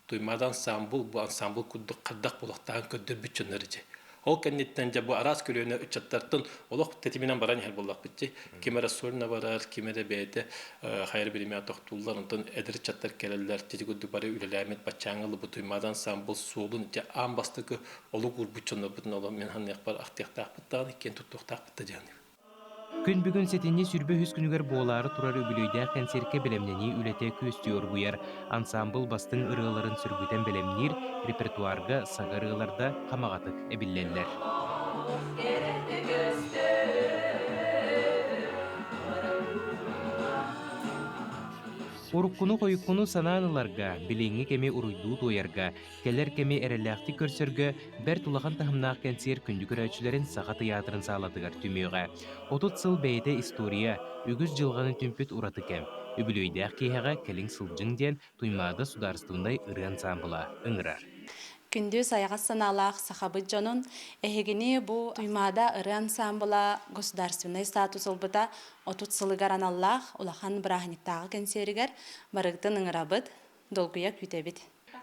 туймадан ансамбл бу ансамбл куддук каддак булактаган көдөр bütчөнөрү. Ол кеннеттен же бу арас көлөнө үчаттартын олох тетиминен баран хел боллак битти. Кимере сорна барар, кимере бете хайыр билими токтулларынтын эдир чаттар келелер, тетигүдү бары үлелемет бачаңылы бу туймадан ансамбл суулун же амбастыкы олук бүтчөнөр бутун оло мен ханyak бар актыяктак буттаган экен туттуктак бутта жаны. Күн бүгін сетенне сүрбе хүс күнігер болары турары бүлөйдә концертке белемнени үлете көстіyor бұяр. Ансамбл бастың ырыларын сүргүтен белемнир, репертуарға сағыр ырыларда қамағатық әбіллелер. Уруккуну койуккуну санааныларга, билеңи кеме уруйдуу тоярга, келер кеме эрелляхти көрсөргө, бер тулахан тахымнаақ концерт күндү көрөчүлерин саха театрын сааладыгар түмөөгө. 30 сыл бейте история, үгүз жылганы түмпүт ураты кем. Үбүлөйдәк кейхага келиң сылжың ден туймаада сударыстуындай ыры ансамбыла ыңырар. Күндү саяғас саналақ сахабыт жонун эхегини бу туймаада ыры ансамбыла государственный статус олбыта 30 сылыгар аналлах улахан брахниктагы концертигер барыгтын ыңырабыт долгуя күтебит.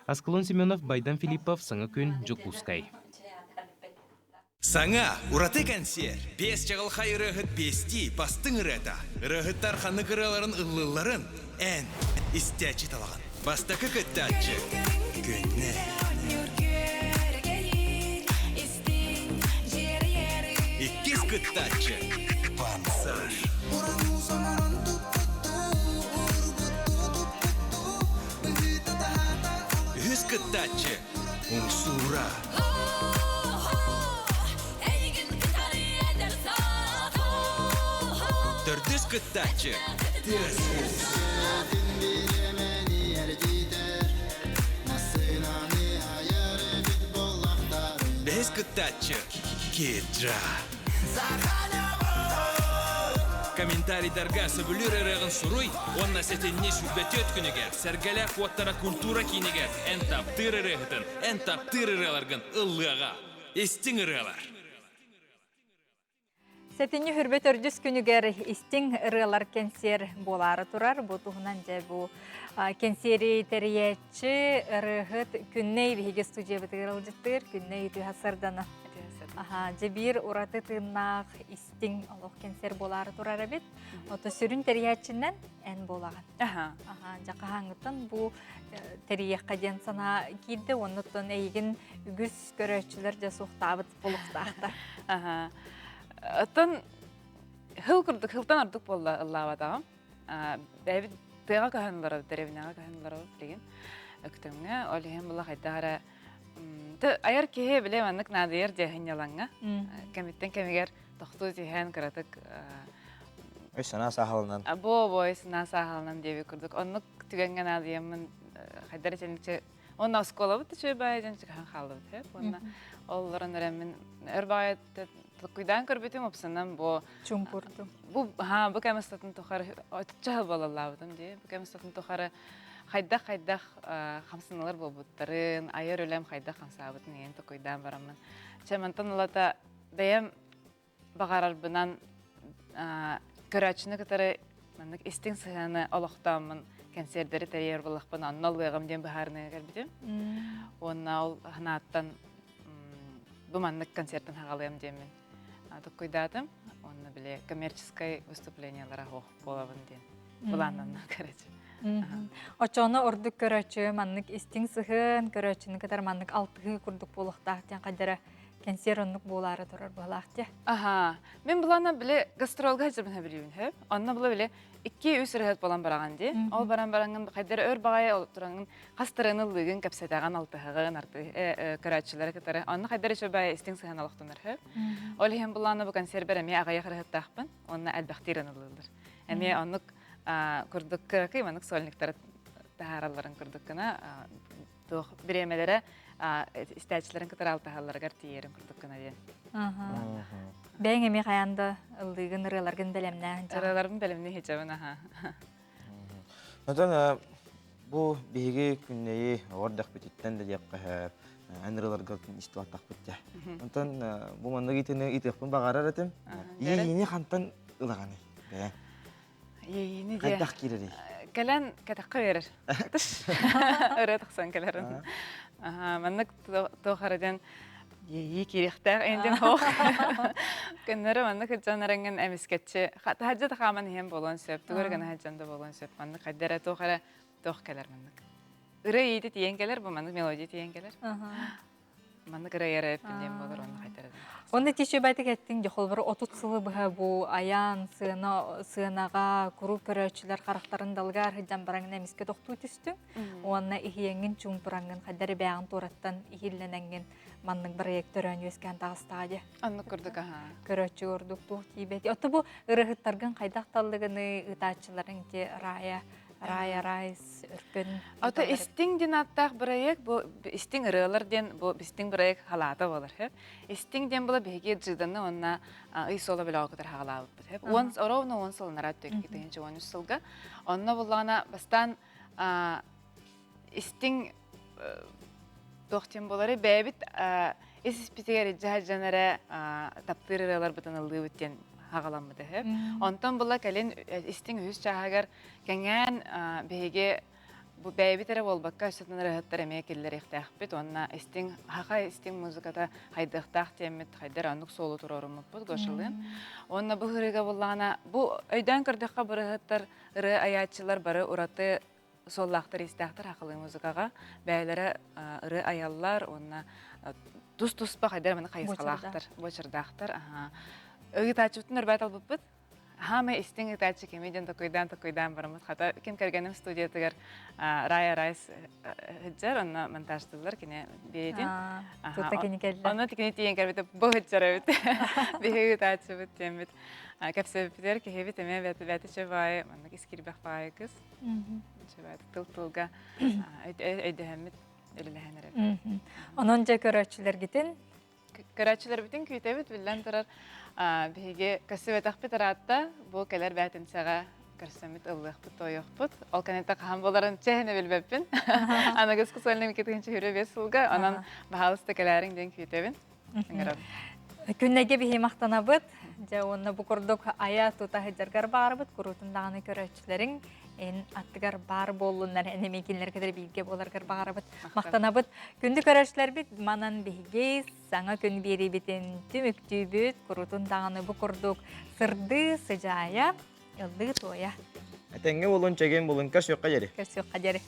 Аскалон Семенов, Байдан Филиппов, саңа күн Жокускай. Саңа ураты концерт. 5 чағыл хайыры ғыт 5 бастың ырыта. Ырыгыттар ханы кыраларын ыллыларын ән истячи талаған. Бастакы кыттачы күнне. Иккіз кыттачы пансар. Үз кыттачы ұңсура. Төрдүз кыттачы тез үз. Бес кыттачы кедра. Комментарийдарга сөбүлүр эрегин суруй, онна сетенне сүрбөт өткүнүгер, сергеле куаттара культура кинигер, эн таптыр эрегитин, эн таптыр эреларгын ыллыга, эстиң эрелар. Сетинни хүрбет өрдүс күнүгер истиң ырылар кенсер болары турар. Бу туһунан же бу кенсери териячи ырыгыт күнней биге студия битирилдиттер, күнней түйасырдана. Же бир ураты тыыннаах истиң олох кенсер болары турар бит. Ото сүрүн териячинен эн болаган. Жакаһаңытын бу терияққа ден сана кийди, оннуттан эйгин үгүс көрөчүлөр же суктабыт болуктаактар. Атын хыл курдук, хылтан ардык болла ыллабатагам. Бәбит тыга каханлары, деревняга каханлары деген өктөңгө олиһен була хайдара. Аяр кеһе биле маннык надыер жахынялаңга. Кемиттен кемигер тохту жиһан кыратык. Өсана сахалынан. Бой сына сахалынан деп курдук. Оннук түгөнгө надыемин хайдара ченче онна школа бут чөбай женче хан халды деп. Онна олларын өремин өрбайт Куйдан көрбетим опсанам бу чумпурду. Бу кеместатын тохар отчал балалабытым ди. Бу кеместатын тохары хайдах хамсыналар болбуттарын, айыр өлем хайдах хамсабытын еген токуйдан барамын. Чамантан улата бәйем бағарарбынан көрәчіні кітары маннык истин сыганы олоқтамын концерттері тәрейер болақпын аннал бұйағым ден бұхарыны көрбетим. Онна ол ханаттан бу маннык концерттен хағалыям демен. Токуйдатым, онна биле коммерческое выступлениялара болабын ден. Буланнан көрәчі. Очоны ордук көрөчү, маннык истиң сыхын көрөчүнү катар маннык алтыгы курдук болуктаактен кадара концерт оннук болары турар болаакте. Мен булана биле гастролга жүрмөн билебин хеп. Анна була биле 2-3 рахат болан бараган ди. Ол баран кайдара өр багай олуп турган кастырынылыгын кепсетаган алтыгын арты көрөчүлөр катары. Анна кайдара шөбай истиң сыхын алыктынар хеп. Ол хем булана бу концерт береме агай хырыттакпын. Онна албактырынылыдыр. Эме аннык курдук кыйманык сольниктар тахараларын курдук кына тох биремелере истәчләрен кытар алтахалларга тиерин курдук кына ден. Бәң эми каянда ылдыгын ырыларгын белемнән. Ырыларым белемне хечебен Натан бу биге күннеи ордак бититтен де япка анрыларга истуаттак битте. Натан бу мандагы итене итеппен багарар этем. Ийини хантан ылаганы. Ейини де. Кайдак кирери. Kelen katakka verir. Öyle taksan kelerin. Manlık toğaradan iyi kirikter endem hoğ. Günleri manlık canlarının emisketçi. Hacı da kaman hem bolon söp. Tuğur gana hacında bolon söp. Manlık kaddere toğara toğ keler manlık. Irı iyiydi diyen gelir bu manlık melodi diyen gelir. Manlık ırı yere etpindem bolur onu kaydere. Onda tişe baytık ettin joxol bir 30 sılı bu ayan sığınağa kuru pöröçüler karakterin dalgar hıcan barangın emiske toxtu tüstün. Onna ihiyengin çumpurangın kaderi beğen torattan ihillenengin manның проекторын өскен тағыстады. Анны көрдік, аха. Көрөтчі көрдік, тух тибет. Оты бұл ырығыттарғын қайдақ талығыны ытачыларын те райс үркін. Оты истин ден аттақ проект, бұл истин ырығылар ден, бұл истин проект халаты болыр. Истин ден бұл беге жиданы онна үй сола білі оғытыр хағалауып бұд. Оровны 10 сылын рат төк кетігінші 13 сылға. Онна бұлағына бастан истин Тоқтен болары бәбіт эсеспитегер жаһаджанара таптырыралар бутан ылды бүттен хағаламыды. Онтон бұла кәлен истин үз чағагар кәңән бәйге бұл бәбітері болбаққа үстін рахаттар әмей келдер ектәқ біт. Онна истин хақа истин музыката хайдықтақ темет хайдар анық солы тұрарымыд бұд қошылын. Онна бұл ғырыға болағына бұл өйден көрдіққа бұл рахаттар ұры аятчылар бары ұраты соллақтар истәқтір ақылы музыкаға бәйлері ұры аяллар, онна тұс-тұспа қайдар мәні қайысқалақтыр, бочырдақтыр. Өгі тәчіптің үрбәт алып бұд. Хама истин итачы кемеден токойдан барымыз. Хата кен кергенім студиятығыр райс хыджар, онна монтаждылар кене береден. Тұтта кені келділер. Онна текені тиен кәрбеті бұл хыджар өбіт. Бейгі итачы бұд тембіт. Кәпсебіптер кехебіт әме бәті чөбайы, маннық искербәқ байы кыз. Тыл-тылға өйдіхәмет өліләхәнер әбі. Onun жа көрәтшілер гетін? Көрәтшілер бітін күйтәбіт білден тұрар бейге көсібет ақпет аратта бұл кәлер бәтін сәға көрсәмет ұлық бұт, ойық бұт. Ол кәнетті қаған боларын чәхіне білбәппін. Ана көз құсуалына мекетігінші хүрі бес ұлға, онан бағалысты кәләрің ден күйтәбін. Күннеге бейі мақтана бұд, жа онына бұ күрдік ая тұта хыджаргар бар бұд, күрутындағаны көрәтшілерің эн аттыгар бар болуннар энемекинлер кедер билге боларгар багарабыт мактанабыт күндү көрөчлөр бит манан биге саңа күн бери битен түмүктүбүт курутун даганы бу курдук сырды сыжая ылды тоя Теңге болун чеген болун каш жокка жери. Каш жокка жери.